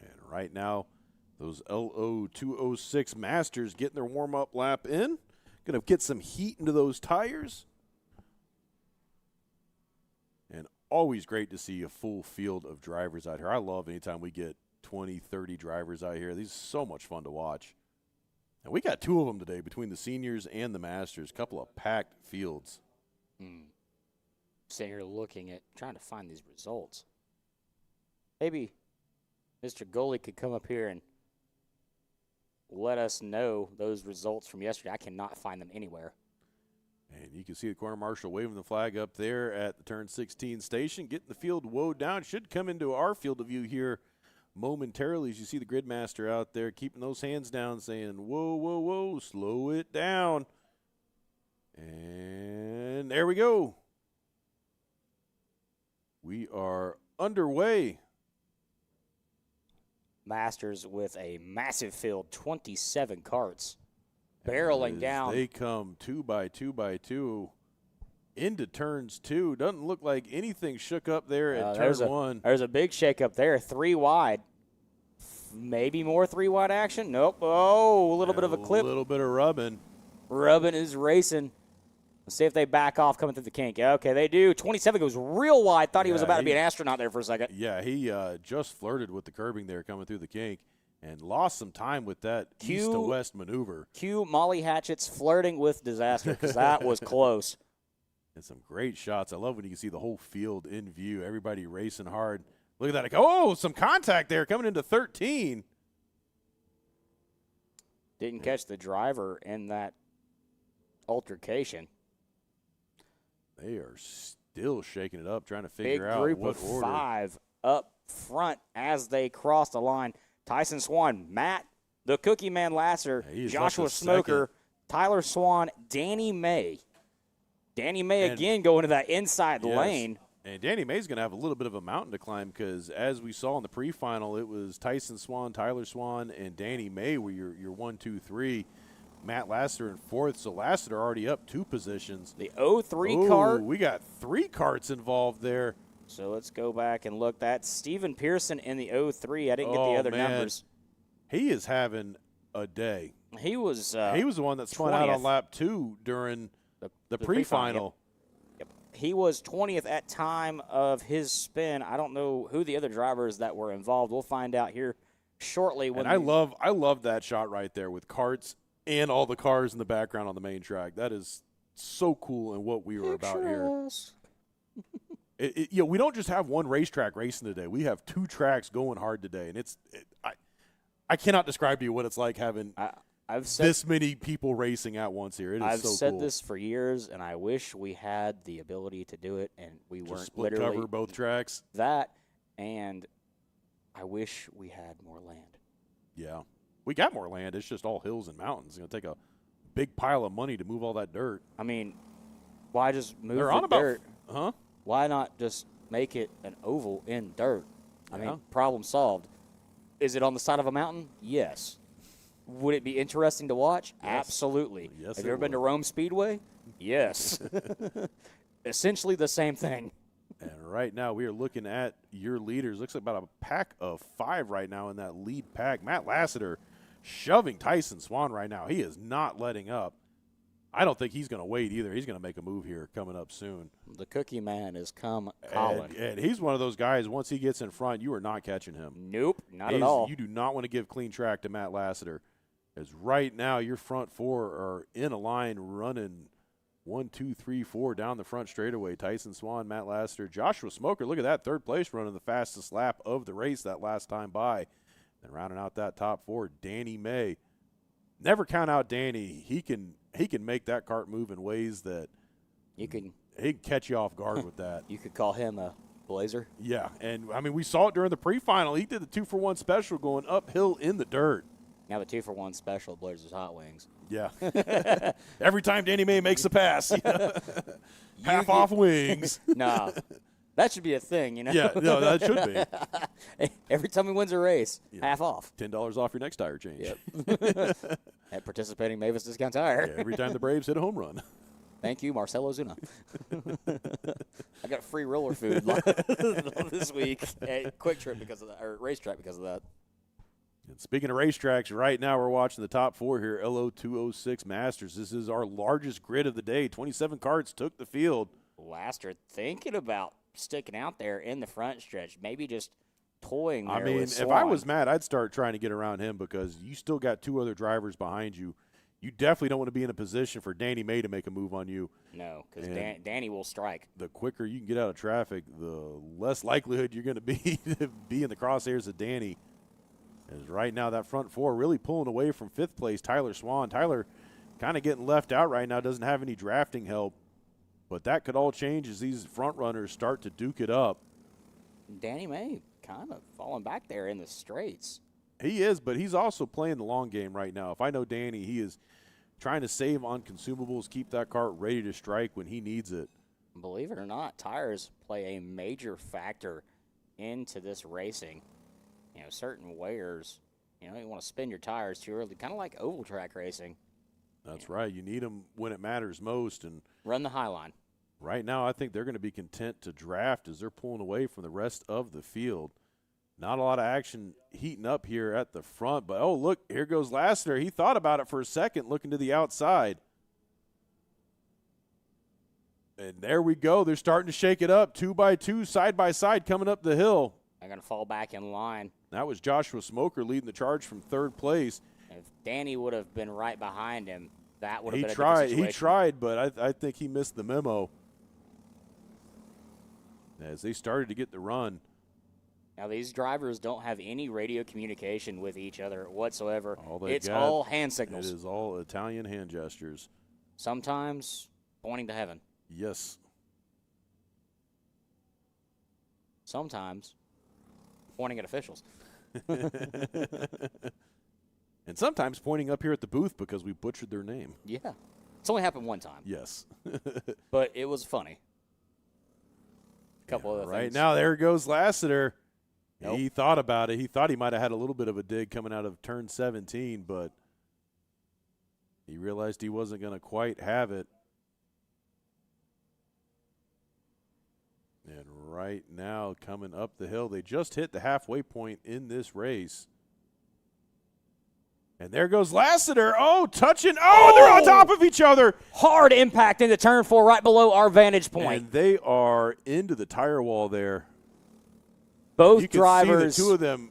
And right now, those LO206 Masters getting their warm-up lap in. Going to get some heat into those tires. And always great to see a full field of drivers out here. I love anytime we get 20, 30 drivers out here. These are so much fun to watch. And we got two of them today between the seniors and the Masters. A couple of packed fields. Sitting here trying to find these results. Maybe Mr. Goalie could come up here and let us know those results from yesterday. I cannot find them anywhere. And you can see the corner marshal waving the flag up there at the turn 16 station, getting the field woed down. Should come into our field of view here momentarily as you see the grid master out there keeping those hands down, saying, whoa, whoa, whoa, slow it down. And there we go. We are underway. Masters with a massive field, 27 carts, barreling down. They come 2 by 2 by 2 into turns 2. Doesn't look like anything shook up there at turn 1. There's a big shakeup there, 3 wide. Maybe more 3 wide action. Nope. Oh, a little bit of a clip. A little bit of rubbing. Rubbing is racing. Let's see if they back off coming through the kink. Okay, they do. 27 goes real wide. Thought he was about to be an astronaut there for a second. Yeah, he just flirted with the curbing there coming through the kink and lost some time with that east to west maneuver. Cue Molly Hatchett's flirting with disaster, because that was close. And some great shots. I love when you can see the whole field in view. Everybody racing hard. Look at that. Oh, some contact there coming into 13. Didn't catch the driver in that altercation. They are still shaking it up, trying to figure out Big what group of order. 5 up front as they cross the line. Tyson Swan, Matt, the Cookie Man Lasser, Yeah, Joshua just a Smoker, Tyler Swan, Danny May. Danny May And- again going to that inside Yes. lane. And Danny May's going to have a little bit of a mountain to climb because, as we saw in the pre-final, it was Tyson Swan, Tyler Swan, and Danny May were your 1, 2, 3. Matt Lassiter in 4th, so Lassiter already up 2 positions. The 03 Ooh, cart. we got 3 carts involved there. So let's go back and look. That's Stephen Pearson in the 03. I didn't get Oh, the other man. numbers. He is having a day. He was He was the one that spun out on 20th. lap 2 during the pre-final, pre-final. Yep. He was 20th at time of his spin. I don't know who the other drivers that were involved. We'll find out here shortly. When And I love that shot right there with carts and all the cars in the background on the main track. That is so cool and what we were about here. We don't just have one racetrack racing today. We have 2 tracks going hard today, and I cannot describe to you what it's like having I've said this many people racing at once here. It is I've so said cool. this for years, and I wish we had the ability to do it, and we Just weren't split literally cover both tracks. that. And I wish we had more land. Yeah, we got more land. It's just all hills and mountains. It's going to take a big pile of money to move all that dirt. I mean, why just move They're the on about, dirt? huh? Why not just make it an oval in dirt? I Yeah. mean, problem solved. Is it on the side of a mountain? Yes. Would it be interesting to watch? Yes. Absolutely. Yes, Have it you ever been to would. Rome Speedway? Yes. Essentially the same thing. And right now we are looking at your leaders. Looks like about a pack of 5 right now in that lead pack. Matt Lassiter shoving Tyson Swan right now. He is not letting up. I don't think he's going to wait either. He's going to make a move here coming up soon. The Cookie Man has come calling. And he's one of those guys, once he gets in front, you are not catching him. Nope, not at all. You do not want to give clean track to Matt Lassiter. As right now your front 4 are in a line running 1, 2, 3, 4 down the front straightaway. Tyson Swan, Matt Lassiter, Joshua Smoker. Look at that, 3rd place running the fastest lap of the race that last time by. Then rounding out that top 4, Danny May. Never count out Danny. He can make that cart move in ways that You can he can catch you off guard with that. you could call him a blazer. Yeah, and I mean we saw it during the pre-final. He did the 2-for-1 special going uphill in the dirt. Now the 2-for-1 special Blazers Hot Wings. Yeah. Every time Danny May makes a pass, half off wings. Nah, that should be a thing, you know. Yeah, no, that should be. Every time he wins a race, half off. $10 off your next tire change. Yep. At participating Mavis Discount Tire. Yeah, every time the Braves hit a home run. Thank you, Marcelo Zuna. I got free roller food this week at Quick Trip because of that, or Racetrack because of that. And speaking of racetracks, right now we're watching the top 4 here, LO206 Masters. This is our largest grid of the day. 27 carts took the field. Laster thinking about sticking out there in the front stretch, maybe just toying there I mean, with if I Swan. was Matt, I'd start trying to get around him because you still got 2 other drivers behind you. You definitely don't want to be in a position for Danny May to make a move on you. No, because And- Danny will strike. The quicker you can get out of traffic, the less likelihood you're going to be to be in the crosshairs of Danny. As right now that front 4 really pulling away from 5th place, Tyler Swan. Tyler kind of getting left out right now, doesn't have any drafting help. But that could all change as these front runners start to duke it up. Danny May kind of falling back there in the straights. He is, but he's also playing the long game right now. If I know Danny, he is trying to save on consumables, keep that cart ready to strike when he needs it. Believe it or not, tires play a major factor into this racing. You know, certain wears, you want to spin your tires too early, kind of like oval track racing. That's right. You need them when it matters most. And Run the high line. right now, I think they're going to be content to draft as they're pulling away from the rest of the field. Not a lot of action heating up here at the front, but, oh, look, here goes Lassiter. He thought about it for a second, looking to the outside. And there we go. They're starting to shake it up, 2 by 2, side by side, coming up the hill. They're going to fall back in line. That was Joshua Smoker leading the charge from 3rd place. If Danny would have been right behind him, that would have He been a tried. different He situation. tried, but I think he missed the memo as they started to get the run. Now, these drivers don't have any radio communication with each other whatsoever. All they It's got, all hand It signals. is all Italian hand gestures. Sometimes pointing to heaven. Yes. Sometimes pointing at officials. And sometimes pointing up here at the booth because we butchered their name. Yeah. It's only happened one time. Yes. But it was funny. A couple of right things. now, there goes Lassiter. Nope. He thought about it. He thought he might have had a little bit of a dig coming out of turn 17, but he realized he wasn't going to quite have it. And right now, coming up the hill, they just hit the halfway point in this race. And there goes Lassiter. Oh, touching. Oh, they're on top of each other. Hard impact into turn 4 right below our vantage point. And they are into the tire wall there. Both you can drivers see the two of them.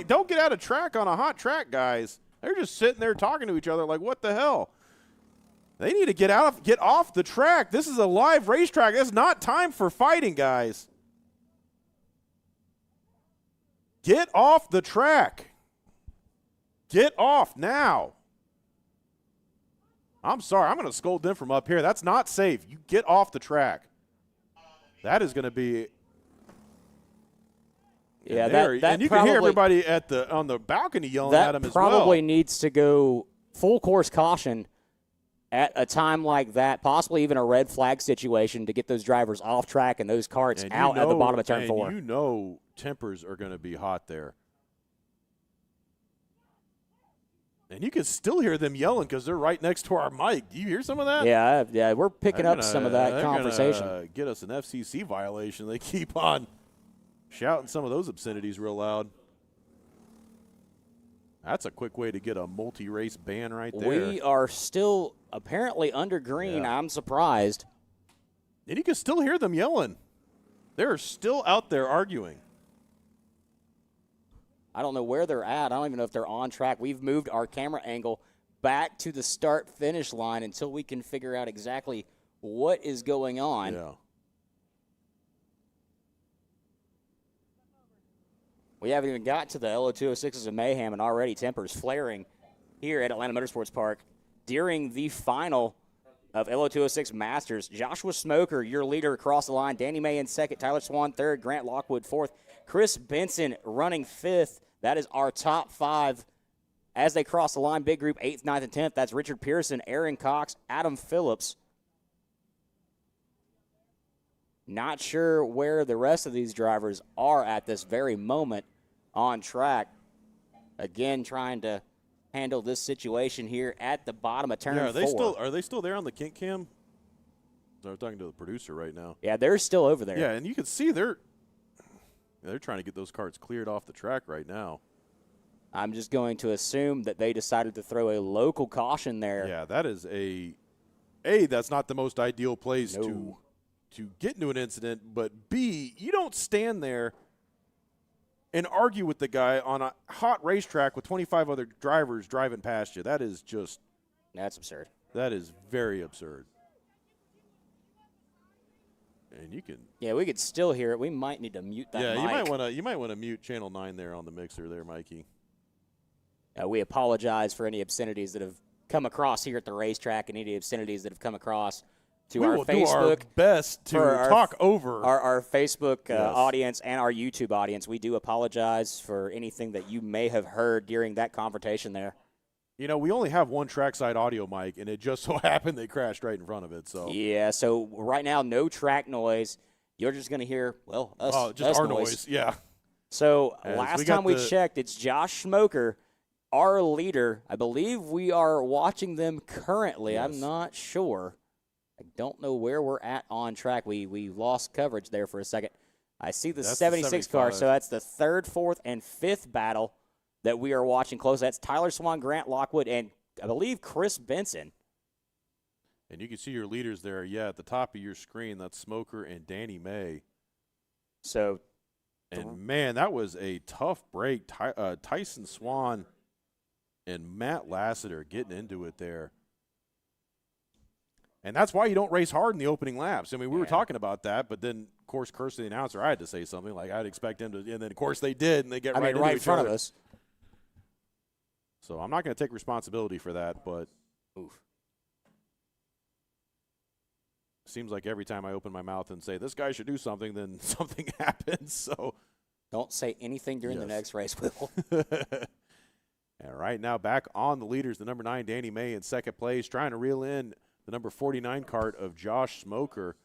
Don't get out of track on a hot track, guys. They're just sitting there talking to each other like, what the hell? They need to get off the track. This is a live racetrack. It's not time for fighting, guys. Get off the track. Get off now. I'm sorry. I'm going to scold them from up here. That's not safe. You get off the track. That is going to be. Yeah, and you can hear everybody on the balcony yelling at him as well. That probably needs to go full course caution at a time like that, possibly even a red flag situation to get those drivers off track and those carts out at the bottom of turn 4. And you know tempers are going to be hot there. And you can still hear them yelling because they're right next to our mic. Do you hear some of that? Yeah, we're picking up some of that conversation. Get us an FCC violation. They keep on shouting some of those obscenities real loud. That's a quick way to get a multi-race ban right there. We are still apparently under green. Yeah. I'm surprised. And you can still hear them yelling. They're still out there arguing. I don't know where they're at. I don't even know if they're on track. We've moved our camera angle back to the start-finish line until we can figure out exactly what is going on. Yeah. We haven't even got to the LO206s of mayhem, and already tempers flaring here at Atlanta Motorsports Park during the final of LO206 Masters. Joshua Smoker, your leader across the line. Danny May in second. Tyler Swan third. Grant Lockwood fourth. Chris Benson running fifth. That is our top 5 as they cross the line. Big group 8th, 9th, and 10th. That's Richard Pearson, Aaron Cox, Adam Phillips. Not sure where the rest of these drivers are at this very moment on track. Again, trying to handle this situation here at the bottom of turn 4. Are they still there on the kink cam? I'm talking to the producer right now. Yeah, they're still over there. Yeah, and you can see they're trying to get those carts cleared off the track right now. I'm just going to assume that they decided to throw a local caution there. Yeah, that is that's not the most ideal place to get into an incident, but B, you don't stand there and argue with the guy on a hot racetrack with 25 other drivers driving past you. That is just – That's absurd. That is very absurd. And you can – Yeah, we could still hear it. We might need to mute that mic. Yeah, you might want to mute Channel 9 there on the mixer there, Mikey. We apologize for any obscenities that have come across here at the racetrack and any obscenities that have come across to our Facebook. We will do our best to talk over our Facebook audience and our YouTube audience. We do apologize for anything that you may have heard during that confrontation there. You know, we only have one trackside audio mic, and it just so happened they crashed right in front of it. So yeah, so right now, no track noise. You're just going to hear, us our noise. Yeah. So last time we checked, it's Josh Smoker, our leader. I believe we are watching them currently. Yes. I'm not sure. I don't know where we're at on track. We lost coverage there for a second. I see the 76 car, so that's the 3rd, 4th, and 5th battle that we are watching close. That's Tyler Swan, Grant Lockwood, and I believe Chris Benson. And you can see your leaders there, at the top of your screen. That's Smoker and Danny May. So, and, man, that was a tough break. Tyson Swan and Matt Lassiter getting into it there. And that's why you don't race hard in the opening laps. I mean, we were talking about that, but then, of course, Kirsten, the announcer, I had to say something. Like, I'd expect him to – and then, of course, they did, and they get right in front of us. So I'm not going to take responsibility for that, but seems like every time I open my mouth and say, this guy should do something, then something happens. So don't say anything during the next race, Will. And right now, back on the leaders, the number 9, Danny May, in second place, trying to reel in the number 49 cart of Josh Smoker.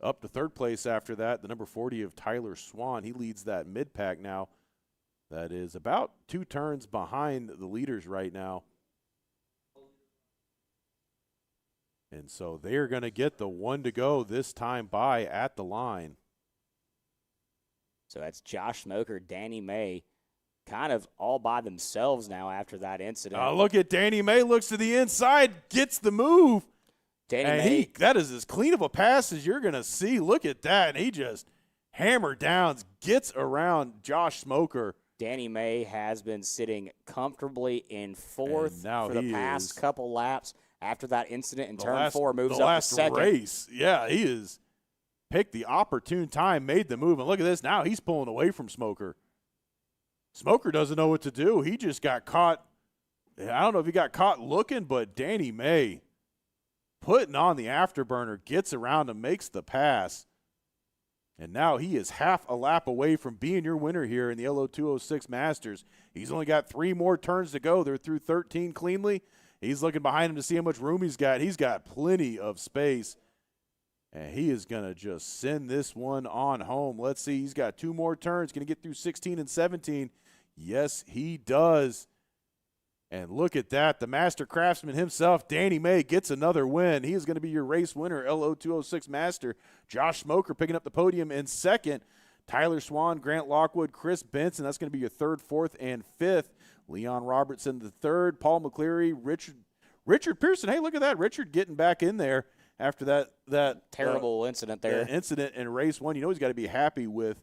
Up to third place after that, the number 40 of Tyler Swan. He leads that mid-pack now. That is about 2 turns behind the leaders right now. And so they are going to get the 1 to go this time by at the line. So that's Josh Smoker, Danny May, kind of all by themselves now after that incident. Look at Danny May, looks to the inside, gets the move. Danny May, that is as clean of a pass as you're going to see. Look at that. And he just hammer downs, gets around Josh Smoker. Danny May has been sitting comfortably in fourth for the past couple laps after that incident in turn 4, moves up to second. Race. Yeah, he has picked the opportune time, made the move. And look at this. Now he's pulling away from Smoker. Smoker doesn't know what to do. He just got caught. I don't know if he got caught looking, but Danny May putting on the afterburner, gets around and makes the pass. And now he is half a lap away from being your winner here in the LO206 Masters. He's only got 3 more turns to go. They're through 13 cleanly. He's looking behind him to see how much room he's got. He's got plenty of space. And he is going to just send this one on home. Let's see. He's got 2 more turns. Going to get through 16 and 17. Yes, he does. And look at that. The master craftsman himself, Danny May, gets another win. He is going to be your race winner, LO206 Master. Josh Smoker picking up the podium in second. Tyler Swan, Grant Lockwood, Chris Benson. That's going to be your third, fourth, and fifth. Leon Robertson the third. Paul McCleary, Richard Pearson. Hey, look at that. Richard getting back in there after that terrible incident there. Incident in race 1. You know he's got to be happy with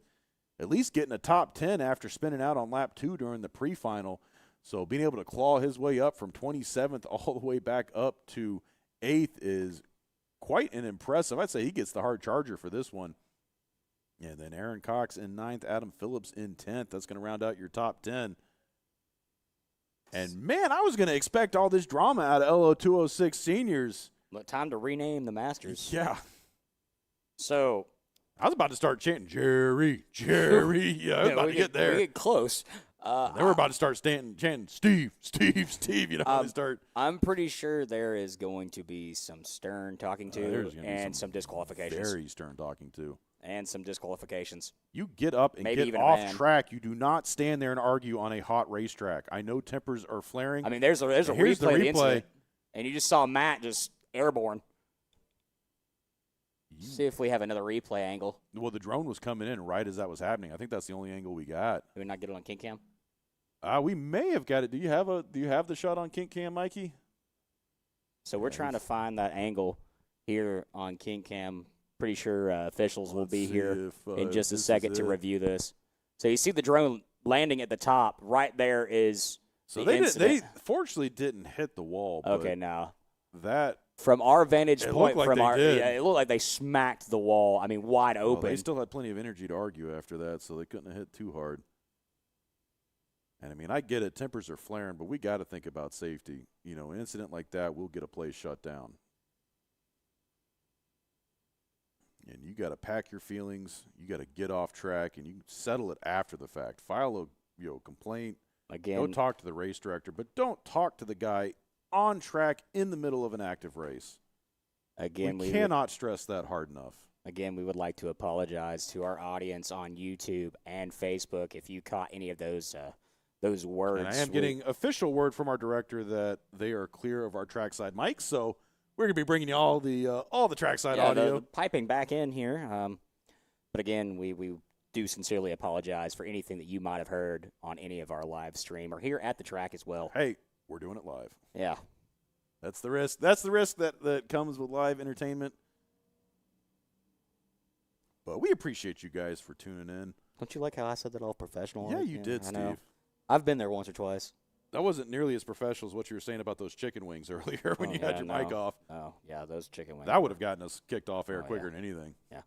at least getting a top 10 after spinning out on lap 2 during the pre-final. So being able to claw his way up from 27th all the way back up to 8th is quite an impressive. I'd say he gets the hard charger for this one. And then Aaron Cox in 9th, Adam Phillips in 10th. That's going to round out your top 10. And, man, I was going to expect all this drama out of LO206 seniors. But time to rename the Masters. Yeah. So I was about to start chanting, Jerry. Yeah, I was about to get there. We get close. They were about to start chanting, Steve. You know, they start. I'm pretty sure there is going to be some stern talking to and some disqualifications. Very stern talking to. And some disqualifications. You get up and Maybe get off track. You do not stand there and argue on a hot racetrack. I know tempers are flaring. I mean, there's a replay of the incident, and you just saw Matt just airborne. See if we have another replay angle. Well, the drone was coming in right as that was happening. I think that's the only angle we got. Did we not get it on King Cam? We may have got it. Do you have the shot on King Cam, Mikey? So we're trying to find that angle here on King Cam. Pretty sure officials will be here in just a second to review this. So you see the drone landing at the top. Right there is so the they fortunately didn't hit the wall. But okay, now that from our vantage point, like it looked like they smacked the wall. I mean, wide open. They still had plenty of energy to argue after that, so they couldn't have hit too hard. And, I mean, I get it. Tempers are flaring, but we got to think about safety. You know, an incident like that will get a place shut down. And you got to pack your feelings. You got to get off track, and you settle it after the fact. File a complaint. Again, go talk to the race director, but don't talk to the guy on track in the middle of an active race. Again, we cannot stress that hard enough. Again, we would like to apologize to our audience on YouTube and Facebook if you caught any of those words. And I am getting official word from our director that they are clear of our trackside mics, so we're going to be bringing you all the trackside audio. The piping back in here. But again, we do sincerely apologize for anything that you might have heard on any of our live stream or here at the track as well. Hey, we're doing it live. Yeah. That's the risk. That's the risk that comes with live entertainment. But we appreciate you guys for tuning in. Don't you like how I said that all professional? Yeah, you did, Steve. Know. I've been there once or twice. That wasn't nearly as professional as what you were saying about those chicken wings earlier when you had your mic off. Oh, yeah, those chicken wings. That would have gotten us kicked off air quicker than anything. Yeah,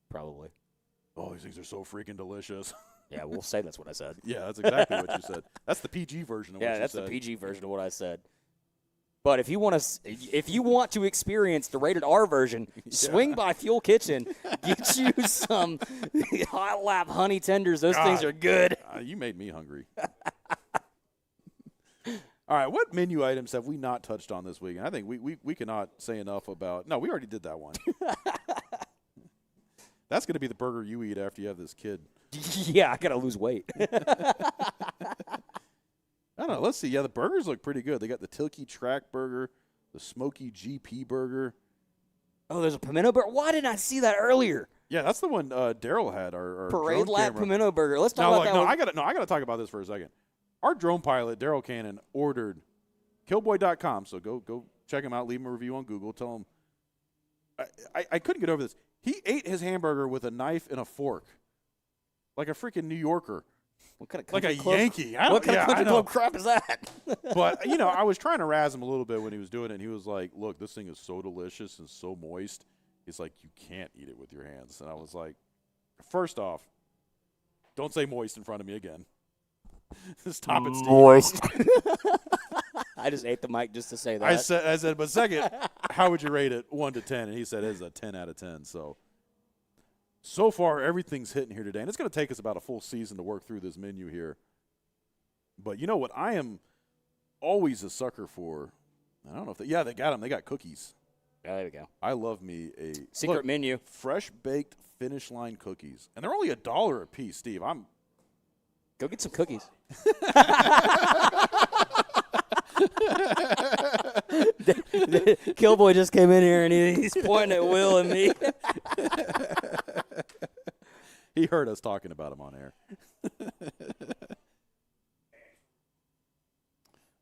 probably. Oh, these things are so freaking delicious. Yeah, we'll say that's what I said. Yeah, that's exactly what you said. That's the PG version of what you said. Yeah, that's the PG version of what I said. But if you want to experience the rated R version, swing by Fuel Kitchen, get you some hot lap honey tenders. Those things are good. You made me hungry. All right, what menu items have we not touched on this week? And I think we cannot say enough about. No, we already did that one. That's going to be the burger you eat after you have this kid. Yeah, I got to lose weight. I don't know. Let's see. Yeah, the burgers look pretty good. They got the Tilky Track burger, the Smoky GP burger. Oh, there's a pimento burger. Why didn't I see that earlier? Yeah, that's the one Daryl had. Our Parade drone lap camera. pimento burger. Let's talk about that. I gotta talk about this for a second. Our drone pilot Daryl Cannon ordered Killboy.com. So go check him out. Leave him a review on Google. Tell him. I couldn't get over this. He ate his hamburger with a knife and a fork, like a freaking New Yorker. What kind of like a club? Yankee. What kind of country club crap is that? But, I was trying to razz him a little bit when he was doing it, and he was like, look, this thing is so delicious and so moist. He's like, you can't eat it with your hands. And I was like, first off, don't say moist in front of me again. Stop it, Steve. Moist. I just ate the mic just to say that. I said, but second, how would you rate it 1 to 10? And he said it's a 10 out of 10. So far, everything's hitting here today. And it's going to take us about a full season to work through this menu here. But you know what I am always a sucker for? I don't know if they got them. They got cookies. Yeah, there we go. I love me a secret menu. Fresh baked finish line cookies. And they're only $1 a piece, Steve. Go get some cookies. Killboy just came in here and he's pointing at Will and me. He heard us talking about him on air.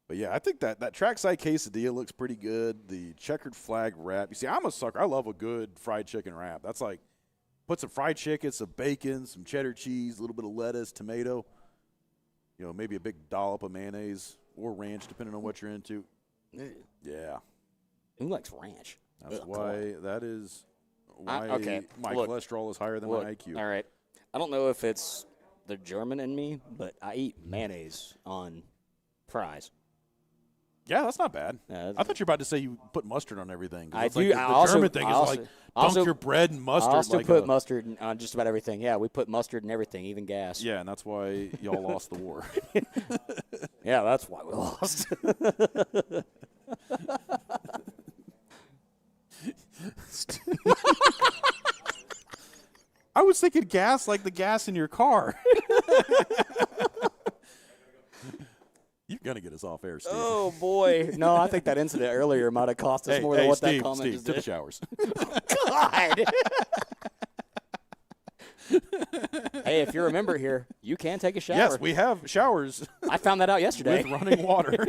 But yeah, I think that trackside quesadilla looks pretty good. The checkered flag wrap. You see, I'm a sucker. I love a good fried chicken wrap. That's like put some fried chicken, some bacon, some cheddar cheese, a little bit of lettuce, tomato. Maybe a big dollop of mayonnaise or ranch, depending on what you're into. Yeah. Who likes ranch? That's why my cholesterol is higher than my IQ. All right. I don't know if it's the German in me, but I eat mayonnaise on fries. Yeah, that's not bad. I thought you were about to say you put mustard on everything. I do. Like the German thing is like dunk your bread in mustard. I also put mustard on just about everything. Yeah, we put mustard in everything, even gas. Yeah, and that's why y'all lost the war. Yeah, that's why we lost. I was thinking gas like the gas in your car. You're going to get us off air, Steve. Oh, boy. No, I think that incident earlier might have cost us more than what that comment just did. Tip showers. God. Hey, if you remember here, you can take a shower. Yes, we have showers. I found that out yesterday. With running water.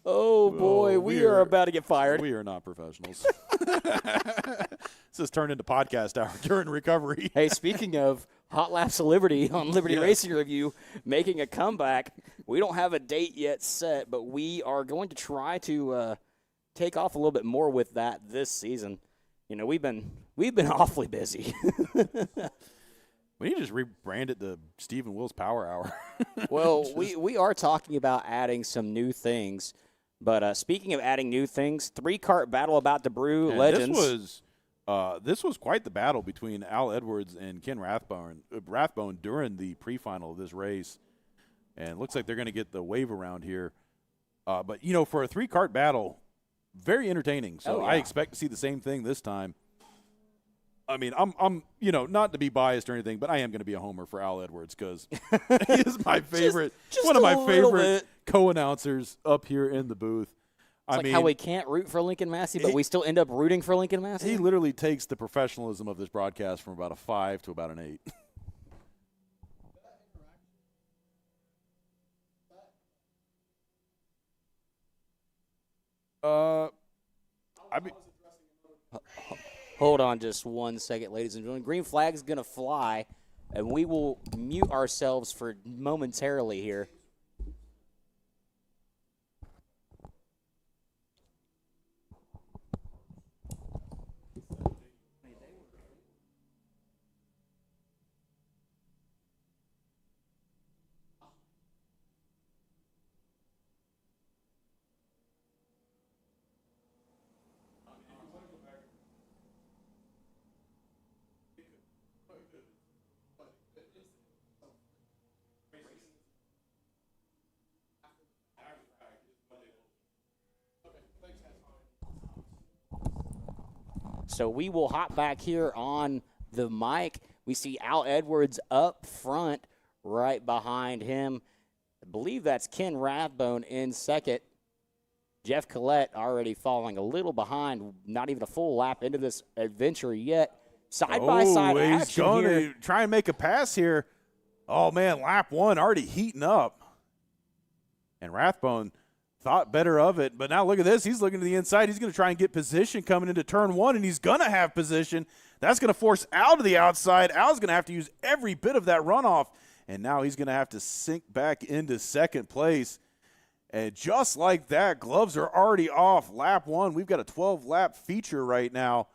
Oh, boy, we are about to get fired. We are not professionals. This has turned into podcast hour during recovery. Hey, speaking of Hot Laps of Liberty on Liberty Racing Review making a comeback, we don't have a date yet set, but we are going to try to take off a little bit more with that this season. We've been awfully busy. We need to just rebrand it to Steve and Will's Power Hour. Well, we are talking about adding some new things. But speaking of adding new things, 3-cart battle about to brew. And Legends. This was quite the battle between Al Edwards and Ken Rathbone during the pre-final of this race. And it looks like they're going to get the wave around here. But, for a 3-cart battle, very entertaining. So I expect to see the same thing this time. I mean, I'm not to be biased or anything, but I am going to be a homer for Al Edwards because he is my favorite, one of my favorite co-announcers up here in the booth. It's like how we can't root for Lincoln Massey, but we still end up rooting for Lincoln Massey. He literally takes the professionalism of this broadcast from about a 5 to about an 8. Hold on just 1 second, ladies and gentlemen. Green flag is going to fly, and we will mute ourselves for momentarily here. So we will hop back here on the mic. We see Al Edwards up front, right behind him. I believe that's Ken Rathbone in second. Jeff Collette already falling a little behind, not even a full lap into this adventure yet. Side-by-side action he's going here. to try and make a pass here. Oh, man, lap 1 already heating up. And Rathbone thought better of it. But now look at this. He's looking to the inside. He's going to try and get position coming into turn 1, and he's going to have position. That's going to force Al to the outside. Al's going to have to use every bit of that runoff. And now he's going to have to sink back into second place. And just like that, gloves are already off. Lap 1, we've got a 12-lap feature right now.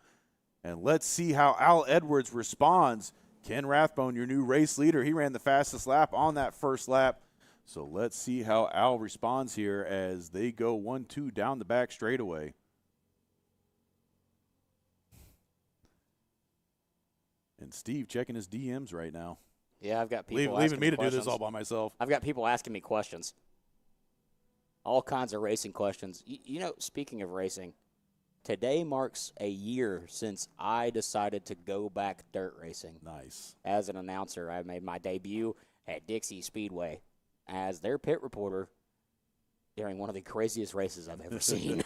And let's see how Al Edwards responds. Ken Rathbone, your new race leader, he ran the fastest lap on that first lap. So let's see how Al responds here as they go 1-2 down the back straightaway. And Steve checking his DMs right now. Yeah, I've got people leaving me to questions. do this all by myself. I've got people asking me questions. All kinds of racing questions. You know, speaking of racing, today marks a year since I decided to go back dirt racing. Nice. As an announcer, I made my debut at Dixie Speedway as their pit reporter during one of the craziest races I've ever seen.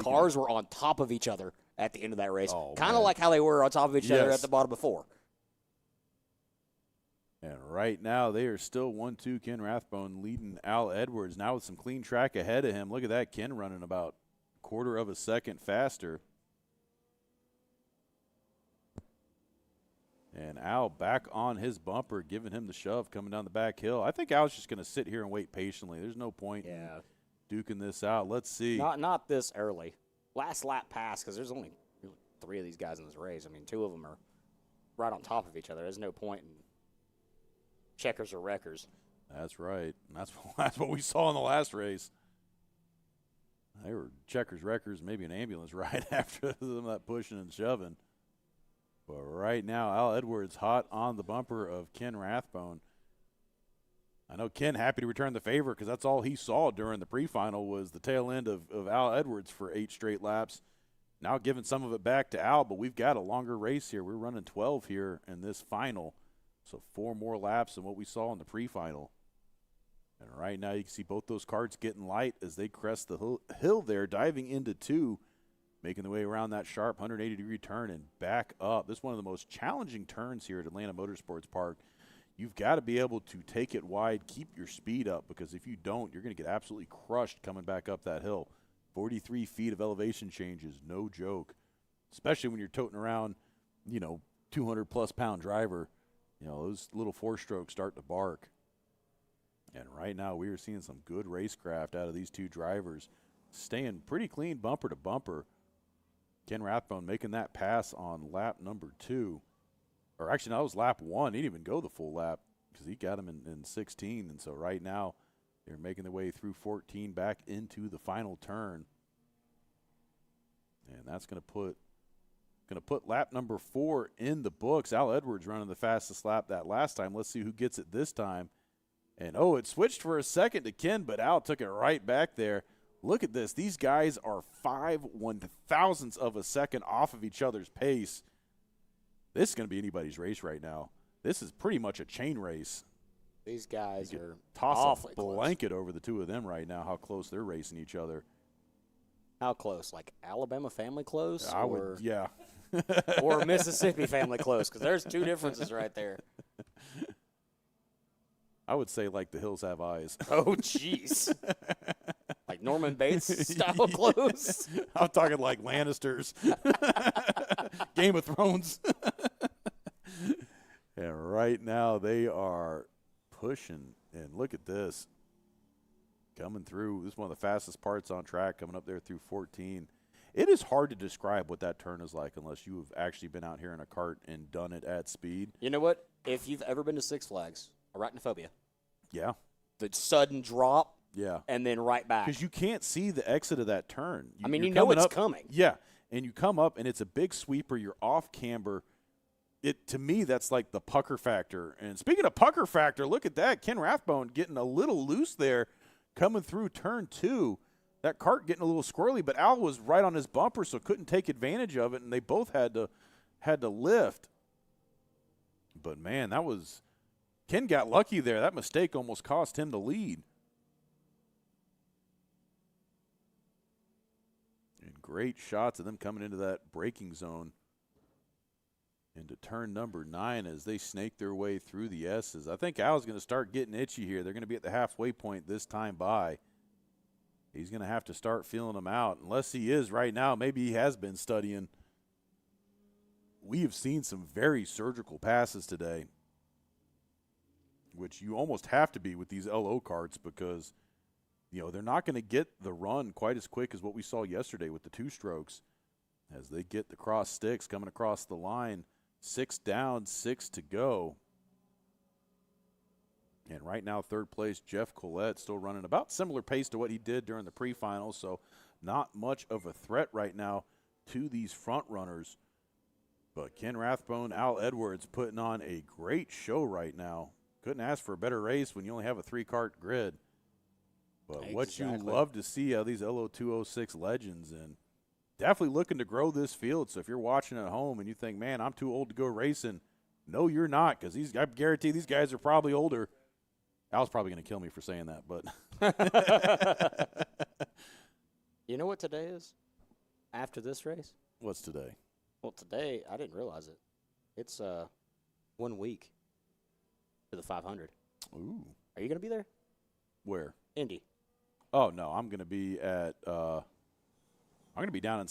Cars were on top of each other at the end of that race, kind of like how they were on top of each other at the bottom before. And right now, they are still 1-2. Ken Rathbone leading Al Edwards now with some clean track ahead of him. Look at that, Ken running about a quarter of a second faster. And Al back on his bumper, giving him the shove coming down the back hill. I think Al's just going to sit here and wait patiently. There's no point in duking this out. Let's see. Not this early. Last lap pass, because there's only 3 of these guys in this race. I mean, 2 of them are right on top of each other. There's no point in checkers or wreckers. That's right. And that's what we saw in the last race. They were checkers, wreckers, maybe an ambulance ride after them that pushing and shoving. But right now, Al Edwards hot on the bumper of Ken Rathbone. I know Ken happy to return the favor because that's all he saw during the pre-final was the tail end of Al Edwards for 8 straight laps. Now giving some of it back to Al, but we've got a longer race here. We're running 12 here in this final. So 4 more laps than what we saw in the pre-final. And right now you can see both those karts getting light as they crest the hill there, diving into 2, making the way around that sharp 180-degree turn and back up. This is one of the most challenging turns here at Atlanta Motorsports Park. You've got to be able to take it wide, keep your speed up, because if you don't, you're going to get absolutely crushed coming back up that hill. 43 feet of elevation changes, no joke, especially when you're toting around, 200-plus pound driver. Those little 4-strokes start to bark. And right now we are seeing some good racecraft out of these 2 drivers, staying pretty clean bumper to bumper. Ken Rathbone making that pass on lap number 2. Or actually, that was lap 1. He didn't even go the full lap because he got him in 16. And so right now they're making their way through 14 back into the final turn. And that's going to put lap number 4 in the books. Al Edwards running the fastest lap that last time. Let's see who gets it this time. And, it switched for a second to Ken, but Al took it right back there. Look at this. These guys are 5 1/1000ths of a second off of each other's pace. This is going to be anybody's race right now. This is pretty much a chain race. These guys are toss a blanket over the 2 of them right now, how close they're racing each other. How close? Like Alabama family close? Yeah. Or Mississippi family close, because there's 2 differences right there. I would say like the hills have eyes. Oh, jeez. Like Norman Bates style close? I'm talking like Lannisters. Game of Thrones. And right now they are pushing. And look at this. Coming through. This is one of the fastest parts on track, coming up there through 14. It is hard to describe what that turn is like unless you have actually been out here in a kart and done it at speed. You know what? If you've ever been to Six Flags, arachnophobia. Yeah. The sudden drop. Yeah. And then right back. Because you can't see the exit of that turn. You know it's coming. Yeah. And you come up, and it's a big sweeper. You're off camber. To me, that's like the pucker factor. And speaking of pucker factor, look at that. Ken Rathbone getting a little loose there coming through turn 2. that cart getting a little squirrely, but Al was right on his bumper, so couldn't take advantage of it, and they both had to lift. But, man, Ken got lucky there. That mistake almost cost him the lead. And great shots of them coming into that braking zone into turn number 9 as they snake their way through the S's. I think Al's going to start getting itchy here. They're going to be at the halfway point this time by. He's going to have to start feeling them out. Unless he is right now, maybe he has been studying. We have seen some very surgical passes today, which you almost have to be with these LO carts because, they're not going to get the run quite as quick as what we saw yesterday with the 2 strokes as they get the cross sticks coming across the line. 6 down, 6 to go. And right now, third place, Jeff Collette still running about similar pace to what he did during the pre-finals, so not much of a threat right now to these front runners. But Ken Rathbone, Al Edwards putting on a great show right now. Couldn't ask for a better race when you only have a 3-cart grid. But Exactly. What you love to see out of these LO206 legends, and definitely looking to grow this field. So if you're watching at home and you think, man, I'm too old to go racing, no, you're not, because I guarantee these guys are probably older. Al's probably going to kill me for saying that, but. You know what today is after this race? What's today? Well, today, I didn't realize it. It's 1 week to the 500. Ooh. Are you going to be there? Where? Indy. Oh, no, I'm going to be at I'm going to be down in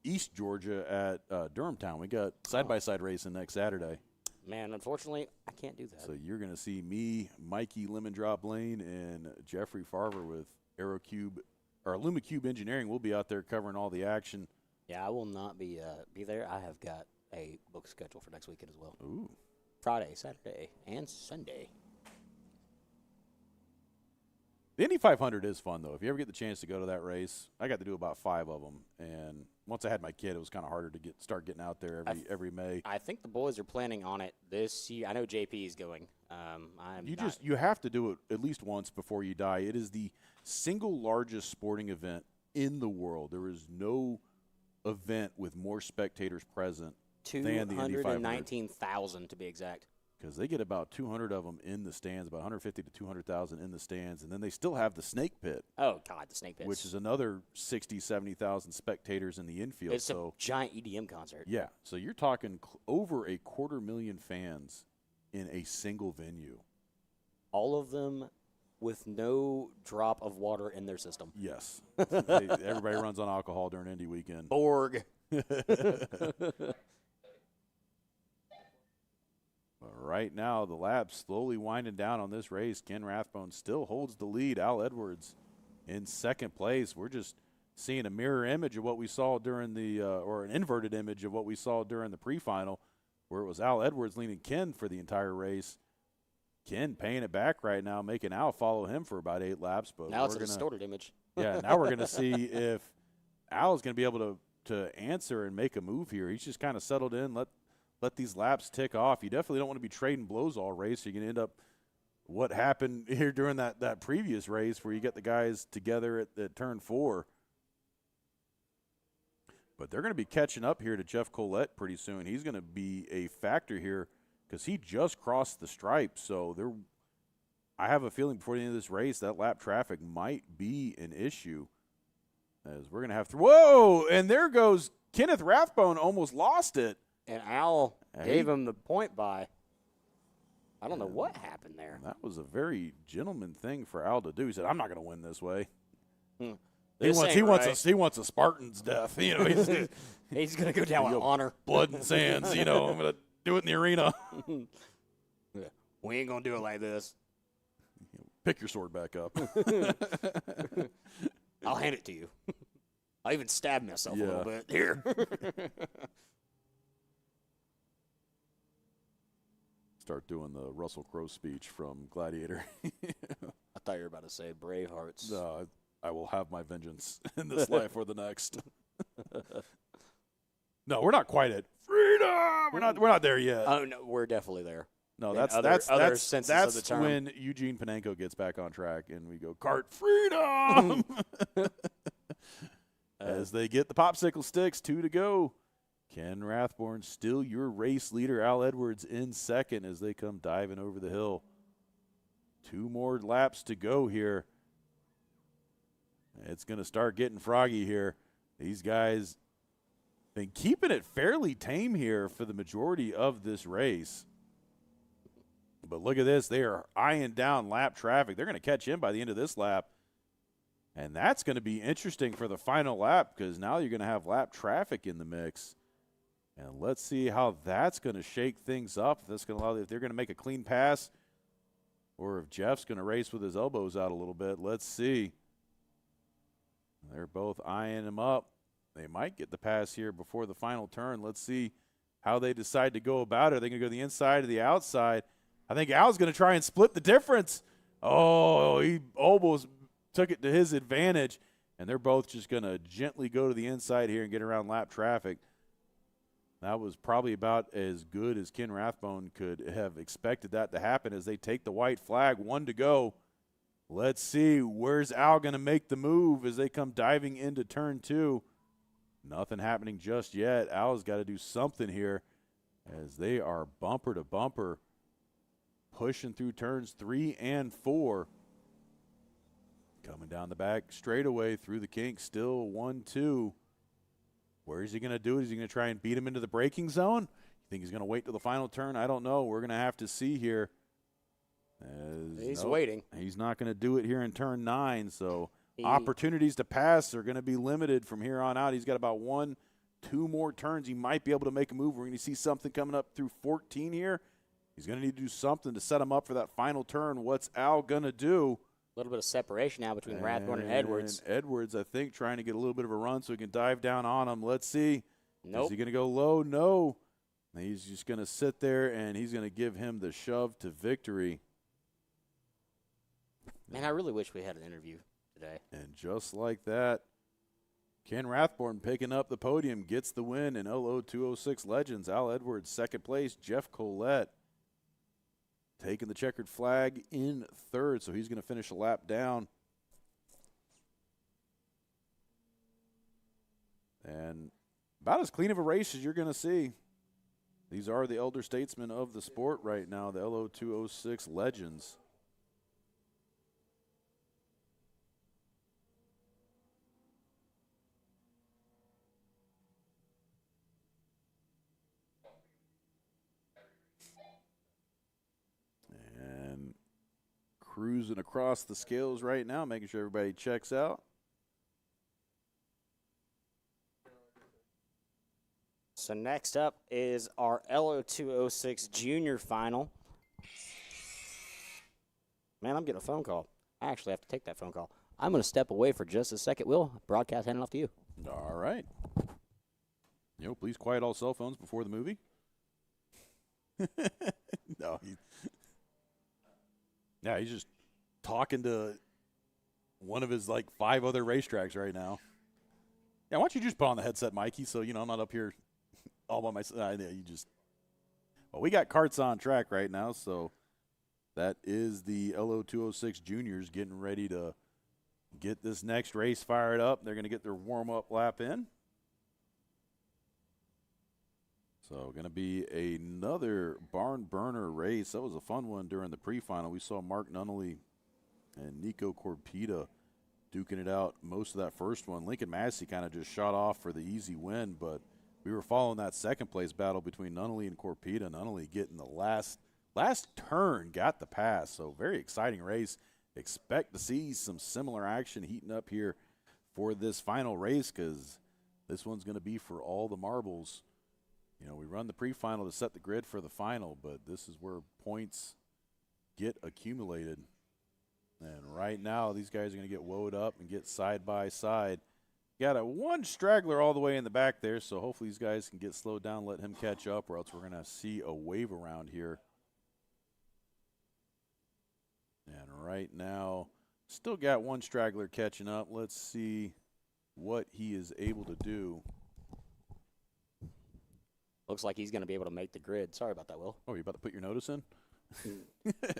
East Georgia at Durhamtown. We got side-by-side racing next Saturday. Man, unfortunately, I can't do that. So you're going to see me, Mikey Lemon Drop Lane, and Jeffrey Farver with AlumaCube Engineering. We'll be out there covering all the action. Yeah, I will not be there. I have got a book schedule for next weekend as well. Ooh. Friday, Saturday, and Sunday. The Indy 500 is fun, though. If you ever get the chance to go to that race, I got to do about 5 of them. And once I had my kid, it was kind of harder to start getting out there every May. I think the boys are planning on it this year. I know JP is going. You have to do it at least once before you die. It is the single largest sporting event in the world. There is no event with more spectators present than the Indy 500. 219,000 to be exact. Because they get about 200 of them in the stands, about 150 to 200,000 in the stands, and then they still have the snake pit. Oh, God, the snake pit. Which is another 60, 70,000 spectators in the infield. It's a giant EDM concert. Yeah, so you're talking over 250,000 fans in a single venue. All of them with no drop of water in their system. Yes. Everybody runs on alcohol during Indy weekend. Borg. Right now, the lap slowly winding down on this race. Ken Rathbone still holds the lead. Al Edwards in second place. We're just seeing a mirror image of what we saw during or an inverted image of what we saw during the pre-final, where it was Al Edwards leading Ken for the entire race. Ken paying it back right now, making Al follow him for about 8 laps. But now it's a distorted image. Yeah, now we're going to see if Al is going to be able to answer and make a move here. He's just kind of settled in, let these laps tick off. You definitely don't want to be trading blows all race. You're going to end up what happened here during that previous race where you get the guys together at turn 4. But they're going to be catching up here to Jeff Collette pretty soon. He's going to be a factor here because he just crossed the stripe. So I have a feeling before the end of this race that lap traffic might be an issue. As we're going to have whoa, and there goes Kenneth Rathbone, almost lost it. And Al gave him the point by. I don't know what happened there. That was a very gentleman thing for Al to do. He said, "I'm not going to win this way." He wants a Spartan's death. You know, he's going to go down with honor, blood and sands. You know, I'm going to do it in the arena. We ain't going to do it like this. Pick your sword back up. I'll hand it to you. I even stabbed myself a little bit here. Start doing the Russell Crowe speech from Gladiator. I thought you were about to say Bravehearts. No, I will have my vengeance in this life or the next. No, we're not quite at freedom. We're not there yet. Oh no, we're definitely there. No, in that's other senses of the term. when Eugene Panenko gets back on track and we go Kart freedom as they get the popsicle sticks. 2 to go. Ken Rathborn still your race leader. Al Edwards in second as they come diving over the hill. 2 more laps to go here. It's going to start getting froggy here. These guys been keeping it fairly tame here for the majority of this race. But look at this. They are eyeing down lap traffic. They're going to catch in by the end of this lap. And that's going to be interesting for the final lap because now you're going to have lap traffic in the mix. And let's see how that's going to shake things up. If they're going to make a clean pass or if Jeff's going to race with his elbows out a little bit. Let's see. They're both eyeing him up. They might get the pass here before the final turn. Let's see how they decide to go about it. Are they going to go the inside or the outside? I think Al's going to try and split the difference. Oh, he almost took it to his advantage, and they're both just going to gently go to the inside here and get around lap traffic. That was probably about as good as Ken Rathbone could have expected that to happen as they take the white flag. 1 to go. Let's see, where's Al going to make the move as they come diving into turn 2? Nothing happening just yet. Al's got to do something here as they are bumper to bumper, pushing through turns 3 and 4. Coming down the back straightaway through the kinks, still 1-2. Where is he going to do it? Is he going to try and beat him into the braking zone? You think he's going to wait till the final turn? I don't know. We're going to have to see here. He's waiting. He's not going to do it here in turn 9, so opportunities to pass are going to be limited from here on out. He's got about 1-2 more turns. He might be able to make a move. We're going to see something coming up through 14 here. He's going to need to do something to set him up for that final turn. What's Al going to do? A little bit of separation now between Rathborn and Edwards. Edwards, I think, trying to get a little bit of a run so he can dive down on him. Let's see. Nope. Is he going to go low? No. He's just going to sit there, and he's going to give him the shove to victory. Man, I really wish we had an interview today. And just like that, Ken Rathborn picking up the podium, gets the win in LO 206 Legends. Al Edwards, second place. Jeff Collette taking the checkered flag in third, so he's going to finish a lap down. And about as clean of a race as you're going to see. These are the elder statesmen of the sport right now, the LO 206 Legends. And cruising across the scales right now, making sure everybody checks out. So next up is our LO 206 Junior Final. Man, I'm getting a phone call. I actually have to take that phone call. I'm going to step away for just a second. Will, broadcast handing off to you. All right. Please quiet all cell phones before the movie. No, he's just talking to one of his, 5 other racetracks right now. Yeah, why don't you just put on the headset, Mikey, so, I'm not up here all by myself. Well, we got Karts on track right now, so that is the LO 206 Juniors getting ready to get this next race fired up. They're going to get their warm-up lap in. So going to be another barn burner race. That was a fun one during the pre-final. We saw Mark Nunnally and Nico Corpita duking it out most of that first one. Lincoln Massey kind of just shot off for the easy win, but we were following that second place battle between Nunnally and Corpita. Nunnally getting the last turn, got the pass. So very exciting race. Expect to see some similar action heating up here for this final race because this one's going to be for all the marbles. We run the pre-final to set the grid for the final, but this is where points get accumulated. And right now, these guys are going to get woed up and get side by side. Got one straggler all the way in the back there, so hopefully these guys can get slowed down, let him catch up, or else we're going to see a wave around here. And right now, still got one straggler catching up. Let's see what he is able to do. Looks like he's going to be able to make the grid. Sorry about that, Will. Oh, you about to put your notice in?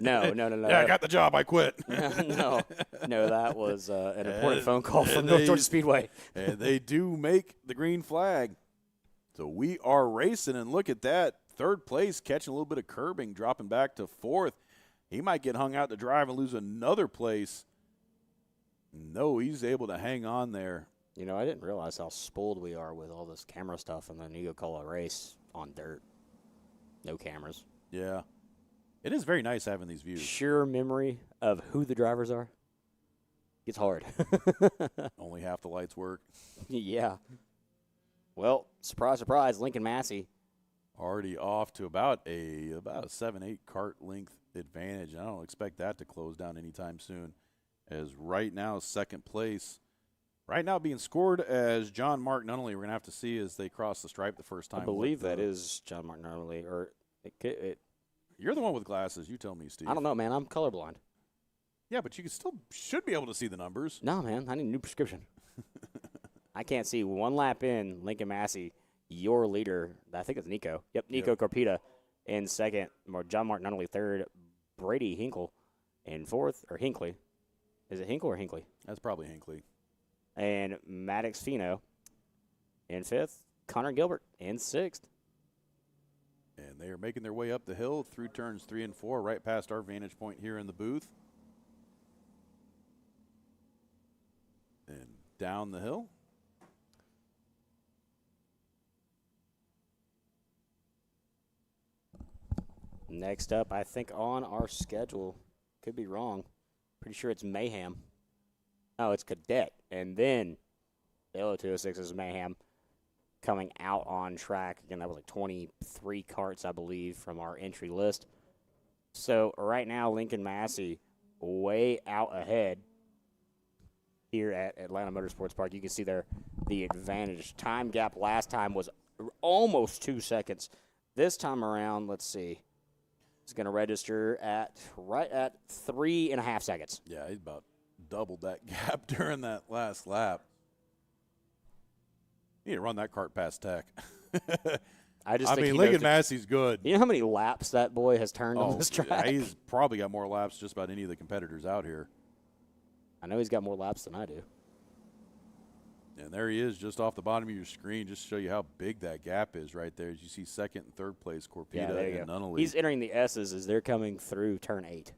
No. Yeah, I got the job. I quit. no, that was an important phone call from North Georgia Speedway. And they do make the green flag. So we are racing, and look at that. Third place, catching a little bit of curbing, dropping back to fourth. He might get hung out to drive and lose another place. No, he's able to hang on there. You know, I didn't realize how spoiled we are with all this camera stuff, and then you go call a race on dirt. No cameras. Yeah. It is very nice having these views. Sheer memory of who the drivers are. It's hard. Only half the lights work. Yeah. Well, surprise, surprise, Lincoln Massey. Already off to about a 7-8 cart length advantage. I don't expect that to close down anytime soon. As right now, second place. Right now being scored as John Mark Nunnally. We're going to have to see as they cross the stripe the first time. I believe that is John Mark Nunnally. Or You're the one with glasses. You tell me, Steve. I don't know, man. I'm colorblind. Yeah, but you should be able to see the numbers. No, man. I need a new prescription. I can't see one lap in. Lincoln Massey, your leader. I think it's Nico. Yep, Nico Corpita in second. John Mark Nunnally third. Brady Hinkle in fourth. Or Hinkley. Is it Hinkle or Hinkley? That's probably Hinkley. And Maddox Fino in fifth. Connor Gilbert in sixth. And they are making their way up the hill through turns 3 and 4, right past our vantage point here in the booth. And down the hill. Next up, I think on our schedule, could be wrong. Pretty sure it's Mayhem. Oh, it's Cadet. And then the LO206 is Mayhem coming out on track. Again, that was like 23 carts, I believe, from our entry list. So right now, Lincoln Massey way out ahead here at Atlanta Motorsports Park. You can see there the advantage. Time gap last time was almost 2 seconds. This time around, let's see. It's going to register right at 3.5 seconds. Yeah, he's about doubled that gap during that last lap. You need to run that cart past Tech. I mean, Lincoln Massey's good. You know how many laps that boy has turned on this track? Yeah, he's probably got more laps just about any of the competitors out here. I know he's got more laps than I do. And there he is just off the bottom of your screen, just to show you how big that gap is right there. As you see second and third place, Corpita and Nunnally. He's entering the S's as they're coming through turn 8.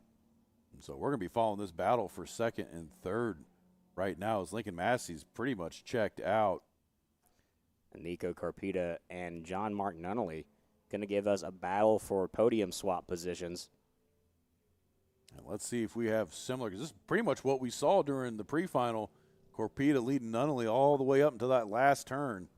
So we're going to be following this battle for second and third right now as Lincoln Massey's pretty much checked out. And Nico Corpita and John Mark Nunnally going to give us a battle for podium swap positions. And let's see if we have similar, because this is pretty much what we saw during the pre-final. Corpita leading Nunnally all the way up until that last turn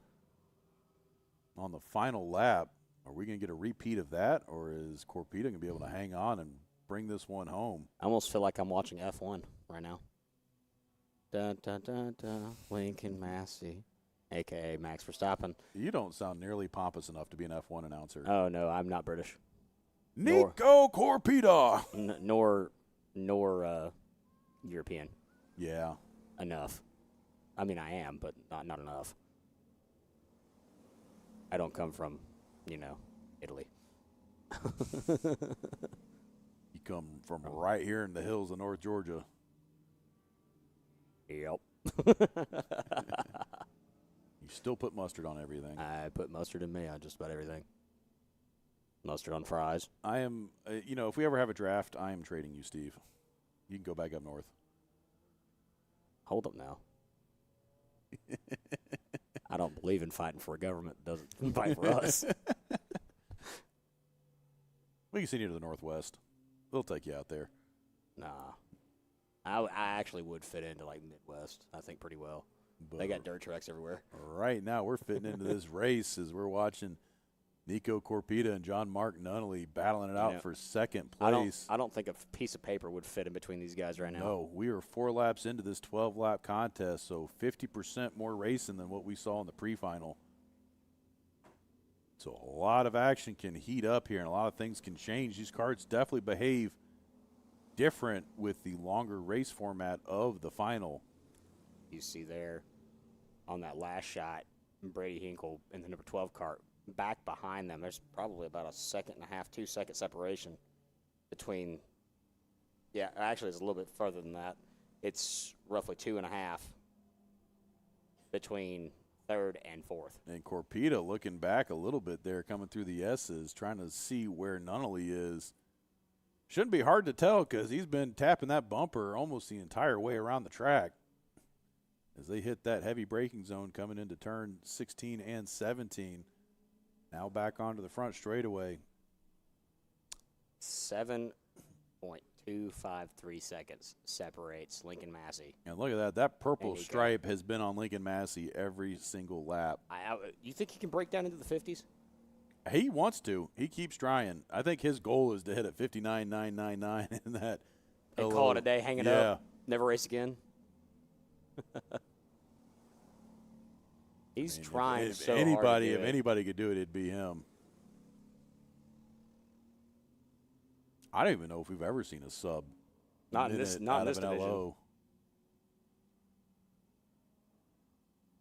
on the final lap. Are we going to get a repeat of that, or is Corpita going to be able to hang on and bring this one home? I almost feel like I'm watching F1 right now. Dun, dun, dun, dun. Lincoln Massey, a.k.a. Max Verstappen. You don't sound nearly pompous enough to be an F1 announcer. Oh, no, I'm not British. Nico Corpita. Nor European. Yeah. Enough. I mean, I am, but not enough. I don't come from, Italy. You come from right here in the hills of North Georgia. Yep. You still put mustard on everything. I put mustard in me on just about everything. Mustard on fries. I am, if we ever have a draft, I am trading you, Steve. You can go back up north. Hold up now. I don't believe in fighting for a government that doesn't fight for us. We can send you to the Northwest. They'll take you out there. Nah. I actually would fit into, Midwest, I think, pretty well. But they got dirt tracks everywhere. Right now, we're fitting into this race as we're watching Nico Corpita and John Mark Nunnally battling it out for second place. I don't think a piece of paper would fit in between these guys right now. No, we are 4 laps into this 12-lap contest, so 50% more racing than what we saw in the pre-final. So a lot of action can heat up here, and a lot of things can change. These carts definitely behave different with the longer race format of the final. You see there on that last shot, Brady Hinkle in the number 12 cart. Back behind them, there's probably about a 1.5 2 second separation. between. Yeah, actually, it's a little bit further than that. It's roughly 2.5 between third and fourth. And Corpita looking back a little bit there, coming through the S's, trying to see where Nunnally is. Shouldn't be hard to tell because he's been tapping that bumper almost the entire way around the track as they hit that heavy braking zone coming into turn 16 and 17. Now back onto the front straightaway. 7.253 seconds separates Lincoln Massey. And look at that. That purple stripe has been on Lincoln Massey every single lap. You think he can break down into the 50s? He wants to. He keeps trying. I think his goal is to hit at 59.999 in that. And call it a day, hang it up, never race again. He's trying so hard to do If anybody could do it, it'd be him. I don't even know if we've ever seen a sub. Not in this division. LO.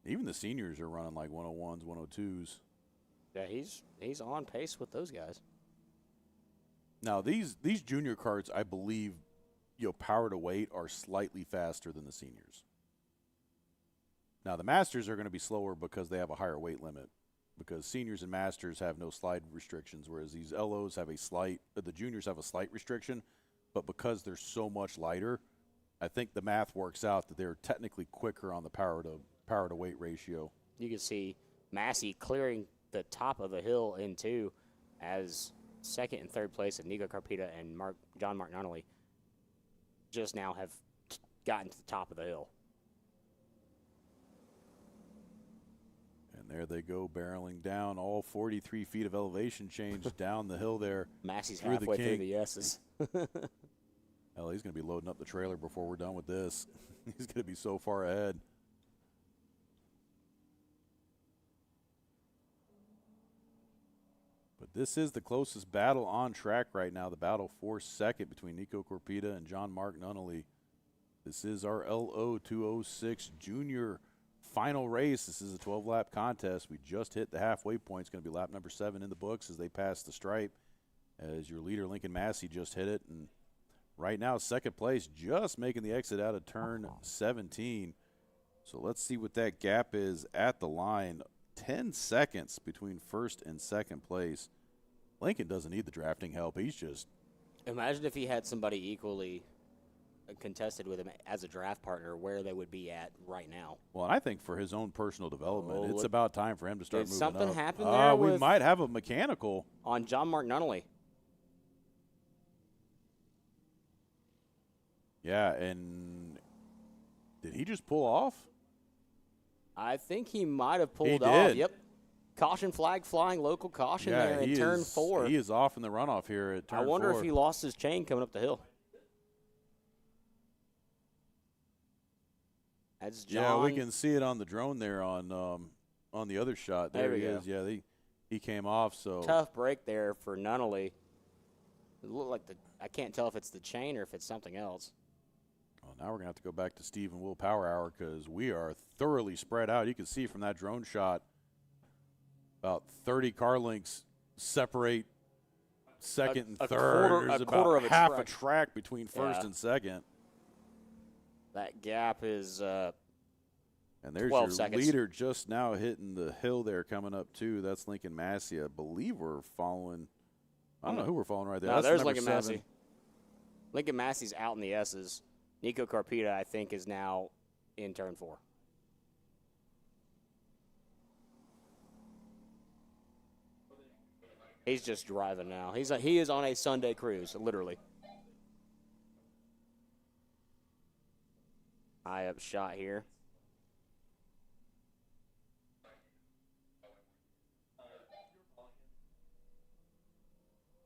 Even the seniors are running like 101s, 102s. Yeah, he's on pace with those guys. Now these junior karts, I believe, power to weight are slightly faster than the seniors. Now the masters are going to be slower because they have a higher weight limit. Because seniors and masters have no slide restrictions, whereas these LOs have the juniors have a slight restriction, but because they're so much lighter, I think the math works out that they're technically quicker on the power to weight ratio. You can see Massey clearing the top of the hill in two, as second and third place of Nico Carpita and John Mark Nunnally just now have gotten to the top of the hill. And there they go, barreling down all 43 feet of elevation change down the hill there. Massey's halfway through the S's. Hell, he's going to be loading up the trailer before we're done with this. He's going to be so far ahead. But this is the closest battle on track right now, the battle for second between Nico Corpita and John Mark Nunnally. This is our LO206 junior final race. This is a 12-lap contest. We just hit the halfway point. It's going to be lap number 7 in the books as they pass the stripe, as your leader, Lincoln Massey, just hit it. And right now, second place, just making the exit out of turn 17. So let's see what that gap is at the line. 10 seconds between first and second place. Lincoln doesn't need the drafting help. He's just. Imagine if he had somebody equally contested with him as a draft partner, where they would be at right now. Well, and I think for his own personal development, it's about time for him to start moving up. Did something happen there? We might have a mechanical. On John Mark Nunnally. Yeah, and did he just pull off? I think he might have pulled He off. did. Yep. Caution flag flying, local caution there in turn 4. He is off in the runoff here at turn 4. I wonder if he lost his chain coming up the hill. That's John. Yeah, we can see it on the drone there on the other shot. There he is. Yeah, he came off. So tough break there for Nunnally. It looked like I can't tell if it's the chain or if it's something else. Well, now we're going to have to go back to Steve and Will Power Hour because we are thoroughly spread out. You can see from that drone shot about 30 car lengths separate second and third. There's about half a track between first and second. That gap is and there's 12 your seconds. leader just now hitting the hill there coming up, too. That's Lincoln Massey. I believe we're following. I don't know who we're following right there. No, That's there's number Lincoln 7. Massey. Lincoln Massey's out in the S's. Nico Carpita, I think, is now in turn 4. He's just driving now. He is on a Sunday cruise, literally. High up shot here.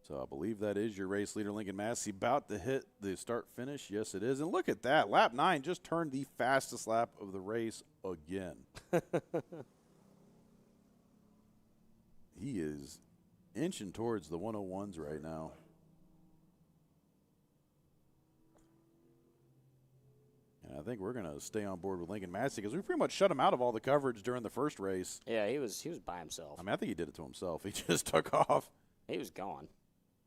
So I believe that is your race leader, Lincoln Massey, about to hit the start-finish. Yes, it is. And look at that. Lap 9 just turned the fastest lap of the race again. He is inching towards the 101s right now. And I think we're going to stay on board with Lincoln Massey because we pretty much shut him out of all the coverage during the first race. Yeah, he was by himself. I mean, I think he did it to himself. He just took off. He was gone.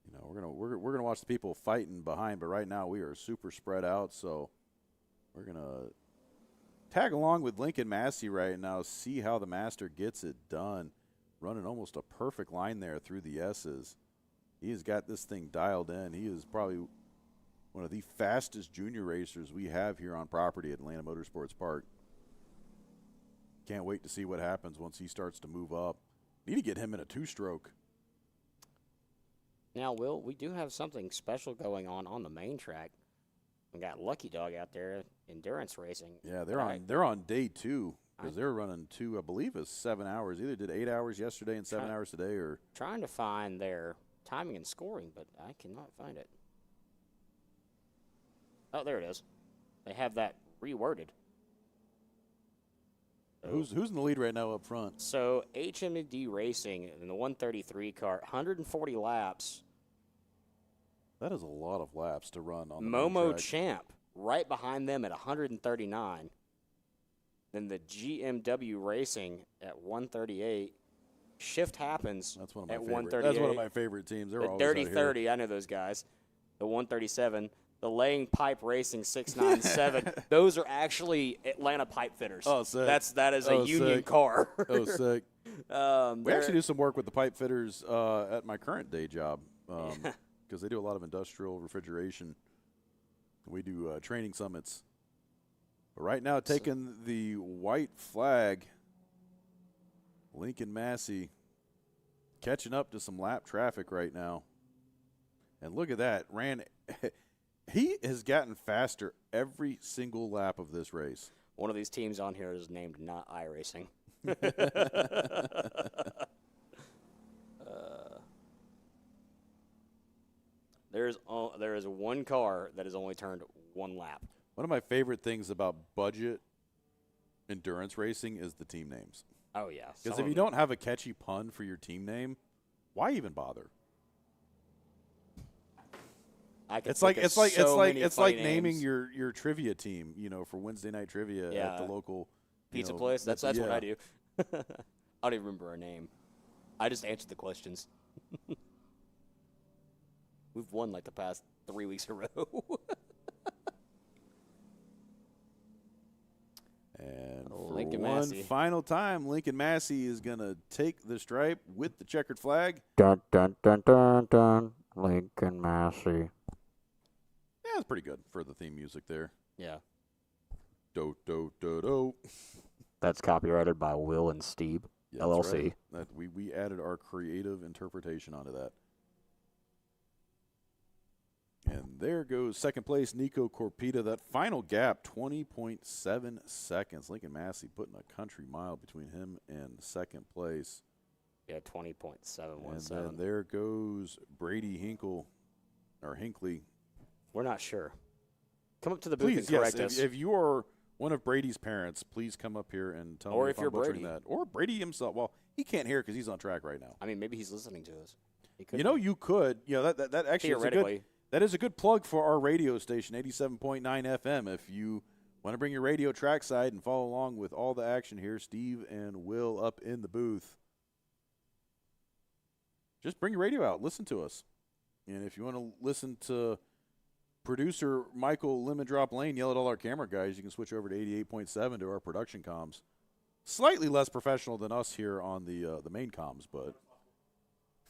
You know, we're gonna watch the people fighting behind, but right now we are super spread out, so we're gonna tag along with Lincoln Massey right now, see how the Master gets it done. Running almost a perfect line there through the S's. He has got this thing dialed in. He is probably one of the fastest junior racers we have here on property at Atlanta Motorsports Park. Can't wait to see what happens once he starts to move up. Need to get him in a two-stroke. Now, Will, we do have something special going on the main track. We got Lucky Dog out there, endurance racing. Yeah, they're on day 2 because they're running 2, I believe, is 7 hours. Either did 8 hours yesterday and 7 hours today, or trying to find their timing and scoring, but I cannot find it. Oh, there it is. They have that reworded. Who's in the lead right now up front? So HMD Racing in the 133 car, 140 laps. That is a lot of laps to run on the Momo track. Champ right behind them at 139. Then the GMW Racing at 138. Shift Happens That's one of my at favorite. 138. That's one of my favorite teams. They're The always Dirty out here. 30, I know those guys. The 137. The Laying Pipe Racing 697. Those are actually Atlanta pipe fitters. Oh, sick. That is a union sick. car. Oh, sick. We they're- actually do some work with the pipe fitters at my current day job because they do a lot of industrial refrigeration. We do training summits. But right now, taking the white flag, Lincoln Massey catching up to some lap traffic right now. And look at that. He has gotten faster every single lap of this race. One of these teams on here is named Not iRacing. There is one car that has only turned one lap. One of my favorite things about budget endurance racing is the team names. Oh, yeah. Because if you don't have a catchy pun for your team name, why even bother? It's like naming your trivia team, for Wednesday night trivia at the local pizza place. That's what I do. I don't even remember our name. I just answered the questions. We've won like the past 3 weeks in a row. And Lincoln for one Massey. final time, Lincoln Massey is going to take the stripe with the checkered flag. Dun, dun, dun, dun, dun. Lincoln Massey. Yeah, it's pretty good for the theme music there. Yeah. Do, do, do, do. That's copyrighted by Will and Steve, Yeah, that's LLC. right. We added our creative interpretation onto that. And there goes second place, Nico Corpita. That final gap, 20.7 seconds. Lincoln Massey putting a country mile between him and second place. Yeah, 20.717. And then there goes Brady Hinckley. We're not sure. Come up to the booth Please, and correct yes, us. if you are one of Brady's parents, please come up here and tell Or me if I'm you're butchering Brady. that. Or Brady himself. Well, he can't hear because he's on track right now. I mean, maybe he's listening to us. He could You know, be. you could. That actually is a good. Theoretically. That is a good plug for our radio station, 87.9 FM. If you want to bring your radio trackside and follow along with all the action here, Steve and Will up in the booth, just bring your radio out. Listen to us. And if you want to listen to producer Michael Lemon Drop Lane yell at all our camera guys, you can switch over to 88.7 to our production comms. Slightly less professional than us here on the main comms, but.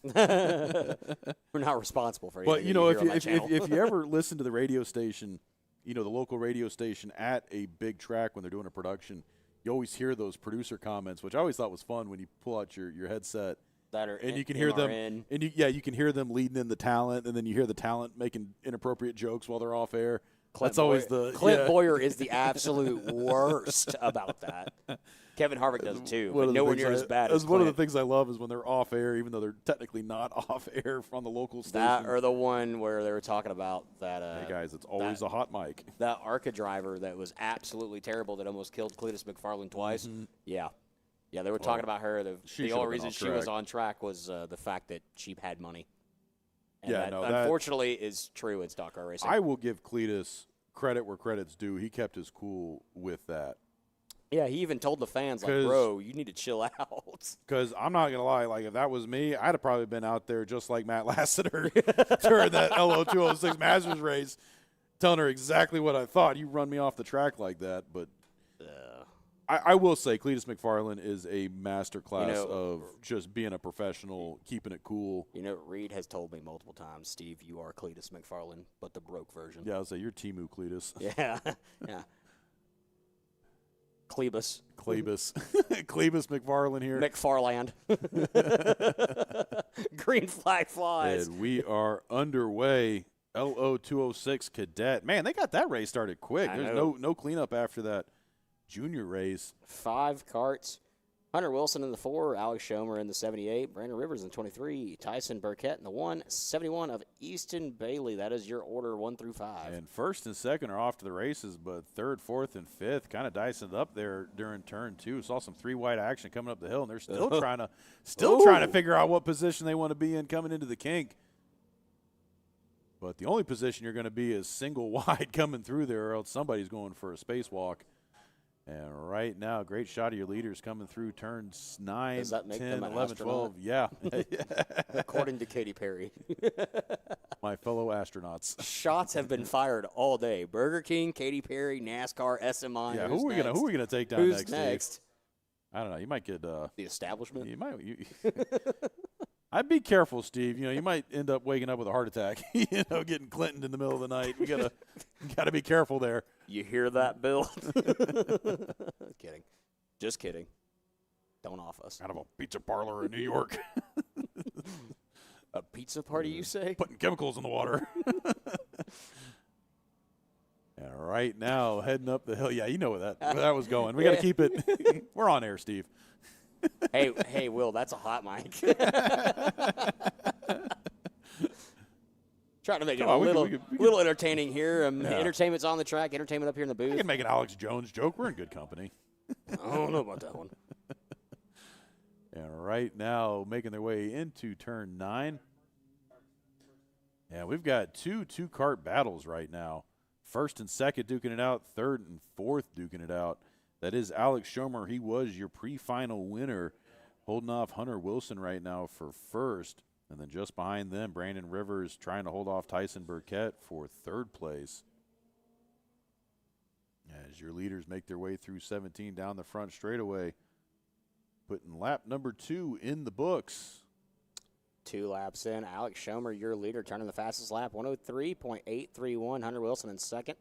We're not responsible for anything. But, you know, hear on my channel. if you ever listen to the radio station, the local radio station at a big track when they're doing a production, you always hear those producer comments, which I always thought was fun when you pull out your headset. that are And you can hear them, MRN. and you can hear them leading in the talent, and then you hear the talent making inappropriate jokes while they're off air. Clint That's always Boyer- the Clint yeah. Boyer is the absolute worst about that. Kevin Harvick does it too, One but of the nowhere things near I- as bad that's as one of the Clint. things I love is when they're off air, even though they're technically not off air from the local station. That or the one where they were talking about that. Hey guys, it's always that- a hot mic. That ARCA driver that was absolutely terrible that almost killed Cletus McFarland twice. Yeah. Yeah, they were talking about her. she The should've only been reason off she was track. on track was the fact that she had money. And Yeah, that, no, that- unfortunately, is true in stock car racing. I will give Cletus credit where credit's due. He kept his cool with that. Yeah, he even told the fans, like, 'Cause- bro, you need to chill out. Because I'm not going to lie, like if that was me, I'd have probably been out there just like Matt Lassiter during that LO206 Masters race, telling her exactly what I thought. You run me off the track like that. But I will say Cletus McFarland is a master class of just being a professional, keeping it cool. You know, Reed has told me multiple times, Steve, you are Cletus McFarland, but the broke version. Yeah, I'll say you're Timu Cletus. Yeah, yeah. Cletus. Cletus McFarland here. McFarland. Green flag flies. And we are underway. LO206 Cadet. Man, they got that race started quick. I There's know. no cleanup after that junior race. 5 carts. Hunter Wilson in the 4, Alex Schomer in the 78, Brandon Rivers in the 23, Tyson Burkett in the 1, 71 of Easton Bailey. That is your order 1 through 5. And first and second are off to the races, but third, fourth, and fifth kind of dicing it up there during turn 2. Saw some 3-wide action coming up the hill, and they're still trying to figure out what position they want to be in coming into the kink. But the only position you're going to be is single wide coming through there, or else somebody's going for a spacewalk. And right now, great shot of your leaders coming through turns 9, Does that make 10, them an 11, 12. Yeah. According to Katy Perry. My fellow astronauts. Shots have been fired all day. Burger King, Katy Perry, NASCAR, SMI. Yeah, Who's who are we gonna take down Who's next? next? Steve? I don't know. You might get The establishment? I'd be careful, Steve. You might end up waking up with a heart attack. Getting Clinton in the middle of the night. We gotta be careful there. You hear that, Bill? Kidding. Just kidding. Don't off us. Out of a pizza parlor in New York. A pizza party, you say? Putting chemicals in the water. And right now, heading up the hill. Yeah, you know where that was going. We got to keep it. We're on air, Steve. Hey, Will, that's a hot mic. Trying to make it a little entertaining here. Entertainment's on the track. Entertainment up here in the booth. I can make an Alex Jones joke. We're in good company. I don't know about that one. And right now, making their way into turn 9. Yeah, we've got two-cart battles right now. First and second duking it out. Third and fourth duking it out. That is Alex Schomer. He was your pre-final winner, holding off Hunter Wilson right now for first. And then just behind them, Brandon Rivers trying to hold off Tyson Burkett for third place. As your leaders make their way through 17 down the front straightaway, putting lap number 2 in the books. 2 laps in. Alex Schomer, your leader, turning the fastest lap, 103.831. Hunter Wilson in second.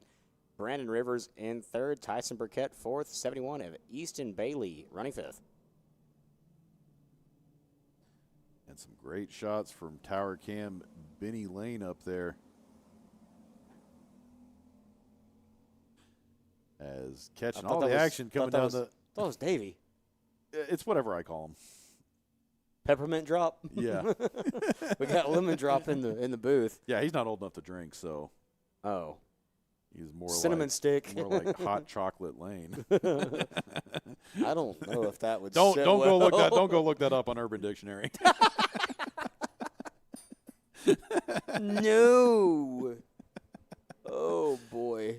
Brandon Rivers in third. Tyson Burkett fourth. 71 of Easton Bailey running fifth. And some great shots from Tower Cam Benny Lane up there. As catching all the action coming down the. That was Davey. It's whatever I call him. Peppermint drop. Yeah. We got lemon drop in the booth. Yeah, he's not old enough to drink, so. Oh. He's more cinnamon stick. More like hot chocolate Lane. I don't know if that would. Don't well. go look that up on Urban Dictionary. No. Oh boy.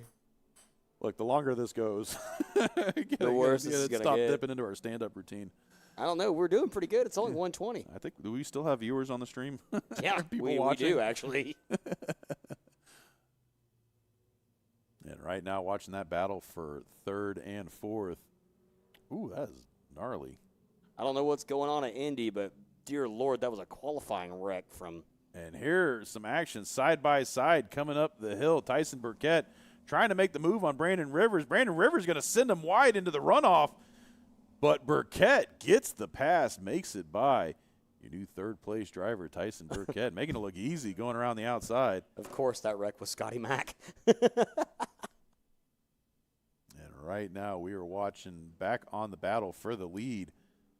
Look, the longer this goes, the worse it's gonna stop get. dipping into our stand-up routine. I don't know. We're doing pretty good. It's only 120. I think. Do we still have viewers on the stream? Yeah, we do actually. And right now, watching that battle for third and fourth. Ooh, that is gnarly. I don't know what's going on at Indy, but dear Lord, that was a qualifying wreck from. And here's some action side by side coming up the hill. Tyson Burkett trying to make the move on Brandon Rivers. Brandon Rivers going to send him wide into the runoff. But Burkett gets the pass, makes it by your new third-place driver, Tyson Burkett, making it look easy going around the outside. Of course, that wreck was Scotty Mack. And right now we are watching back on the battle for the lead.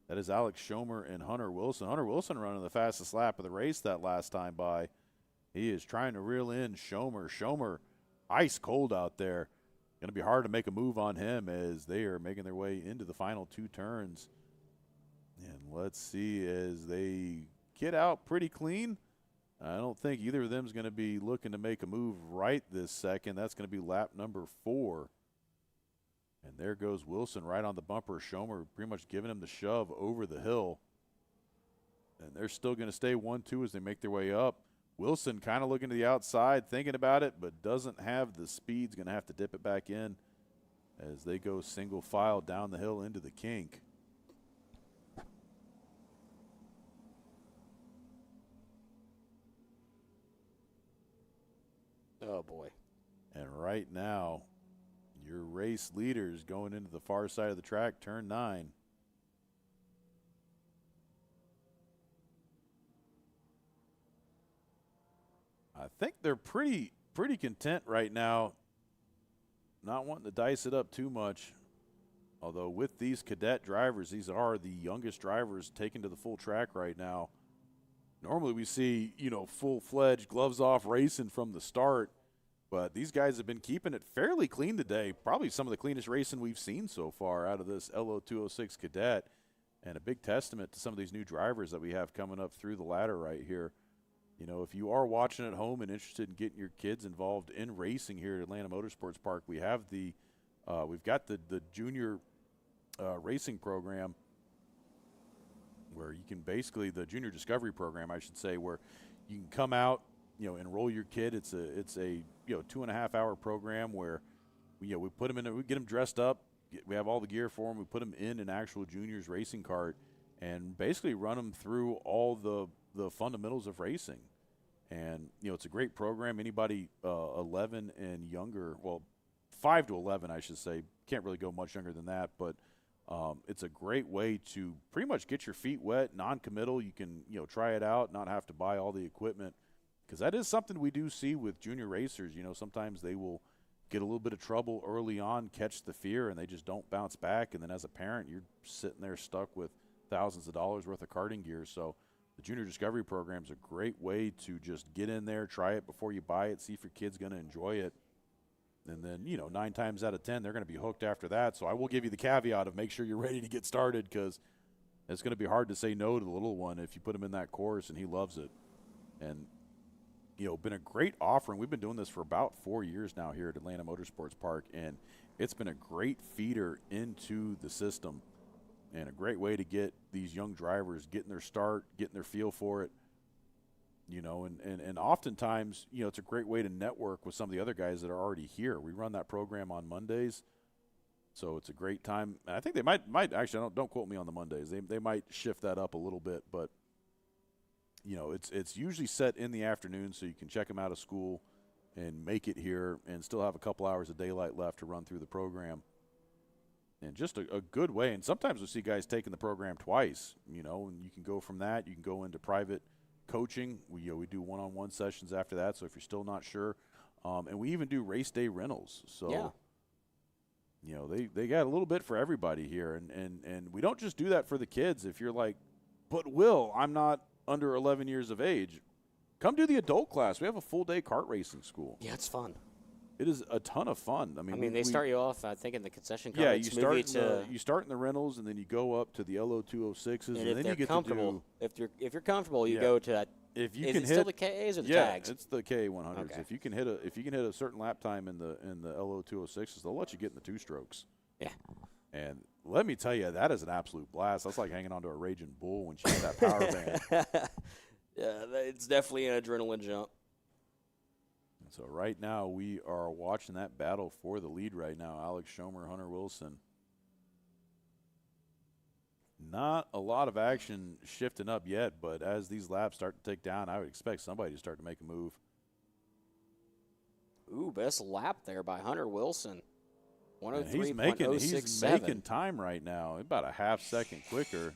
That is Alex Schomer and Hunter Wilson. Hunter Wilson running the fastest lap of the race that last time by. He is trying to reel in Schomer. Schomer, ice cold out there. Going to be hard to make a move on him as they are making their way into the final 2 turns. And let's see as they get out pretty clean. I don't think either of them is going to be looking to make a move right this second. That's going to be lap number 4. And there goes Wilson right on the bumper. Schomer pretty much giving him the shove over the hill. And they're still going to stay 1-2 as they make their way up. Wilson kind of looking to the outside, thinking about it, but doesn't have the speed. He's going to have to dip it back in as they go single file down the hill into the kink. Oh, boy. And right now, your race leaders going into the far side of the track, turn 9. I think they're pretty content right now, not wanting to dice it up too much. Although with these cadet drivers, these are the youngest drivers taken to the full track right now. Normally we see, full-fledged, gloves off racing from the start. But these guys have been keeping it fairly clean today. Probably some of the cleanest racing we've seen so far out of this LO206 cadet. And a big testament to some of these new drivers that we have coming up through the ladder right here. If you are watching at home and interested in getting your kids involved in racing here at Atlanta Motorsports Park, we have we've got the junior racing program where you can basically, the junior discovery program, I should say, where you can come out, enroll your kid. It's a 2.5 hour program where we put them in, we get them dressed up, we have all the gear for them, we put them in an actual juniors racing cart and basically run them through all the fundamentals of racing. And it's a great program. Anybody 11 and younger, well, 5 to 11 I should say, can't really go much younger than that, but it's a great way to pretty much get your feet wet, non-committal. You can try it out, not have to buy all the equipment. Because that is something we do see with junior racers. Sometimes they will get a little bit of trouble early on, catch the fear, and they just don't bounce back. And then as a parent, you're sitting there stuck with thousands of dollars worth of karting gear. So the Junior Discovery Program is a great way to just get in there, try it before you buy it, see if your kid's going to enjoy it. And then, 9 times out of 10, they're going to be hooked after that. So I will give you the caveat of make sure you're ready to get started because it's going to be hard to say no to the little one if you put him in that course and he loves it. And been a great offering. We've been doing this for about 4 years now here at Atlanta Motorsports Park, and it's been a great feeder into the system and a great way to get these young drivers getting their start, getting their feel for it, and oftentimes, it's a great way to network with some of the other guys that are already here. We run that program on Mondays, so it's a great time. And I think they might actually, don't quote me on the Mondays. They might shift that up a little bit, but it's usually set in the afternoon so you can check them out of school and make it here and still have a couple hours of daylight left to run through the program. And just a good way. And sometimes we see guys taking the program twice, and you can go from that. You can go into private coaching. We do one-on-one sessions after that, so if you're still not sure. And we even do race day rentals. So, yeah. They got a little bit for everybody here. And we don't just do that for the kids. If you're like, but Will, I'm not under 11 years of age, come do the adult class. We have a full-day kart racing school. Yeah, it's fun. It is a ton of fun. I mean, they start you off, I think, in the concession yeah, carts. you start in the rentals, and then you go up to the LO206s, and then you get comfortable, to do. If you're comfortable, you go to that. If you is can it hit still the KAs or the yeah, tags? it's the KA100s. Okay. If you can hit a certain lap time in the LO206s, they'll let you get in the 2 strokes. Yeah. And let me tell you, that is an absolute blast. That's like hanging onto a raging bull when she hit that power band. Yeah, it's definitely an adrenaline jump. So right now we are watching that battle for the lead right now. Alex Schomer, Hunter Wilson. Not a lot of action shifting up yet, but as these laps start to tick down, I would expect somebody to start to make a move. Ooh, best lap there by Hunter Wilson. He's 103.067. making time right now, about a half second quicker.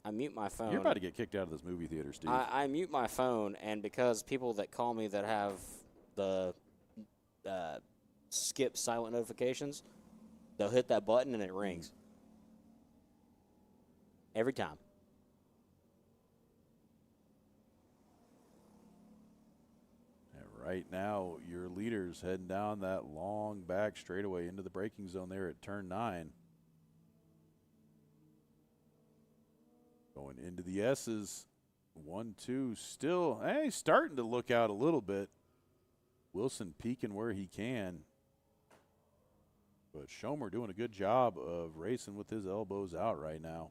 I mute my phone. You're about to get kicked out of this movie theater, Steve. I mute my phone, and because people that call me that have the skip silent notifications, they'll hit that button and it rings. Every time. And right now, your leader's heading down that long back straightaway into the braking zone there at turn 9. Going into the S's, 1-2, still, he's starting to look out a little bit. Wilson peeking where he can. But Schomer doing a good job of racing with his elbows out right now,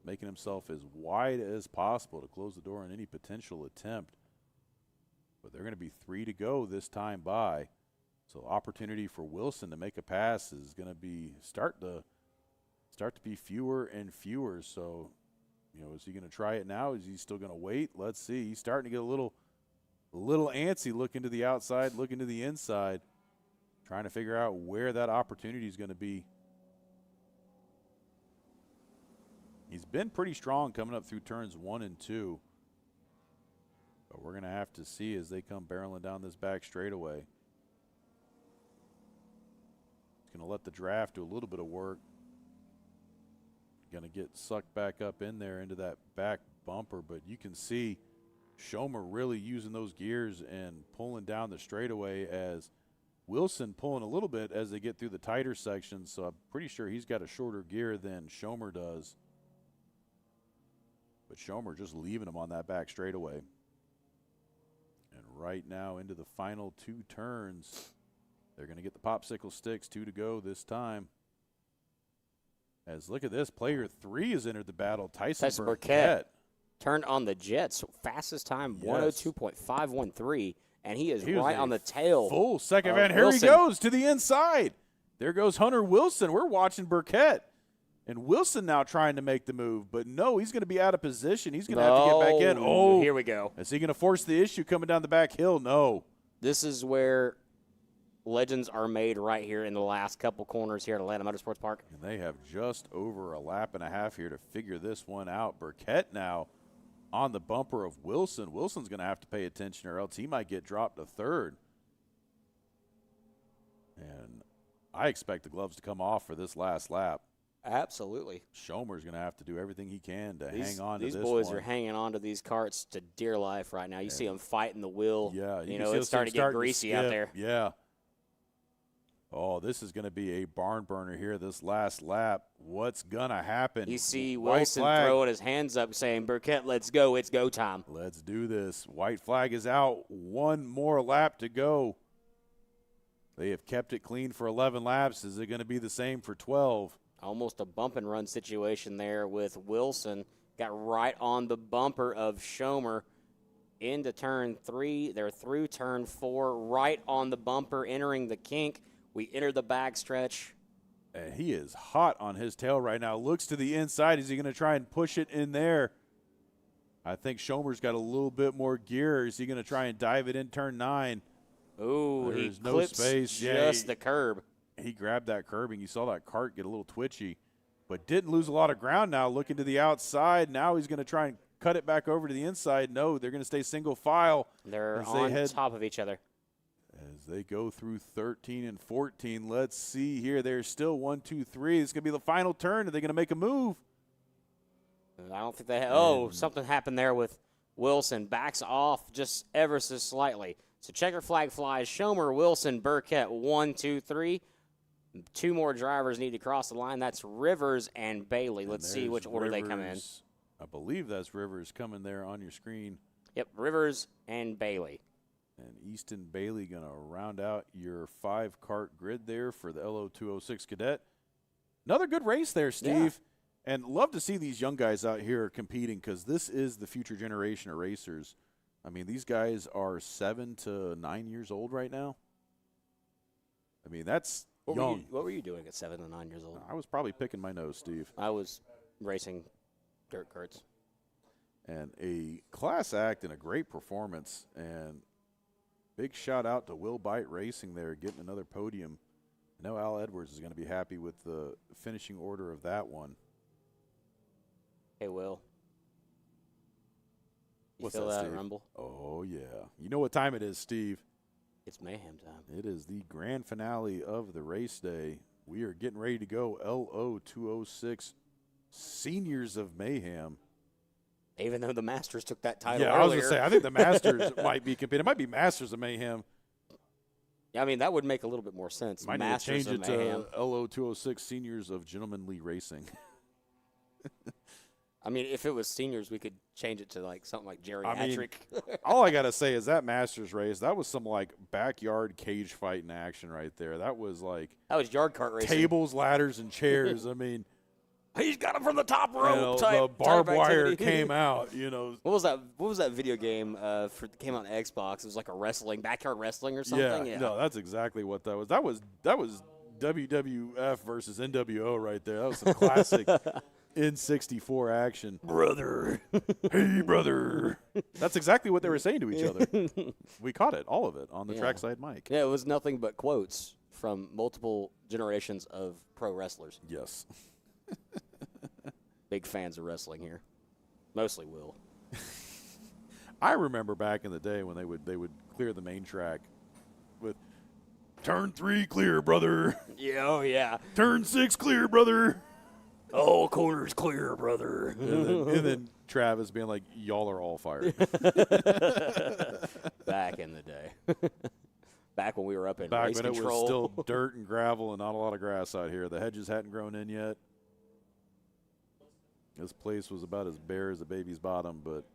making himself as wide as possible to close the door on any potential attempt. But they're going to be 3 to go this time by. So opportunity for Wilson to make a pass is going to be start to be fewer and fewer. So, is he going to try it now? Is he still going to wait? Let's see. He's starting to get a little antsy, looking to the outside, looking to the inside, trying to figure out where that opportunity is going to be. He's been pretty strong coming up through turns 1 and 2. But we're going to have to see as they come barreling down this back straightaway. He's going to let the draft do a little bit of work. Going to get sucked back up in there into that back bumper. But you can see Schomer really using those gears and pulling down the straightaway, as Wilson pulling a little bit as they get through the tighter sections. So I'm pretty sure he's got a shorter gear than Schomer does. But Schomer just leaving him on that back straightaway. And right now into the final 2 turns, they're going to get the popsicle sticks, 2 to go this time. As look at this, player 3 has entered the battle. Tyson Burkett turned on the jets. Fastest time, Yes. 102.513, and he is He was right a on the tail. Full second man. Here Wilson. he goes to the inside. There goes Hunter Wilson. We're watching Burkett. And Wilson now trying to make the move. But no, he's going to be out of position. He's going to have to get back in. Oh, here we go. Is he going to force the issue coming down the back hill? No. This is where legends are made, right here in the last couple corners here at Atlanta Motorsports Park. And they have just over a lap and a half here to figure this one out. Burkett now on the bumper of Wilson. Wilson's going to have to pay attention or else he might get dropped to 3rd. And I expect the gloves to come off for this last lap. Absolutely. Schomer's going to have to do everything he can to hang on to this These boys one. are hanging on to these carts to dear life right now. You see them fighting the wheel. Yeah. It's starting to get greasy out there. Yeah. Oh, this is going to be a barn burner here this last lap. What's going to happen? You see White Wilson flag. throwing his hands up saying, Burkett, let's go. It's go time. Let's do this. White flag is out. 1 more lap to go. They have kept it clean for 11 laps. Is it going to be the same for 12? Almost a bump and run situation there with Wilson. Got right on the bumper of Schomer into turn 3. They're through turn 4, right on the bumper, entering the kink. We enter the backstretch. And he is hot on his tail right now. Looks to the inside. Is he going to try and push it in there? I think Schomer's got a little bit more gear. Is he going to try and dive it in turn 9? Ooh, he There's no clips space. just the curb. He grabbed that curbing. You saw that cart get a little twitchy, but didn't lose a lot of ground now. Looking to the outside. Now he's going to try and cut it back over to the inside. No, they're going to stay single file. They're on top of each other. As they go through 13 and 14, let's see here. There's still 1, 2, 3. It's going to be the final turn. Are they going to make a move? I don't think they have. Oh, something happened there with Wilson. Backs off just ever so slightly. So checker flag flies. Schomer, Wilson, Burkett, 1, 2, 3. 2 more drivers need to cross the line. That's Rivers and Bailey. Let's see which order they come in. I believe that's Rivers coming there on your screen. Yep, Rivers and Bailey. And Easton Bailey going to round out your 5-cart grid there for the LO206 Cadet. Another good race there, Steve. Yeah. And love to see these young guys out here competing because this is the future generation of racers. I mean, these guys are 7 to 9 years old right now. I mean, that's young. What were you doing at 7 to 9 years old? I was probably picking my nose, Steve. I was racing dirt carts. And a class act and a great performance. And big shout out to Will Bite Racing there, getting another podium. I know Al Edwards is going to be happy with the finishing order of that one. Hey, Will. You What's feel that, that Steve? rumble? Oh, yeah. You know what time it is, Steve. It's mayhem time. It is the grand finale of the race day. We are getting ready to go LO206 Seniors of Mayhem. Even though the Masters took that title Yeah, earlier. I was going to say, I think the Masters might be competing. It might be Masters of Mayhem. Yeah, I mean, that would make a little bit more sense. Might Masters need to change of it Mayhem. to LO206 Seniors of Gentlemanly Racing. I mean, if it was seniors, we could change it to like something like geriatric. All I got to say is that Masters race, that was some like backyard cage fight in action right there. That was like that was yard cart racing. tables, ladders, and chairs. I mean, He's got him from the top rope. the barbed wire activity. came out. You know, What was that video game came out on Xbox? It was like a backyard wrestling or something. yeah, no, that's exactly what that was. That was WWF versus NWO right there. That was some classic N64 action. Brother. Hey, brother. That's exactly what they were saying to each other. We caught it, all of it, on the trackside mic. Yeah, it was nothing but quotes from multiple generations of pro wrestlers. Yes. Big fans of wrestling here. Mostly Will. I remember back in the day when they would clear the main track with turn 3 clear, brother. Yeah, oh yeah. Turn 6 clear, brother. All corners clear, brother. And then Travis being like, y'all are all fired. Back in the day. Back when we were up in Back race when control. it was still dirt and gravel and not a lot of grass out here. The hedges hadn't grown in yet. This place was about as bare as a baby's bottom, but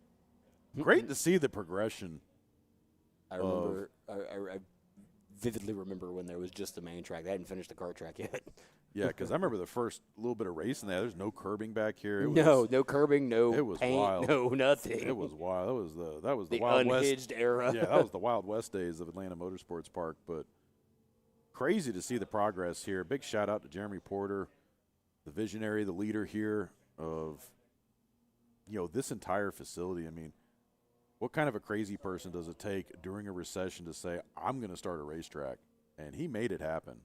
great to see the progression. I remember. I vividly remember when there was just the main track. They hadn't finished the kart track yet. Yeah, because I remember the first little bit of racing there. There's no curbing back here. It No was, curbing, no it was paint, wild. no nothing. It was wild. That was the the Wild West. unhinged era. Yeah, that was the Wild West days of Atlanta Motorsports Park. But crazy to see the progress here. Big shout out to Jeremy Porter, the visionary, the leader here of this entire facility. I mean, what kind of a crazy person does it take during a recession to say, I'm going to start a racetrack? And he made it happen.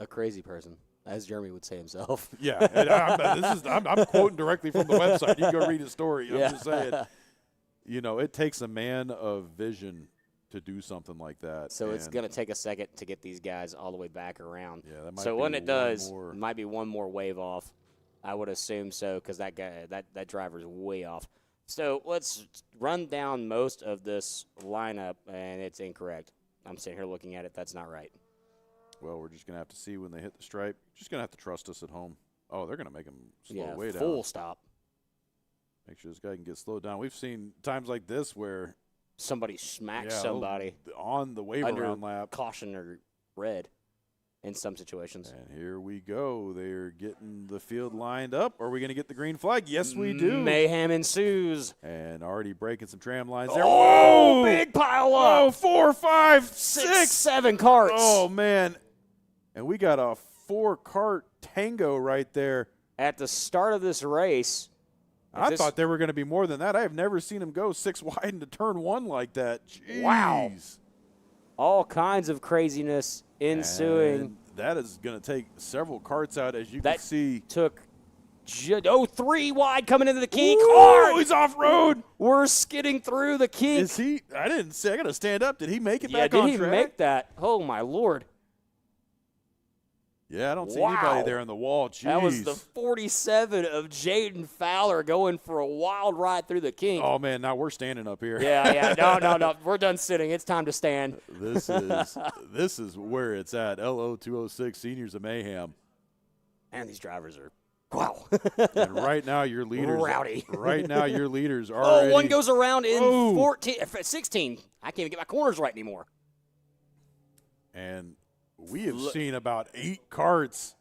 A crazy person, as Jeremy would say himself. Yeah, and I'm quoting directly from the website. You can go read his story. Yeah. I'm just saying, it takes a man of vision to do something like that. So it's going to take a second to get these guys all the way back around. Yeah, that might so be when it does, more. it might be one more wave off. I would assume so because that guy, that driver's way off. So let's run down most of this lineup, and it's incorrect. I'm sitting here looking at it. That's not right. Well, we're just going to have to see when they hit the stripe. Just going to have to trust us at home. Oh, they're going to make him slow way down. Full stop. Make sure this guy can get slowed down. We've seen times like this where Somebody smacks somebody on the wave under around lap. caution or red in some situations. And here we go. They're getting the field lined up. Are we going to get the green flag? Yes, we do. Mayhem ensues. And already breaking some tram lines there. Oh, big pile up. Oh, 4, 5, 6, 6. 7 carts. Oh, man. And we got a 4-cart tango right there. At the start of this race. I thought there were going to be more than that. I have never seen him go 6 wide into turn 1 like that. Jeez. Wow. All kinds of craziness ensuing. And that is going to take several carts out, as you That can see. Took 3 wide coming into the kink. Oh, he's off road. We're skidding through the kink. Is he? I didn't see. I got to stand up. Did he make it back did on he track? make that? Oh, my Lord. Yeah, I don't see Wow. anybody there on the wall. Jeez. That was the 47 of Jaden Fowler going for a wild ride through the kink. Oh, man, now we're standing up here. Yeah. No. We're done sitting. It's time to stand. This is where it's at. LO 206 Seniors of Mayhem. And these drivers are, wow. And right now your leaders Rowdy. Right now your leaders are Oh, one goes around in Oh. 16. I can't even get my corners right anymore. And we have seen about 8 carts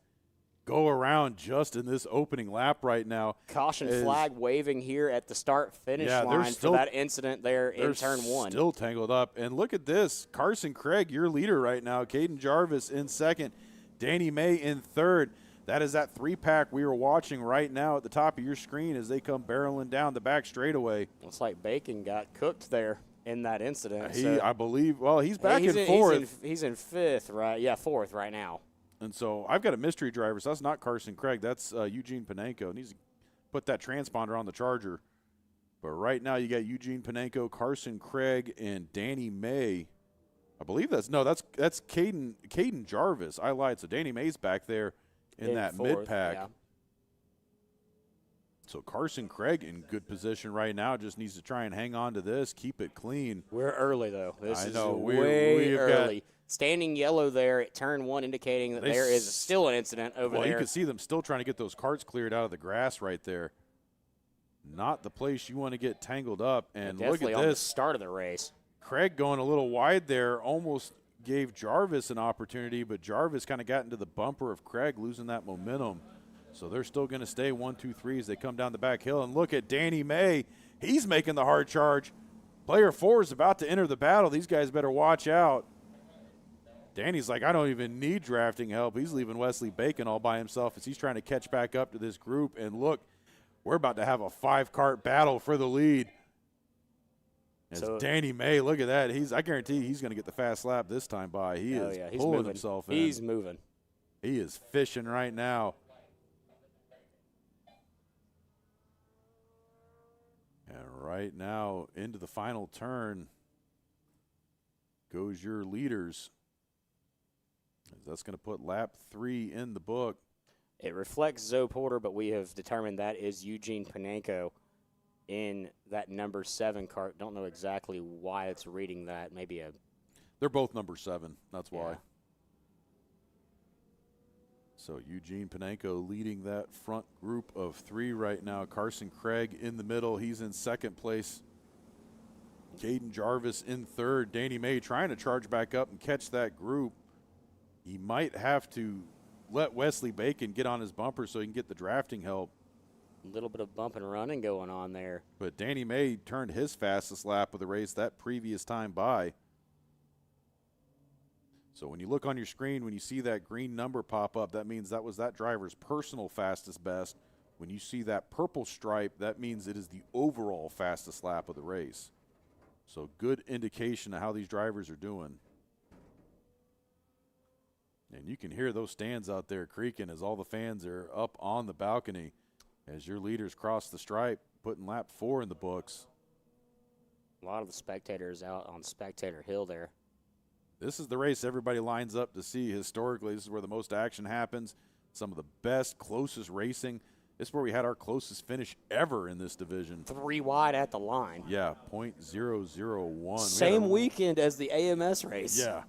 go around just in this opening lap right now. Caution flag waving here at the start-finish line for that incident there in turn 1. Still tangled up. And look at this. Carson Craig, your leader right now. Caden Jarvis in second. Danny May in third. That is that 3-pack we are watching right now at the top of your screen as they come barreling down the back straightaway. Looks like Bacon got cooked there in that incident. I believe, he's back in fourth. He's in fifth, right? Yeah, fourth right now. And so I've got a mystery driver. So that's not Carson Craig. That's Eugene Panenko. Needs to put that transponder on the Charger. But right now you got Eugene Panenko, Carson Craig, and Danny May. I believe that's Caden Jarvis. I lied. So Danny May's back there in that fourth, mid-pack. yeah. So Carson Craig in good position right now. Just needs to try and hang on to this, keep it clean. We're early, though. This is we've early. Standing yellow there at turn 1, indicating that there is still an incident over there. Well, you can see them still trying to get those carts cleared out of the grass right there. not the place you want to get tangled up. And look Definitely at on the this. start of the race. Craig going a little wide there, almost gave Jarvis an opportunity, but Jarvis kind of got into the bumper of Craig, losing that momentum. So they're still going to stay 1, 2, 3 as they come down the back hill. And look at Danny May. He's making the hard charge. Player 4 is about to enter the battle. These guys better watch out. Danny's like, I don't even need drafting help. He's leaving Wesley Bacon all by himself as he's trying to catch back up to this group. And look, we're about to have a 5-cart battle for the lead. As So, Danny May, look at that. I guarantee he's going to get the fast lap this time by. He is he's pulling moving. himself in. He's moving. He is fishing right now. And right now, into the final turn goes your leaders. That's going to put lap 3 in the book. It reflects Zoe Porter, but we have determined that is Eugene Panenko in that number 7 cart. Don't know exactly why it's reading that. Maybe They're both number 7. That's why. Yeah. So Eugene Panenko leading that front group of 3 right now. Carson Craig in the middle. He's in second place. Caden Jarvis in third. Danny May trying to charge back up and catch that group. He might have to let Wesley Bacon get on his bumper so he can get the drafting help. a little bit of bump and running going on there. But Danny May turned his fastest lap of the race that previous time by. So when you look on your screen, when you see that green number pop up, that means that was that driver's personal fastest best. When you see that purple stripe, that means it is the overall fastest lap of the race. So good indication of how these drivers are doing. And you can hear those stands out there creaking as all the fans are up on the balcony as your leaders cross the stripe, putting lap 4 in the books. A lot of the spectators out on Spectator Hill there. This is the race everybody lines up to see. Historically, this is where the most action happens. Some of the best, closest racing. This is where we had our closest finish ever in this division. 3 wide at the line. Yeah, .001. Same weekend as the AMS race. Yeah.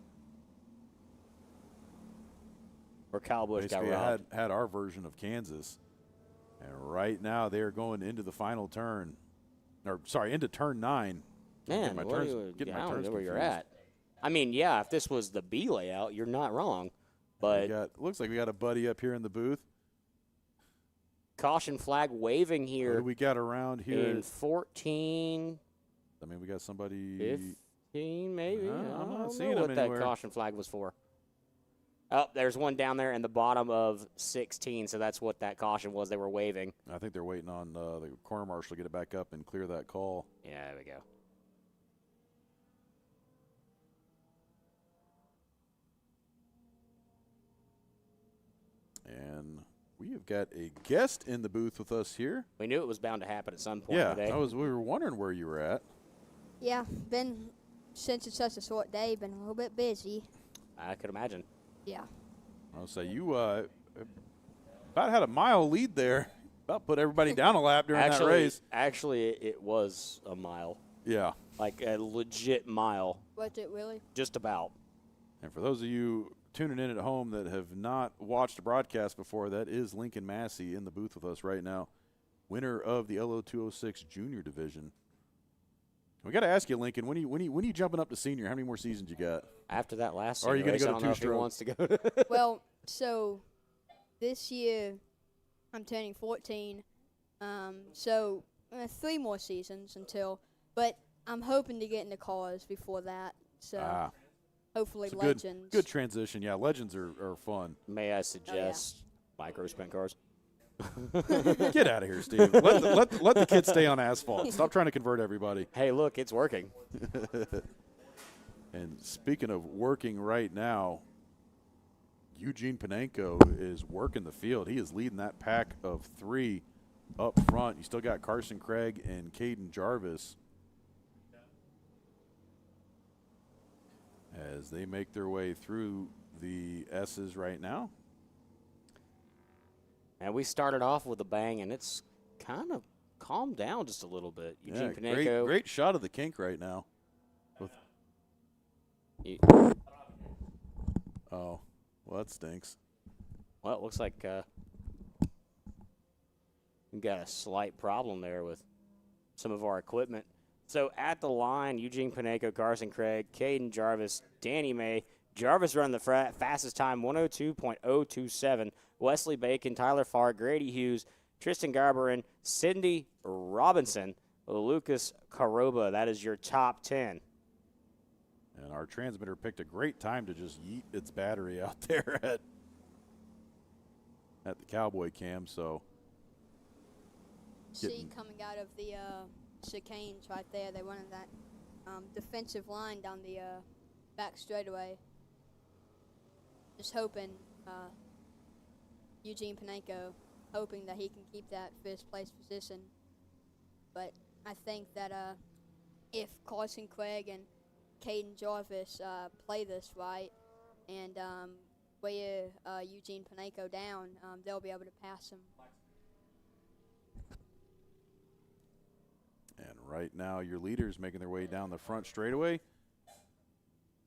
Where Kyle Busch got Basically robbed. had our version of Kansas. And right now they are going into the final turn. Or, sorry, into turn 9. Man, Getting my I turns don't know where you're confused. at. I mean, yeah, if this was the B layout, you're not wrong. But Looks like we got a buddy up here in the booth. caution flag waving What here do we got around here? in 14, I mean, we got somebody. 15 maybe. I'm I not don't seeing know them what anywhere. that caution flag was for. Oh, there's one down there in the bottom of 16, so that's what that caution was they were waving. I think they're waiting on the corner marshal to get it back up and clear that call. Yeah, there we go. And we have got a guest in the booth with us here. We knew it was bound to happen at some point Yeah, today. we were wondering where you were at. Yeah, been since it's such a short day, been a little bit busy. I could imagine. Yeah. I'll say you about had a mile lead there. About put everybody down a lap during that race. Actually, it was a mile, Yeah. like a legit mile, Was it really? just about. And for those of you tuning in at home that have not watched a broadcast before, that is Lincoln Massey in the booth with us right now, winner of the LO206 Junior Division. We got to ask you, Lincoln, when are you jumping up to senior? How many more seasons you got? After that last Or are you race, gonna I go don't to know if he two-stroke? wants to go. Well, so this year I'm turning 14. So 3 more seasons but I'm hoping to get into cars before that. So hopefully It's a Legends. good transition. Yeah, Legends are fun. May I suggest micro sprint cars? Get out of here, Steve. Let the kids stay on asphalt. Stop trying to convert everybody. Hey, look, it's working. And speaking of working right now, Eugene Panenko is working the field. He is leading that pack of 3 up front. You still got Carson Craig and Caden Jarvis as they make their way through the S's right now. And we started off with a bang, and it's kind of calmed down just a little bit. Eugene Panenko. Great shot of the kink right now. Oh, well, that stinks. Well, it looks like we got a slight problem there with some of our equipment. So at the line, Eugene Paneco, Carson Craig, Caden Jarvis, Danny May. Jarvis running the fastest time, 102.027. Wesley Bacon, Tyler Farr, Grady Hughes, Tristan Garberin, Cindy Robinson, Lucas Caroba. That is your top 10. And our transmitter picked a great time to just yeet its battery out there at the Cowboy Cam. So See, coming out of the chicanes right there, they wanted that defensive line down the back straightaway. Just hoping, Eugene Paneco, hoping that he can keep that first place position. But I think that if Carson Craig and Caden Jarvis play this right and wear Eugene Paneco down, they'll be able to pass him. And right now, your leaders making their way down the front straightaway.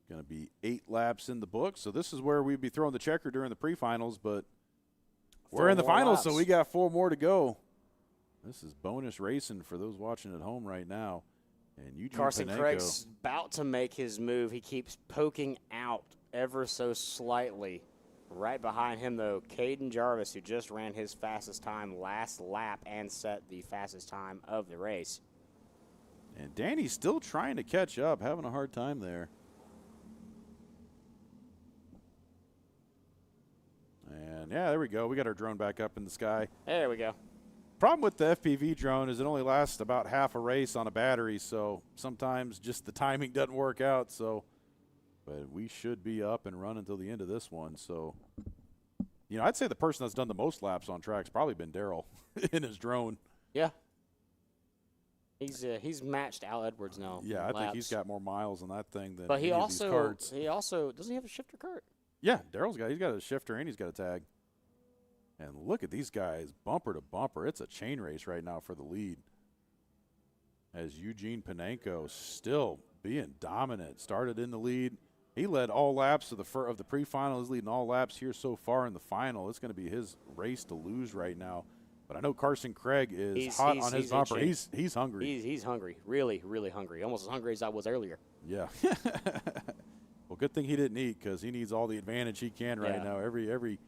Going to be 8 laps in the book. So this is where we'd be throwing the checker during the pre-finals, but we're in the finals, so we got 4 more to go. This is bonus racing for those watching at home right now. And Eugene Carson Paneco, Craig's about to make his move. He keeps poking out ever so slightly. Right behind him, though, Caden Jarvis, who just ran his fastest time last lap and set the fastest time of the race. And Danny's still trying to catch up, having a hard time there. And, yeah, there we go. We got our drone back up in the sky. There we go. Problem with the FPV drone is it only lasts about half a race on a battery, so sometimes just the timing doesn't work out. So, but we should be up and running until the end of this one. So, you know, I'd say the person that's done the most laps on track's probably been Daryl in his drone. Yeah. He's matched Al Edwards now. Yeah, I laps. think he's got more miles on that thing than But he any of these karts. doesn't he have a shifter cart? Yeah, he's got a shifter and he's got a tag. And look at these guys, bumper to bumper. It's a chain race right now for the lead. As Eugene Paneco still being dominant, started in the lead. He led all laps of the pre-final. He's leading all laps here so far in the final. It's going to be his race to lose right now. But I know Carson Craig is hot on his bumper. He's hungry. He's hungry, really, really hungry, almost as hungry as I was earlier. Yeah. Well, good thing he didn't eat because he needs all the advantage he can right now. Every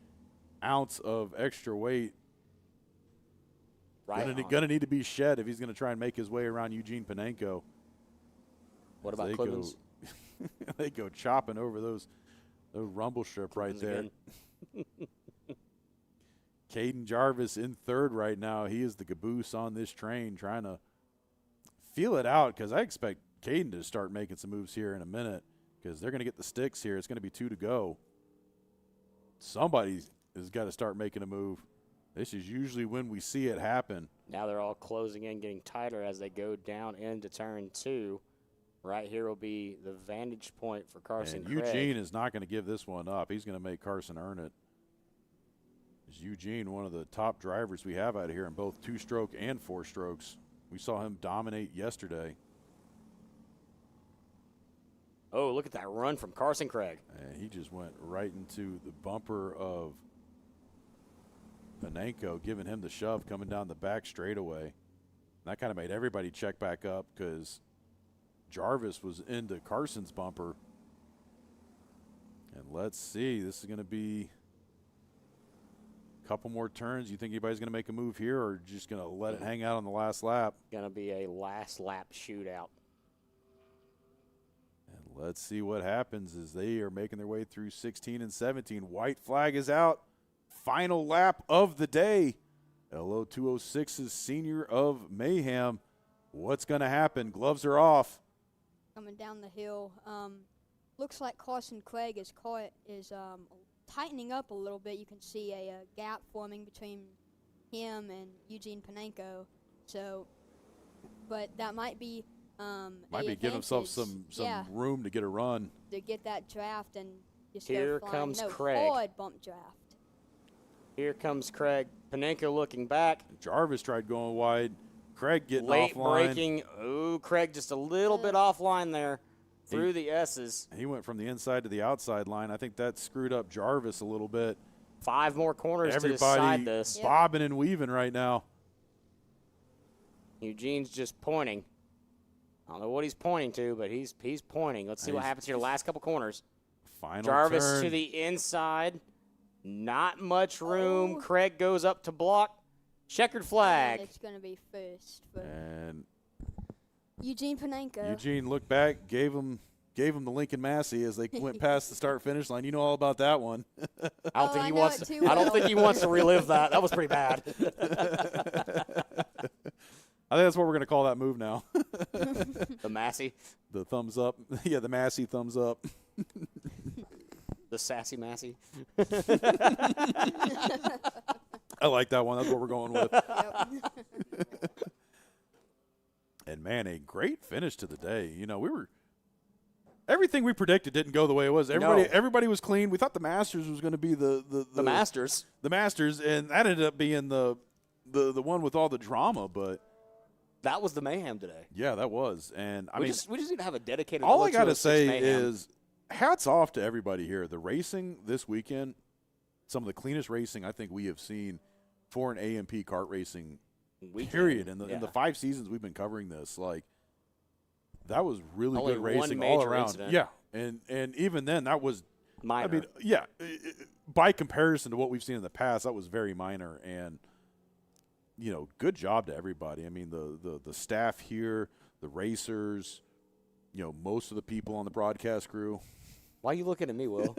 ounce of extra weight gonna need to be shed if he's going to try and make his way around Eugene Paneco. What about Clemens? They go chopping over those rumble strip right there. Caden Jarvis in third right now. He is the caboose on this train, trying to feel it out because I expect Caden to start making some moves here in a minute because they're going to get the sticks here. It's going to be 2 to go. Somebody has got to start making a move. This is usually when we see it happen. Now they're all closing in, getting tighter as they go down into turn 2. Right here will be the vantage point for Carson Craig. Eugene is not going to give this one up. He's going to make Carson earn it. Is Eugene one of the top drivers we have out here in both 2-stroke and 4-strokes? We saw him dominate yesterday. Oh, look at that run from Carson Craig. And he just went right into the bumper of Paneco, giving him the shove coming down the back straightaway. That kind of made everybody check back up because Jarvis was into Carson's bumper. And let's see, this is going to be a couple more turns. You think anybody's going to make a move here or just going to let it hang out on the last lap? Going to be a last lap shootout. And let's see what happens as they are making their way through 16 and 17. White flag is out. Final lap of the day. LO 206's Senior of Mayhem. What's going to happen? Gloves are off. Coming down the hill. Looks like Carson Craig is tightening up a little bit. You can see a gap forming between him and Eugene Paneco. So, but that might be Giving himself some room to get a run. To get that draft and just Here go flying. comes No, Craig. forward bump draft. Here comes Craig. Paneco looking back. Jarvis tried going wide. Craig getting Late offline. braking. Ooh, Craig just a little bit offline there through the S's. He went from the inside to the outside line. I think that screwed up Jarvis a little bit. 5 more corners to Everybody decide this. bobbing and weaving right now. Eugene's just pointing. I don't know what he's pointing to, but he's pointing. Let's see what happens here. Last couple corners. Final Jarvis turn. to the inside. Not much room. Oh. Craig goes up to block. Checkered flag. And it's going to be first for And Eugene Panenko. Eugene looked back, gave him the Lincoln Massey as they went past the start-finish line. You know all about that one. I don't Oh, think I he know wants. it too I don't well. think he wants to relive that. That was pretty bad. I think that's what we're going to call that move now. The Massey, The thumbs up. Yeah, the Massey thumbs up. the sassy Massey. I like that one. That's what we're going with. Yep. And, man, a great finish to the day. You know, everything we predicted didn't go the way it was. Everybody was clean. We thought the Masters was going to be the Masters. The Masters, and that ended up being the one with all the drama, but That was the mayhem today. yeah, that was. And I we mean, just need to have a dedicated. all I got to 0206 say mayhem. is hats off to everybody here. The racing this weekend, some of the cleanest racing I think we have seen for an AMP kart racing Weekend. period. In the Yeah. 5 seasons we've been covering this, like that was really Only good one racing all major around. incident. Yeah, and even then that was minor. I mean, yeah, by comparison to what we've seen in the past, that was very minor. And you know, good job to everybody. I mean, the staff here, the racers, you know, most of the people on the broadcast crew. Why are you looking at me, Will?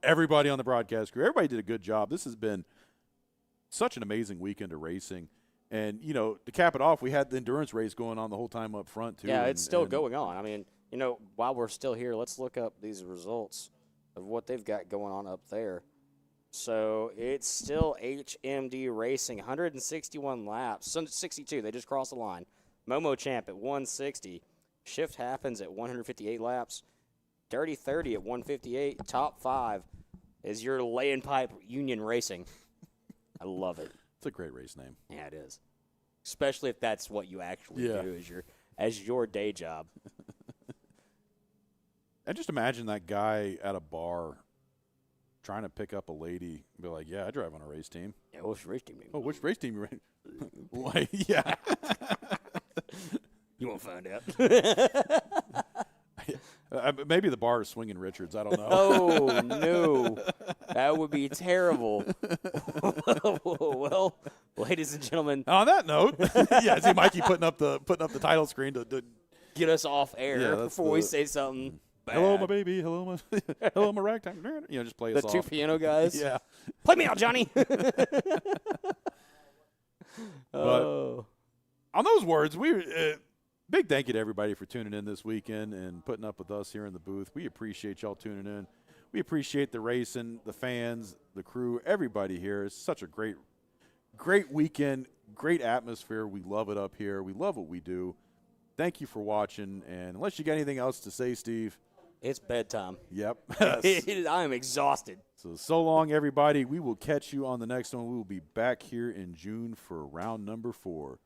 Everybody on the broadcast crew. Everybody did a good job. This has been such an amazing weekend of racing. And, you know, to cap it off, we had the endurance race going on the whole time up front, too. Yeah, and, it's still and going on. I mean, you know, while we're still here, let's look up these results of what they've got going on up there. So it's still HMD Racing, 161 laps, 62. They just crossed the line. Momo Champ at 160. Shift Happens at 158 laps. Dirty 30 at 158. Top 5 is your lay and pipe Union Racing. I love it. It's a great race name. Yeah, it is. Especially if that's what you actually Yeah. do as your day job. And just imagine that guy at a bar trying to pick up a lady and be like, yeah, I drive on a race team. Yeah, what's your race team? Oh, which race team you ran? Like, yeah. You won't find out. Maybe the bar is swinging Richards. I don't know. Oh, no. That would be terrible. Well, ladies and gentlemen, On that note, yeah, see Mikey putting up the title screen to get us off air Yeah, that's before we the- say something bad. hello my baby, hello my ragtime. You know, just play The us two off. piano guys. Yeah. Play me out, Johnny. Oh. On those words, big thank you to everybody for tuning in this weekend and putting up with us here in the booth. We appreciate y'all tuning in. We appreciate the racing, the fans, the crew, everybody here. It's such a great weekend, great atmosphere. We love it up here. We love what we do. Thank you for watching. And unless you got anything else to say, Steve. It's bedtime. Yep. I am exhausted. So long, everybody. We will catch you on the next one. We will be back here in June for round number 4.